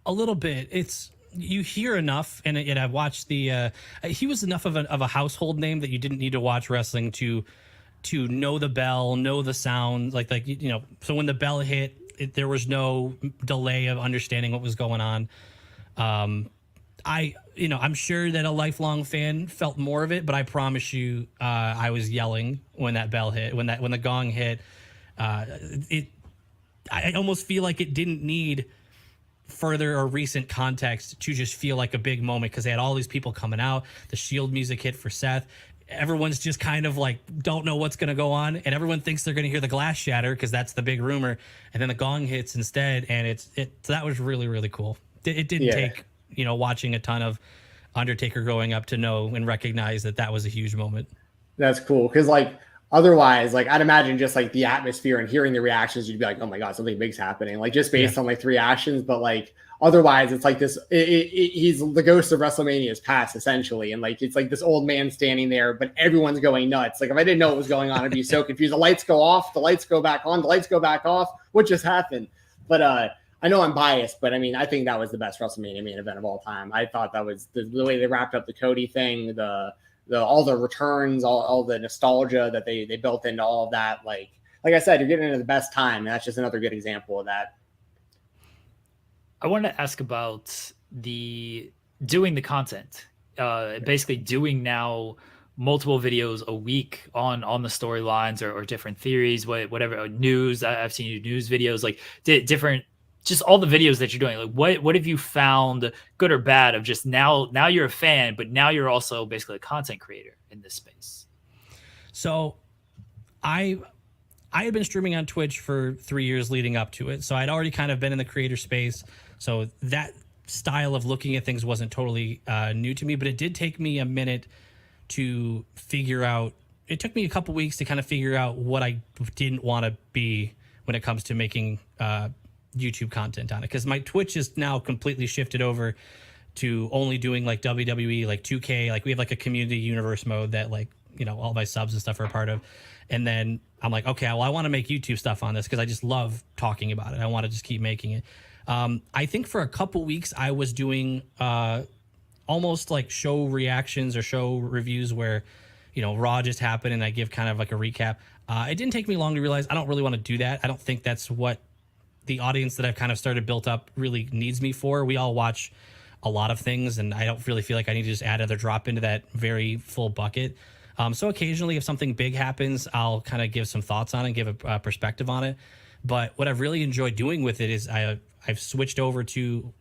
A little bit. You hear enough, and I've watched he was enough of a household name that you didn't need to watch wrestling to know the bell, know the sound, so when the bell hit, there was no delay of understanding what was going on. I'm sure that a lifelong fan felt more of it, but I promise you, I was yelling when that bell hit, when the gong hit. I almost feel like it didn't need further or recent context to just feel like a big moment because they had all these people coming out. The Shield music hit for Seth. Everyone's just kind of like don't know what's going to go on, and everyone thinks they're going to hear the glass shatter because that's the big rumor, and then the gong hits instead, and so that was really, really cool. It didn't take watching a ton of Undertaker growing up to know and recognize that was a huge moment. That's cool. Cause like, otherwise, like I'd imagine just like the atmosphere and hearing the reactions, you'd be like, oh my God, something big's happening. Like just based on like the reactions, but like otherwise it's like this, he's the ghost of WrestleMania's past essentially. And like, it's like this old man standing there, but everyone's going nuts. Like if I didn't know what was going on, I'd be so confused. The lights go off, the lights go back on, the lights go back off. What just happened? But I know I'm biased, but I mean, I think that was the best WrestleMania main event of all time. I thought that was the way they wrapped up the Cody thing, all the returns, all the nostalgia that they built into all of that. Like I said, you're getting into the best time. And that's just another good example of that. I wanted to ask about doing the content, basically doing now multiple videos a week on the storylines or different theories, whatever news. I've seen you news videos, like different, just all the videos that you're doing. Like what have you found, good or bad, of just now you're a fan, but now you're also basically a content creator in this space? So I had been streaming on Twitch for 3 years leading up to it. So I'd already kind of been in the creator space. So that style of looking at things wasn't totally new to me, but it did take me a minute to figure out. It took me a couple weeks to kind of figure out what I didn't want to be when it comes to making YouTube content on it. Because my Twitch is now completely shifted over to only doing like WWE, like 2K. Like we have like a community universe mode that like, all my subs and stuff are a part of. And then I'm like, okay, well, I want to make YouTube stuff on this because I just love talking about it. I want to just keep making it. I think for a couple weeks I was doing almost like show reactions or show reviews where, Raw just happened and I give kind of like a recap. It didn't take me long to realize I don't really want to do that. I don't think that's what the audience that I've kind of started built up really needs me for. We all watch a lot of things and I don't really feel like I need to just add another drop into that very full bucket. So occasionally if something big happens, I'll kind of give some thoughts on it and give a perspective on it. But what I've really enjoyed doing with it is I've switched over to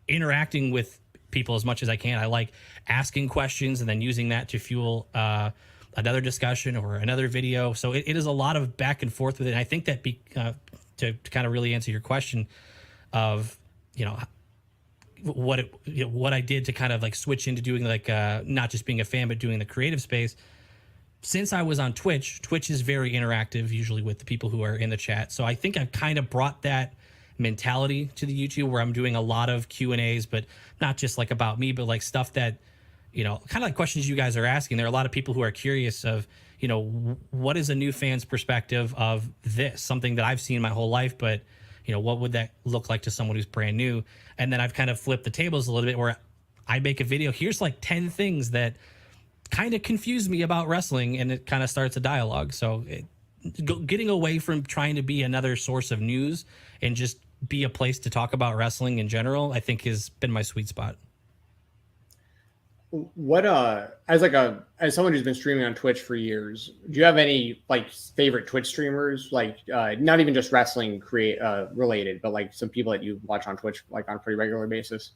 interacting with people as much as I can. I like asking questions and then using that to fuel another discussion or another video. So it is a lot of back and forth with it. And I think that to kind of really answer your question of, what I did to kind of like switch into doing like not just being a fan, but doing the creative space. Since I was on Twitch is very interactive, usually with the people who are in the chat. So I think I've kind of brought that mentality to the YouTube where I'm doing a lot of Q&As, but not just like about me, but like stuff that, kind of like questions you guys are asking. There are a lot of people who are curious of, what is a new fan's perspective of this, something that I've seen my whole life, but what would that look like to someone who's brand new? And then I've kind of flipped the tables a little bit where I make a video. Here's like 10 things that kind of confuse me about wrestling, and it kind of starts a dialogue. So getting away from trying to be another source of news and just be a place to talk about wrestling in general, I think has been my sweet spot. What as someone who's been streaming on Twitch for years, do you have any like favorite Twitch streamers, like not even just wrestling related, but like some people that you watch on Twitch like on a pretty regular basis?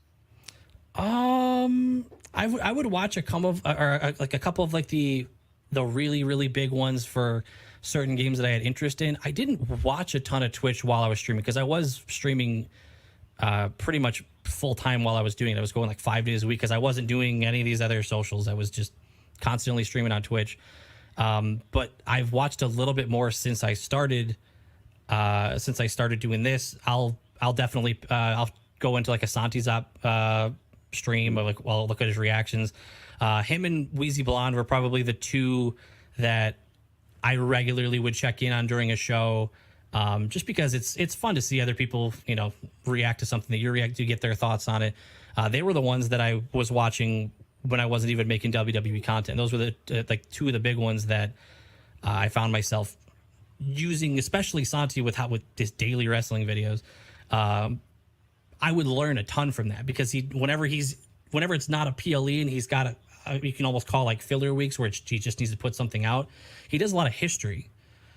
I would watch a couple of like the really, really big ones for certain games that I had interest in. I didn't watch a ton of Twitch while I was streaming because I was streaming pretty much full time while I was doing it. I was going like 5 days a week because I wasn't doing any of these other socials. I was just constantly streaming on Twitch. But I've watched a little bit more since I started doing this. I'll definitely I'll go into like a Santi's up stream of like, I'll look at his reactions. Him and Wheezy Blonde were probably the two that I regularly would check in on during a show. Just because it's fun to see other people, react to something that you react to, get their thoughts on it. They were the ones that I was watching when I wasn't even making WWE content. Those were the like two of the big ones that I found myself using, especially Santi with his daily wrestling videos. I would learn a ton from that because whenever it's not a PLE and he's got you can almost call like filler weeks where he just needs to put something out. He does a lot of history.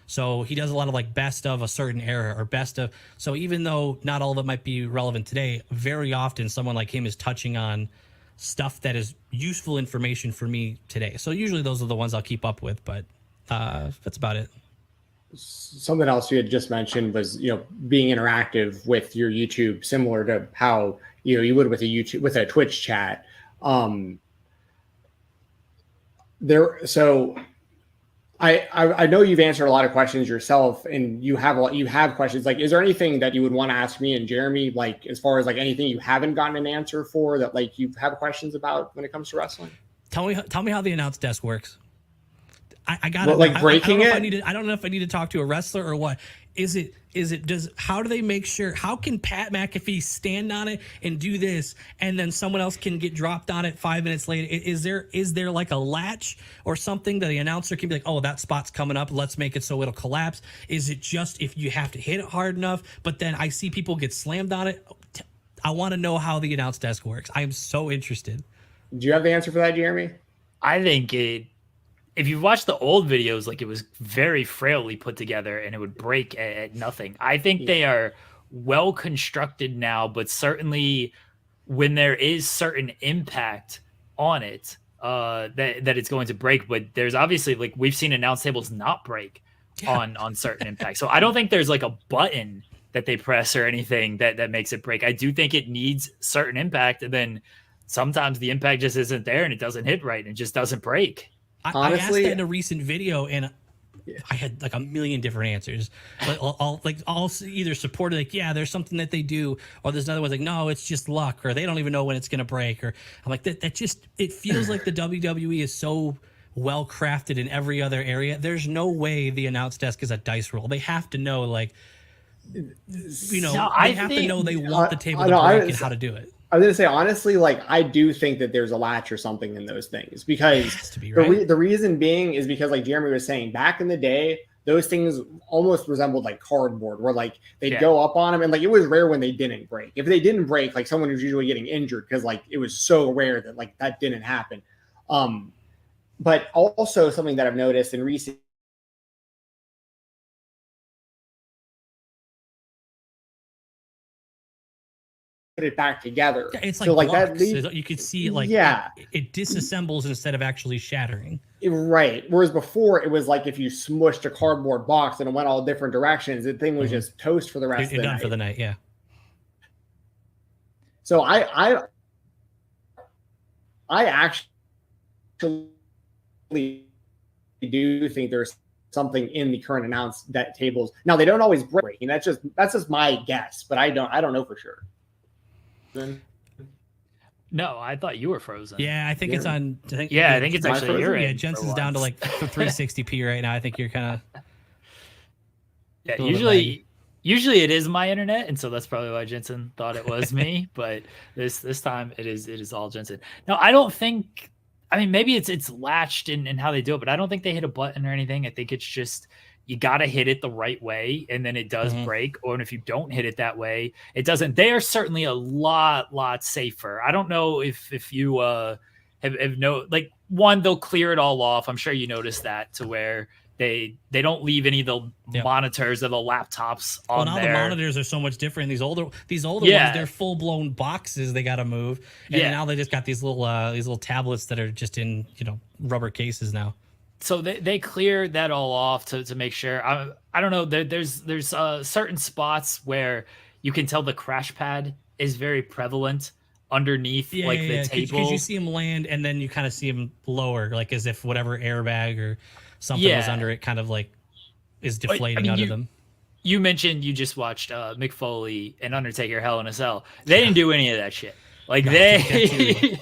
So he does a lot of like best of a certain era or best of. So even though not all of it might be relevant today, very often someone like him is touching on stuff that is useful information for me today. So usually those are the ones I'll keep up with, but that's about it. something else you had just mentioned was, being interactive with your YouTube, similar to how, you would with a Twitch chat. So I know you've answered a lot of questions yourself, and you have questions. Like, is there anything that you would want to ask me and Jeremy, like, as far as like anything you haven't gotten an answer for that like you have questions about when it comes to wrestling? Tell me how the announce desk works. I got it. Like breaking it. I don't know if I need to talk to a wrestler or what. How do they make sure? How can Pat McAfee stand on it and do this, and then someone else can get dropped on it 5 minutes later? Is there like a latch or something that the announcer can be like, oh, that spot's coming up, let's make it so it'll collapse? Is it just if you have to hit it hard enough? But then I see people get slammed on it. I want to know how the announce desk works. I am so interested. Do you have the answer for that, Jeremy? I think if you watch the old videos, like, it was very frailly put together and it would break at nothing. I think they are well constructed now, but certainly when there is certain impact on it, that it's going to break. But there's obviously, like, we've seen announce tables not break on certain impact. So I don't think there's like a button that they press or anything that makes it break. I do think it needs certain impact, and then sometimes the impact just isn't there and it doesn't hit right and it just doesn't break. I asked that in a recent video, and I had like a million different answers. But I'll either support it, like, yeah, there's something that they do, or there's another one's like, no, it's just luck, or they don't even know when it's gonna break, or I'm like, that just, it feels like the WWE is so well crafted in every other area. There's no way the announce desk is a dice roll. They have to know, like, they have to know they want the table to break and how to do it. I was going to say, honestly, like, I do think that there's a latch or something in those things, because the reason being is because, like Jeremy was saying, back in the day, those things almost resembled like cardboard, where like they'd go up on them, and like it was rare when they didn't break. If they didn't break, like someone was usually getting injured, because like it was so rare that like that didn't happen. But also something that I've noticed in recent put it back together. It's like, so like that. You could see it, like, it disassembles instead of actually shattering. Right. Whereas before, it was like if you smushed a cardboard box and it went all different directions, the thing was just toast for the rest of the night. Done for the night, yeah. So I actually do think there's something in the current announce that tables. Now, they don't always break, and that's just my guess, but I don't know for sure. No, I thought you were frozen. Yeah, I think it's on. I think it's actually your end. Yeah, Jensen's down to like 360p right now. I think you're kind of. Yeah, usually it is my internet, and so that's probably why Jensen thought it was me. But this time it is all Jensen. No, I don't think. I mean, maybe it's latched in how they do it, but I don't think they hit a button or anything. I think it's just you got to hit it the right way, and then it does break. Or if you don't hit it that way, it doesn't. They are certainly a lot safer. I don't know if you have like, one, they'll clear it all off. I'm sure you noticed that, to where they don't leave any of the monitors or the laptops on there. The monitors are so much different. These older ones, they're full blown boxes they got to move, and now they just got these little tablets that are just in rubber cases now. So they clear that all off to make sure. I don't know. There's certain spots where you can tell the crash pad is very prevalent underneath the table. Because you see them land, and then you kind of see them lower, like as if whatever airbag or something was under it kind of like is deflating out of them. You mentioned you just watched Mick Foley and Undertaker Hell in a Cell. They didn't do any of that shit. Like they.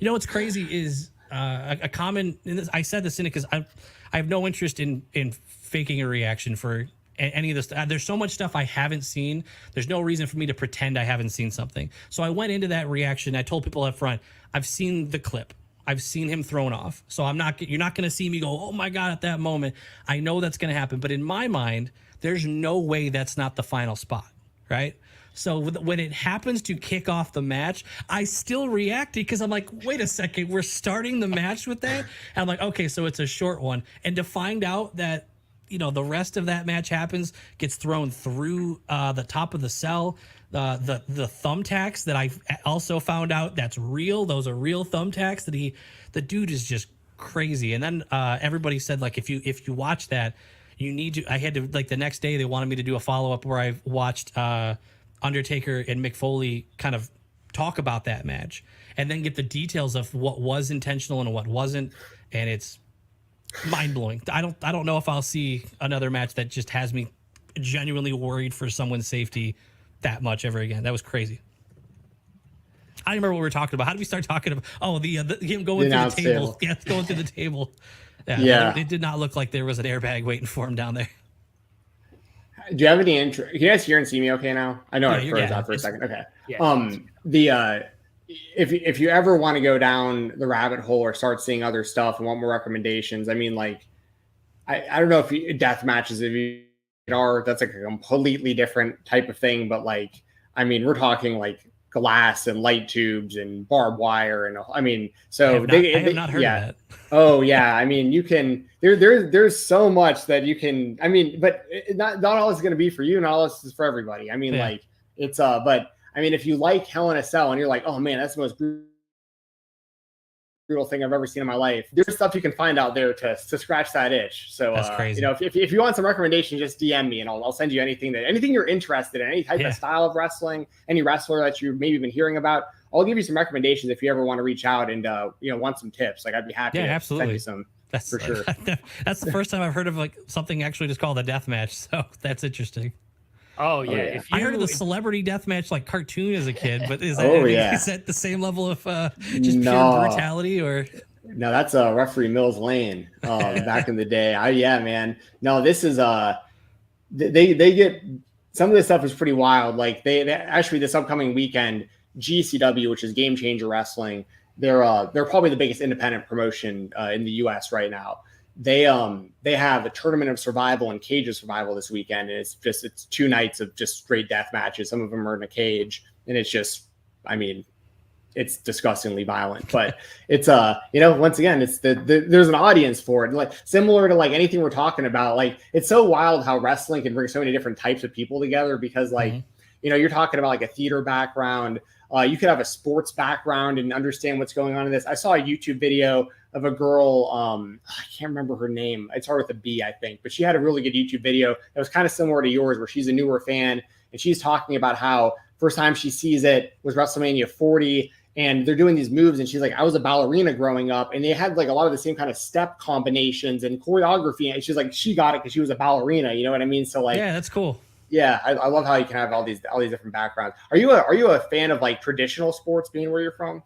What's crazy is a common. I said this in it because I have no interest in faking a reaction for any of this. There's so much stuff I haven't seen. There's no reason for me to pretend I haven't seen something. So I went into that reaction. I told people up front, I've seen the clip. I've seen him thrown off. So you're not going to see me go, oh my God, at that moment. I know that's going to happen. But in my mind, there's no way that's not the final spot, right? So when it happens to kick off the match, I still reacted because I'm like, wait a second, we're starting the match with that? And I'm like, okay, so it's a short one. And to find out that, the rest of that match gets thrown through the top of the cell, the thumbtacks that I also found out that's real. Those are real thumbtacks the dude is just crazy. And then everybody said, like, if you watch that, you need to. I had to like the next day they wanted me to do a follow up where I watched Undertaker and Mick Foley kind of talk about that match and then get the details of what was intentional and what wasn't, and it's mind blowing. I don't know if I'll see another match that just has me genuinely worried for someone's safety that much ever again. That was crazy. I don't remember what we were talking about. How did we start talking about? Oh, the him going through the table. Yeah, going through the table. Yeah. It did not look like there was an airbag waiting for him down there. Do you have any interest? Can you guys hear and see me okay now? I know I froze out for a second. Okay. Yeah. If you ever want to go down the rabbit hole or start seeing other stuff and want more recommendations, I mean, like, I don't know if death matches, if you are, that's like a completely different type of thing. But like, I mean, we're talking like glass and light tubes and barbed wire. And I mean, so I have not heard of that. Oh yeah. I mean, you can, there's so much that you can, I mean, but not all is going to be for you. Not all this is for everybody. I mean, like it's, but I mean, if you like Hell in a Cell and you're like, oh man, that's the most brutal thing I've ever seen in my life, there's stuff you can find out there to scratch that itch. So that's crazy. You know, if you want some recommendations, just DM me and I'll send you anything you're interested in, any type of style of wrestling, any wrestler that you've maybe been hearing about. I'll give you some recommendations if you ever want to reach out and want some tips. Like I'd be happy to send you some. That's for sure. That's the first time I've heard of like something actually just called a death match. So that's interesting. Oh yeah. I heard of the celebrity deathmatch like cartoon as a kid, but is that the same level of just pure brutality or? No, that's referee Mills Lane back in the day. Man. No, this is they get some of this stuff is pretty wild. Like they actually this upcoming weekend, GCW, which is Game Changer Wrestling, they're probably the biggest independent promotion in the US right now. They have a tournament of survival and cage of survival this weekend, and it's 2 nights of just straight death matches. Some of them are in a cage, and it's just, I mean, it's disgustingly violent. But it's once again, it's there's an audience for it. Like similar to like anything we're talking about. Like it's so wild how wrestling can bring so many different types of people together because like you're talking about like a theater background. You could have a sports background and understand what's going on in this. I saw a YouTube video of a girl, I can't remember her name. It started with a B, I think, but she had a really good YouTube video that was kind of similar to yours, where she's a newer fan and she's talking about how first time she sees it was WrestleMania 40, and they're doing these moves, and she's like, I was a ballerina growing up, and they had like a lot of the same kind of step combinations and choreography, and she's like, she got it because she was a ballerina, you know what I mean? So like, yeah, that's cool. Yeah, I love how you can have all these different backgrounds. Are you a fan of like traditional sports, being where you're from?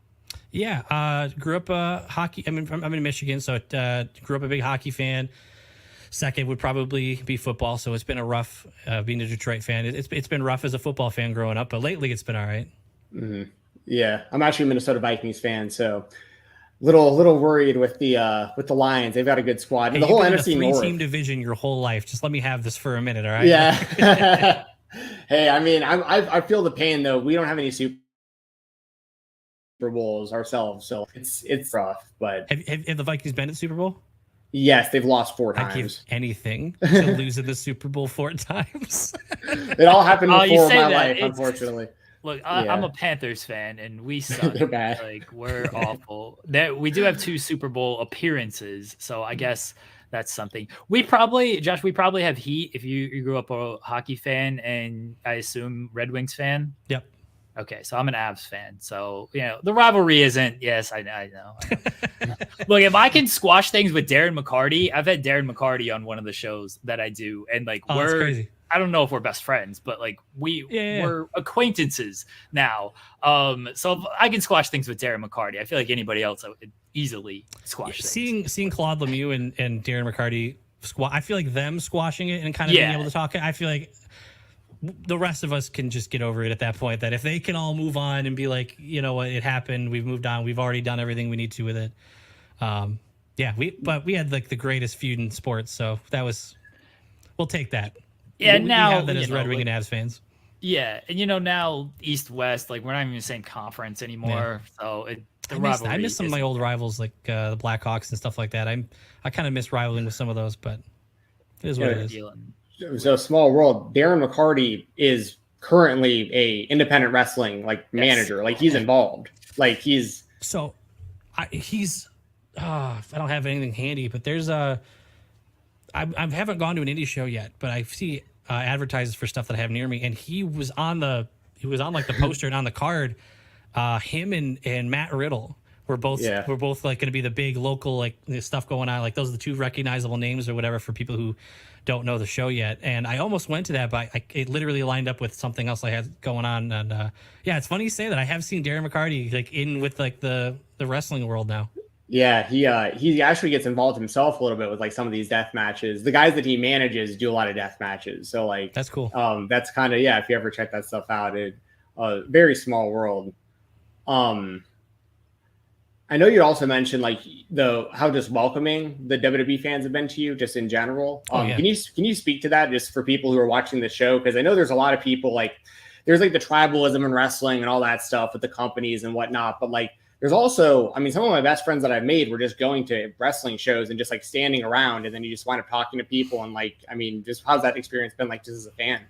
Yeah, grew up hockey. I'm in Michigan, so grew up a big hockey fan. Second would probably be football. So it's been a rough being a Detroit fan. It's been rough as a football fan growing up, but lately it's been all right. Mm-hmm. Yeah, I'm actually a Minnesota Vikings fan, so little worried with the Lions. They've got a good squad. And the whole NFC North. 3-team division your whole life. Just let me have this for a minute, all right? Yeah. Hey, I mean, I feel the pain though. We don't have any Super Bowls ourselves, so it's rough. But have the Vikings been at Super Bowl? Yes, they've lost 4 times. I'd give anything to lose in the Super Bowl 4 times. It all happened before my life, unfortunately. Look, I'm a Panthers fan, and we suck. They're bad. Like we're awful. We do have 2 Super Bowl appearances, so I guess that's something. Josh, we probably have heat if you grew up a hockey fan, and I assume Red Wings fan. Yep. Okay, so I'm an Avs fan, so the rivalry isn't. Yes, I know. Look, if I can squash things with Darren McCarty, I've had Darren McCarty on one of the shows that I do, and like that's crazy. I don't know if we're best friends, but like we're acquaintances now. So if I can squash things with Darren McCarty, I feel like anybody else I would easily squash things. Seeing Claude Lemieux and Darren McCarty I feel like them squashing it and kind of being able to talk. I feel like the rest of us can just get over it at that point, that if they can all move on and be like, you know what, it happened, we've moved on, we've already done everything we need to with it. We had like the greatest feud in sports, so we'll take that. Yeah, we now have that as Red Wing and Avs fans. Yeah, and now East West, like we're not even the same conference anymore. So I miss some of my old rivals, like the Blackhawks and stuff like that. I kind of miss rivaling with some of those, but it is what it is. So small world. Darren McCarty is currently a independent wrestling manager. Like he's involved. Like he's I don't have anything handy, but there's I haven't gone to an indie show yet, but I see advertises for stuff that I have near me, and he was on like the poster and on the card. Him and Matt Riddle were both like going to be the big local like stuff going on. Like those are the two recognizable names or whatever for people who don't know the show yet. And I almost went to that, but it literally lined up with something else I had going on. And yeah, it's funny you say that. I have seen Darren McCarty like in with like the wrestling world now. Yeah, he actually gets involved himself a little bit with like some of these death matches. The guys that he manages do a lot of death matches, so like that's cool. That's kind of if you ever check that stuff out, very small world. I know you also mentioned like how just welcoming the WWE fans have been to you, just in general. Can you speak to that just for people who are watching the show? Because I know there's a lot of people like there's like the tribalism in wrestling and all that stuff with the companies and whatnot, but like. There's also, I mean, some of my best friends that I've made were just going to wrestling shows and just like standing around, and then you just wind up talking to people and like, I mean, just how's that experience been like just as a fan?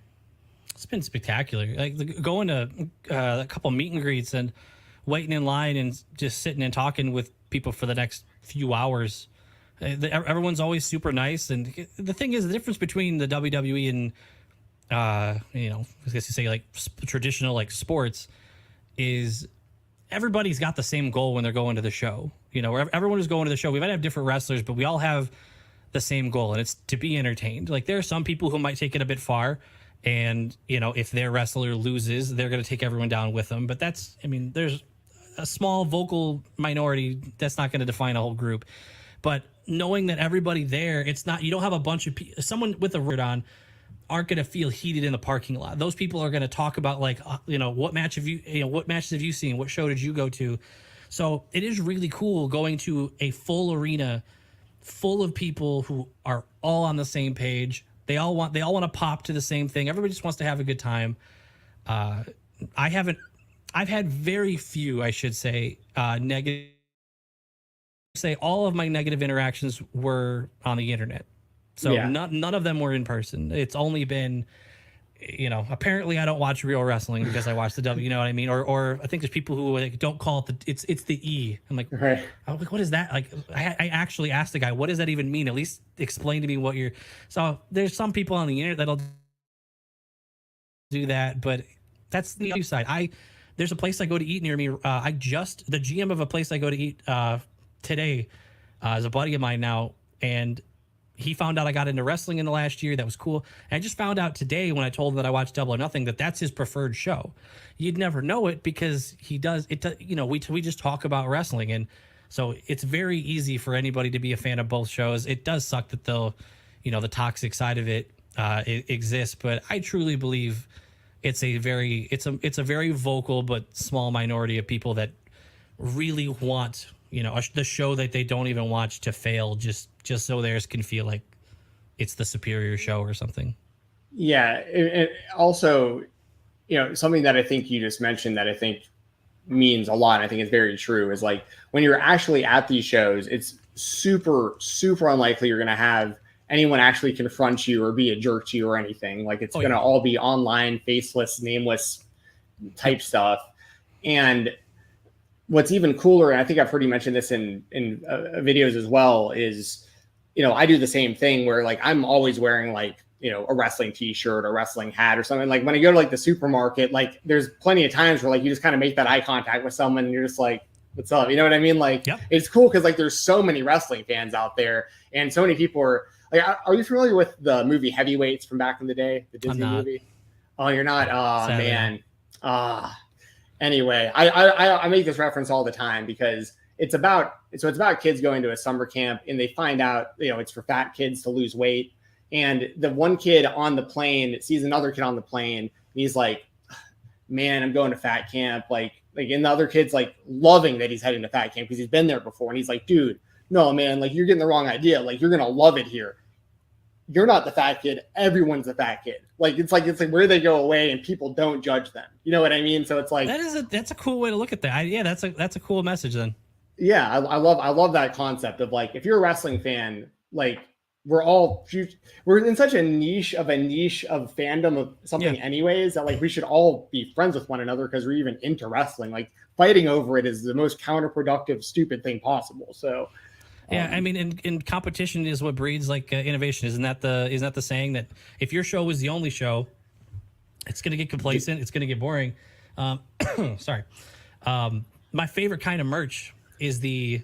It's been spectacular. Like going to a couple meet and greets and waiting in line and just sitting and talking with people for the next few hours. Everyone's always super nice. And the thing is, the difference between the WWE and, I guess you say like traditional like sports is everybody's got the same goal when they're going to the show. Everyone is going to the show. We might have different wrestlers, but we all have the same goal, and it's to be entertained. Like there are some people who might take it a bit far, and if their wrestler loses, they're going to take everyone down with them. But there's a small vocal minority that's not going to define a whole group. But knowing that everybody there, it's not, you don't have a bunch of people, someone with a word on aren't going to feel heated in the parking lot. Those people are going to talk about like, what matches have you seen? What show did you go to? So it is really cool going to a full arena full of people who are all on the same page. They all want to pop to the same thing. Everybody just wants to have a good time. I've had very few, I should say, negative. Say all of my negative interactions were on the internet. So none of them were in person. It's only been, apparently I don't watch real wrestling because I watch the W. You know what I mean? Or I think there's people who like, don't call it it's the E. I'm like, right. I'm like, what is that? Like, I actually asked the guy, what does that even mean? At least explain to me what you're. So there's some people on the internet that'll do that, but that's the other side. There's a place I go to eat near me. The GM of a place I go to eat today is a buddy of mine now, and he found out I got into wrestling in the last year. That was cool. And I just found out today when I told him that I watched Double or Nothing that's his preferred show. You'd never know it because he does it. We just talk about wrestling, and so it's very easy for anybody to be a fan of both shows. It does suck that the toxic side of it exists, but I truly believe it's a very vocal but small minority of people that really want the show that they don't even watch to fail just so theirs can feel like it's the superior show or something. Yeah. And also, something that I think you just mentioned that I think means a lot, and I think it's very true, is like when you're actually at these shows, it's super, super unlikely you're going to have anyone actually confront you or be a jerk to you or anything. Like it's going to all be online, faceless, nameless type stuff. And what's even cooler, and I think I've heard you mention this in videos as well, is, I do the same thing where like I'm always wearing like, a wrestling t-shirt or wrestling hat or something. Like when I go to like the supermarket, like there's plenty of times where like you just kind of make that eye contact with someone and you're just like, what's up? You know what I mean? Like It's cool because like there's so many wrestling fans out there and so many people are like, are you familiar with the movie Heavyweights from back in the day? The Disney movie? Oh, you're not? Oh, man. Anyway, I make this reference all the time because it's about kids going to a summer camp and they find out, it's for fat kids to lose weight. And the one kid on the plane sees another kid on the plane and he's like, man, I'm going to fat camp. And the other kid's like loving that he's heading to fat camp because he's been there before. And he's like, dude, no, man, like you're getting the wrong idea. Like you're going to love it here. You're not the fat kid. Everyone's the fat kid. Like it's like where they go away and people don't judge them. You know what I mean? So it's like that's a cool way to look at that. That's a cool message then. Yeah, I love that concept of like if you're a wrestling fan, like we're in such a niche of fandom of something anyways that like we should all be friends with one another because we're even into wrestling. Like fighting over it is the most counterproductive, stupid thing possible. So Yeah, I mean, in competition is what breeds like innovation. Isn't that the saying that if your show is the only show, it's going to get complacent, it's going to get boring. Sorry. My favorite kind of merch is the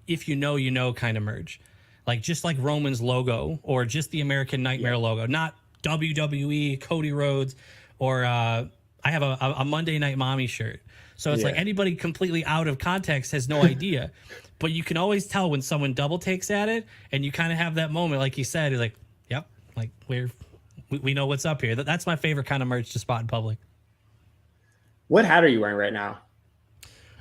if you know kind of merch, like just like Roman's logo or just the American Nightmare logo, not WWE, Cody Rhodes, or I have a Monday Night Mommy shirt. So it's like anybody completely out of context has no idea. But you can always tell when someone double takes at it, and you kind of have that moment, like you said, is like, yep, like we know what's up here. That's my favorite kind of merch to spot in public. What hat are you wearing right now?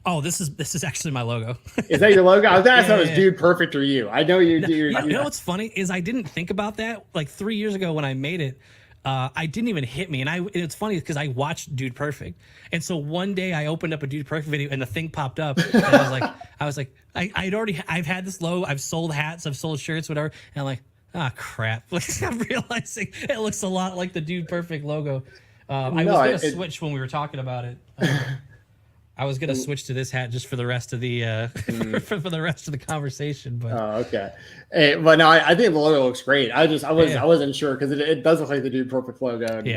Oh, this is actually my logo. Is that your logo? I was gonna ask if it was Dude Perfect or you. I know you do. You know what's funny is I didn't think about that like 3 years ago when I made it. I didn't even hit me, and it's funny because I watched Dude Perfect, and so one day I opened up a Dude Perfect video, and the thing popped up, and I was like, I've had this logo, I've sold hats, I've sold shirts, whatever, and I'm like, crap, like I'm realizing it looks a lot like the Dude Perfect logo. I was gonna switch when we were talking about it. I was gonna switch to this hat just for the rest of the for the rest of the conversation. But okay. Hey, but no, I think the logo looks great. I wasn't sure because it does look like the Dude Perfect logo. And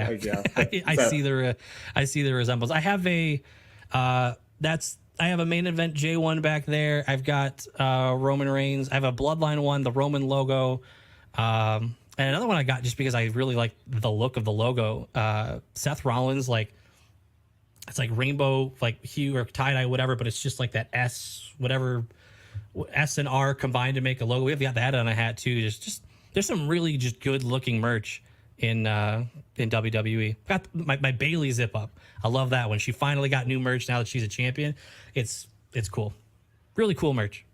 I see the resemblance. I have a main event J1 back there. I've got Roman Reigns. I have a Bloodline one, the Roman logo, and another one I got just because I really like the look of the logo. Seth Rollins, like. It's like rainbow, like hue or tie-dye, whatever, but it's just like that S, whatever, S and R combined to make a logo. We've got that on a hat too. There's some really just good-looking merch in WWE. Got my Bailey zip up. I love that one. She finally got new merch now that she's a champion. It's cool. Really cool merch.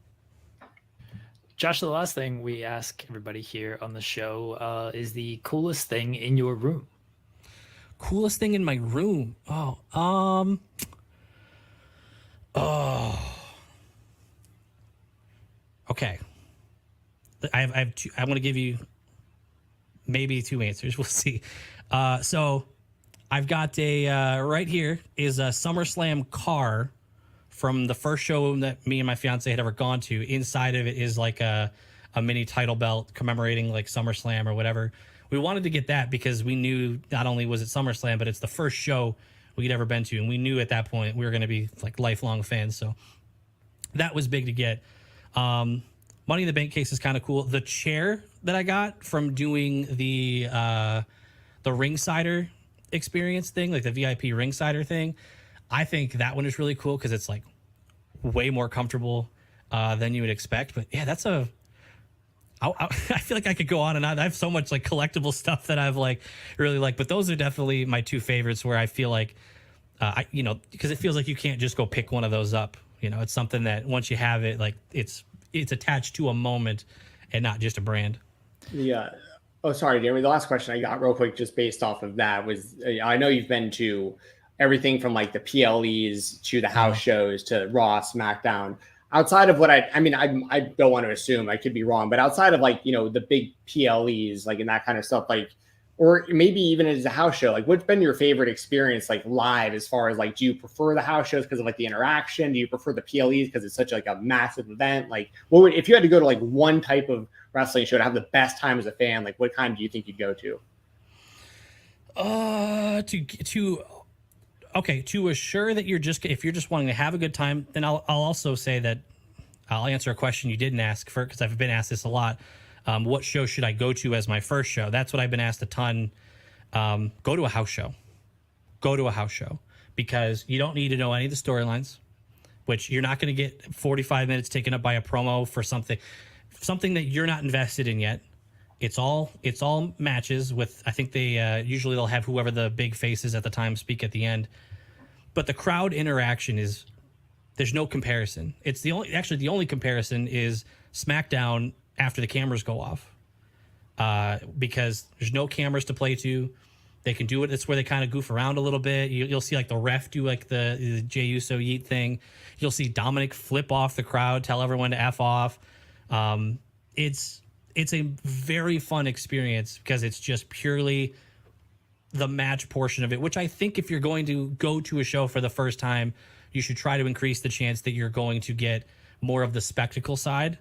Josh, the last thing we ask everybody here on the show is the coolest thing in your room. Coolest thing in my room. Okay. I have two. I'm going to give you maybe two answers. We'll see. So I've got right here is a SummerSlam car from the first show that me and my fiance had ever gone to. Inside of it is like a mini title belt commemorating like SummerSlam or whatever. We wanted to get that because we knew not only was it SummerSlam, but it's the first show we'd ever been to. And we knew at that point we were going to be like lifelong fans. So that was big to get. Money in the Bank case is kind of cool. The chair that I got from doing the Ringsider experience thing, like the VIP Ringsider thing, I think that one is really cool because it's like way more comfortable than you would expect. But yeah, that's I feel like I could go on and on. I have so much like collectible stuff that I've like really like, but those are definitely my two favorites where I feel like, because it feels like you can't just go pick one of those up. You know, it's something that once you have it, like it's attached to a moment and not just a brand. Yeah. Oh, sorry, Jeremy. The last question I got real quick, just based off of that was, I know you've been to everything from like the PLEs to the house shows to Raw, SmackDown. Outside of what I don't want to assume, I could be wrong, but outside of like, the big PLEs, like and that kind of stuff, like, or maybe even as a house show, like what's been your favorite experience, like live, as far as like, do you prefer the house shows because of like the interaction? Do you prefer the PLEs because it's such like a massive event? Like if you had to go to like one type of wrestling show to have the best time as a fan, like what kind do you think you'd go to? To assure that if you're just wanting to have a good time, then I'll also say that I'll answer a question you didn't ask for, because I've been asked this a lot. What show should I go to as my first show? That's what I've been asked a ton. Go to a house show. Go to a house show because you don't need to know any of the storylines, which you're not going to get 45 minutes taken up by a promo for something that you're not invested in yet. It's all matches with, I think they usually they'll have whoever the big faces at the time speak at the end. But the crowd interaction there's no comparison. It's the only comparison is SmackDown after the cameras go off. Because there's no cameras to play to. They can do it. It's where they kind of goof around a little bit. You'll see like the ref do like the Jey Uso yeet thing. You'll see Dominic flip off the crowd, tell everyone to F off. It's a very fun experience because it's just purely the match portion of it, which I think if you're going to go to a show for the first time, you should try to increase the chance that you're going to get more of the spectacle side.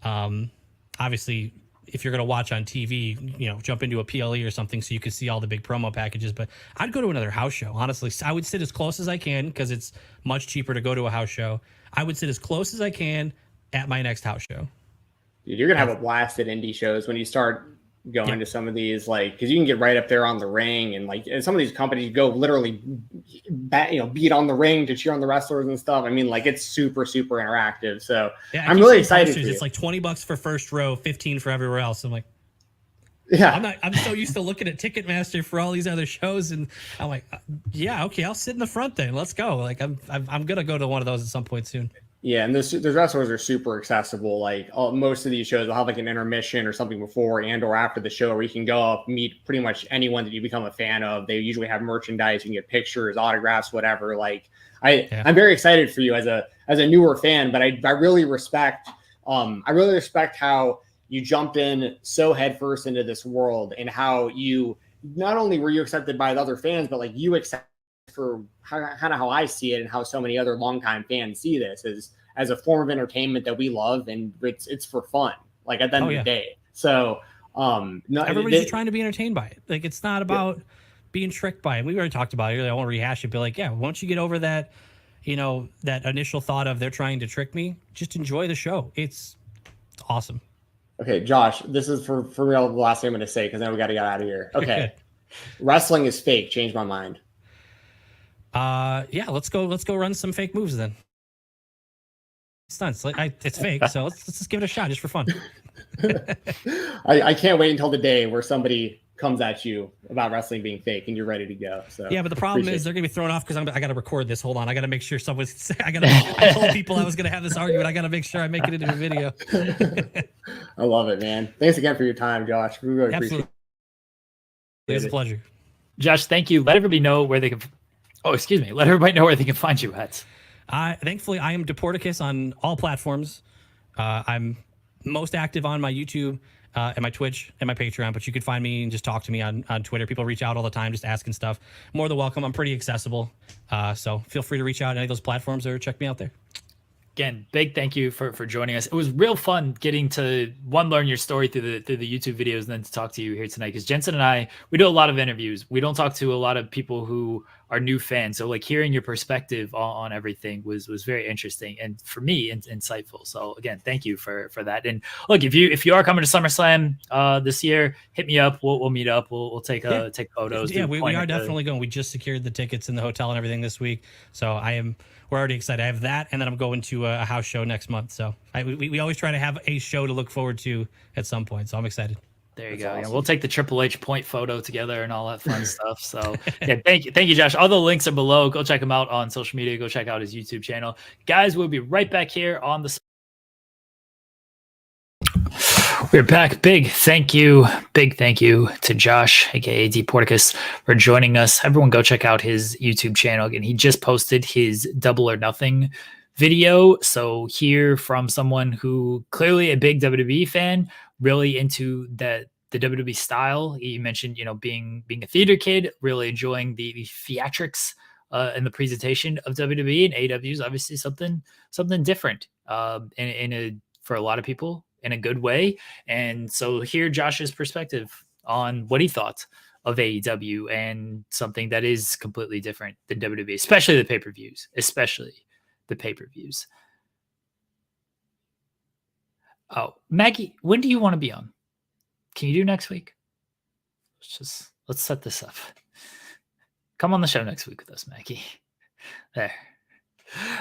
Obviously, if you're going to watch on TV, jump into a PLE or something so you can see all the big promo packages. But I'd go to another house show. Honestly, I would sit as close as I can because it's much cheaper to go to a house show. I would sit as close as I can at my next house show. Dude, you're going to have a blast at indie shows when you start going to some of these, because you can get right up there on the ring, and some of these companies go literally beat on the ring to cheer on the wrestlers and stuff. I mean, it's super, super interactive. So I'm really excited. It's like $20 for first row, 15 for everywhere else. I'm like, yeah, I'm so used to looking at Ticketmaster for all these other shows, and I'm like, yeah, okay, I'll sit in the front then. Let's go. I'm gonna go to one of those at some point soon. Yeah, and those wrestlers are super accessible. Most of these shows will have an intermission or something before and or after the show where you can go up, meet pretty much anyone that you become a fan of. They usually have merchandise, you can get pictures, autographs, whatever. I'm very excited for you as a newer fan, but I really respect how you jumped in so headfirst into this world, and how you not only were you accepted by the other fans, but you accept for how I see it and how so many other longtime fans see this as a form of entertainment that we love, and it's for fun. At the end of the day. So everybody's just trying to be entertained by it. It's not about being tricked by it. We already talked about it. I won't rehash it, but once you get over that, that initial thought of they're trying to trick me, just enjoy the show. It's awesome. Okay, Josh, this is for real the last thing I'm going to say, because then we got to get out of here. Okay. Wrestling is fake. Change my mind. Let's go run some fake moves then. Stunts. It's fake, so let's just give it a shot just for fun. I can't wait until the day where somebody comes at you about wrestling being fake and you're ready to go. So yeah, but the problem is they're gonna be thrown off because I gotta record this. Hold on, I gotta make sure I told people I was gonna have this argument. I gotta make sure I make it into a video. I love it, man. Thanks again for your time, Josh. We really appreciate it. It was a pleasure. Josh, thank you. Let everybody know where they can. Oh, excuse me. Let everybody know where they can find you at. Thankfully, I am Dporticus on all platforms. I'm most active on my YouTube and my Twitch and my Patreon, but you can find me and just talk to me on Twitter. People reach out all the time just asking stuff. More than welcome. I'm pretty accessible. So feel free to reach out on any of those platforms or check me out there. Again, big thank you for joining us. It was real fun getting to learn your story through the YouTube videos and then to talk to you here tonight, because Jensen and I, we do a lot of interviews. We don't talk to a lot of people who are new fans. So hearing your perspective on everything was very interesting, and for me, insightful. So again, thank you for that. And look, if you are coming to SummerSlam this year, hit me up. We'll meet up. We'll take photos. Yeah, we are definitely going. We just secured the tickets in the hotel and everything this week. So we're already excited. I have that, and then I'm going to a house show next month. So we always try to have a show to look forward to at some point. So I'm excited. There you go. Awesome. Yeah, we'll take the Triple H point photo together and all that fun stuff. So yeah, thank you, Josh. All the links are below. Go check him out on social media. Go check out his YouTube channel. Guys, we'll be right back here on the. We're back. Big thank you to Josh, aka Dporticus, for joining us. Everyone go check out his YouTube channel. Again, he just posted his Double or Nothing video. So hear from someone who clearly a big WWE fan, really into the WWE style. He mentioned, being a theater kid, really enjoying the theatrics and the presentation of WWE, and AEW is obviously something different for a lot of people in a good way. And so hear Josh's perspective on what he thought of AEW and something that is completely different than WWE, especially the pay-per-views, Oh, Maggie, when do you want to be on? Can you do next week? Let's set this up. Come on the show next week with us, Maggie. There.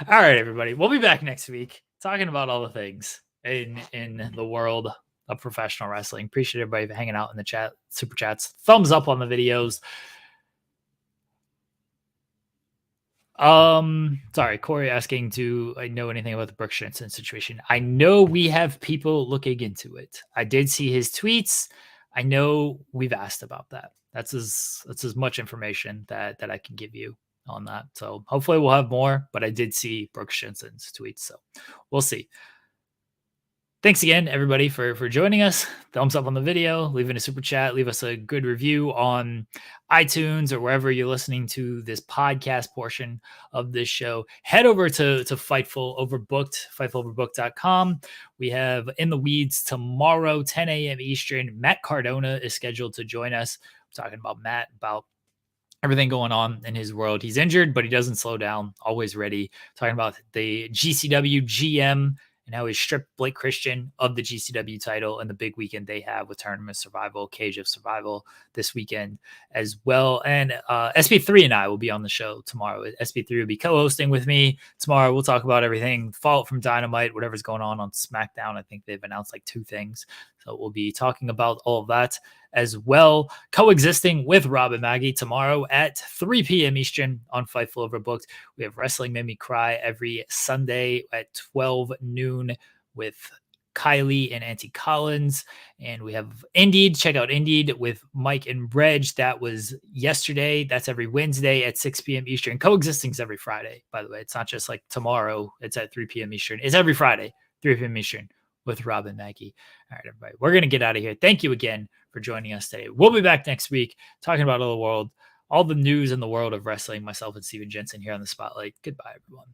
All right, everybody. We'll be back next week talking about all the things in the world of professional wrestling. Appreciate everybody hanging out in the chat, super chats, thumbs up on the videos. Sorry, Corey asking, do I know anything about the Brooks Jensen situation? I know we have people looking into it. I did see his tweets. I know we've asked about that. That's as much information that I can give you on that. So hopefully we'll have more, but I did see Brooks Jensen's tweets, so we'll see. Thanks again, everybody, for joining us. Thumbs up on the video, leaving a super chat, leave us a good review on iTunes or wherever you're listening to this podcast portion of this show. Head over to Fightful Overbooked, FightfulOverbooked.com. We have In the Weeds tomorrow, 10 a.m. Eastern. Matt Cardona is scheduled to join us. We're talking about Matt, about everything going on in his world. He's injured, but he doesn't slow down, always ready. Talking about the GCW GM and how he stripped Blake Christian of the GCW title and the big weekend they have with Tournament Survival, Cage of Survival this weekend as well. And SP3 and I will be on the show tomorrow. SP3 will be co-hosting with me tomorrow. We'll talk about everything, Fallout from Dynamite, whatever's going on SmackDown. I think they've announced like 2 things. So we'll be talking about all of that as well. Coexisting with Rob and Maggie tomorrow at 3 p.m. Eastern on Fightful Overbooked. We have Wrestling Made Me Cry every Sunday at 12 noon with Kylie and Auntie Collins. And we have Indeed. Check out Indeed with Mike and Reg. That was yesterday. That's every Wednesday at 6 p.m. Eastern. Coexisting is every Friday, by the way. It's not just like tomorrow. It's at 3 p.m. Eastern. It's every Friday, 3 p.m. Eastern with Rob and Maggie. All right, everybody. We're going to get out of here. Thank you again for joining us today. We'll be back next week talking about all the news in the world of wrestling. Myself and Stephen Jensen here on the Spotlight. Goodbye, everyone.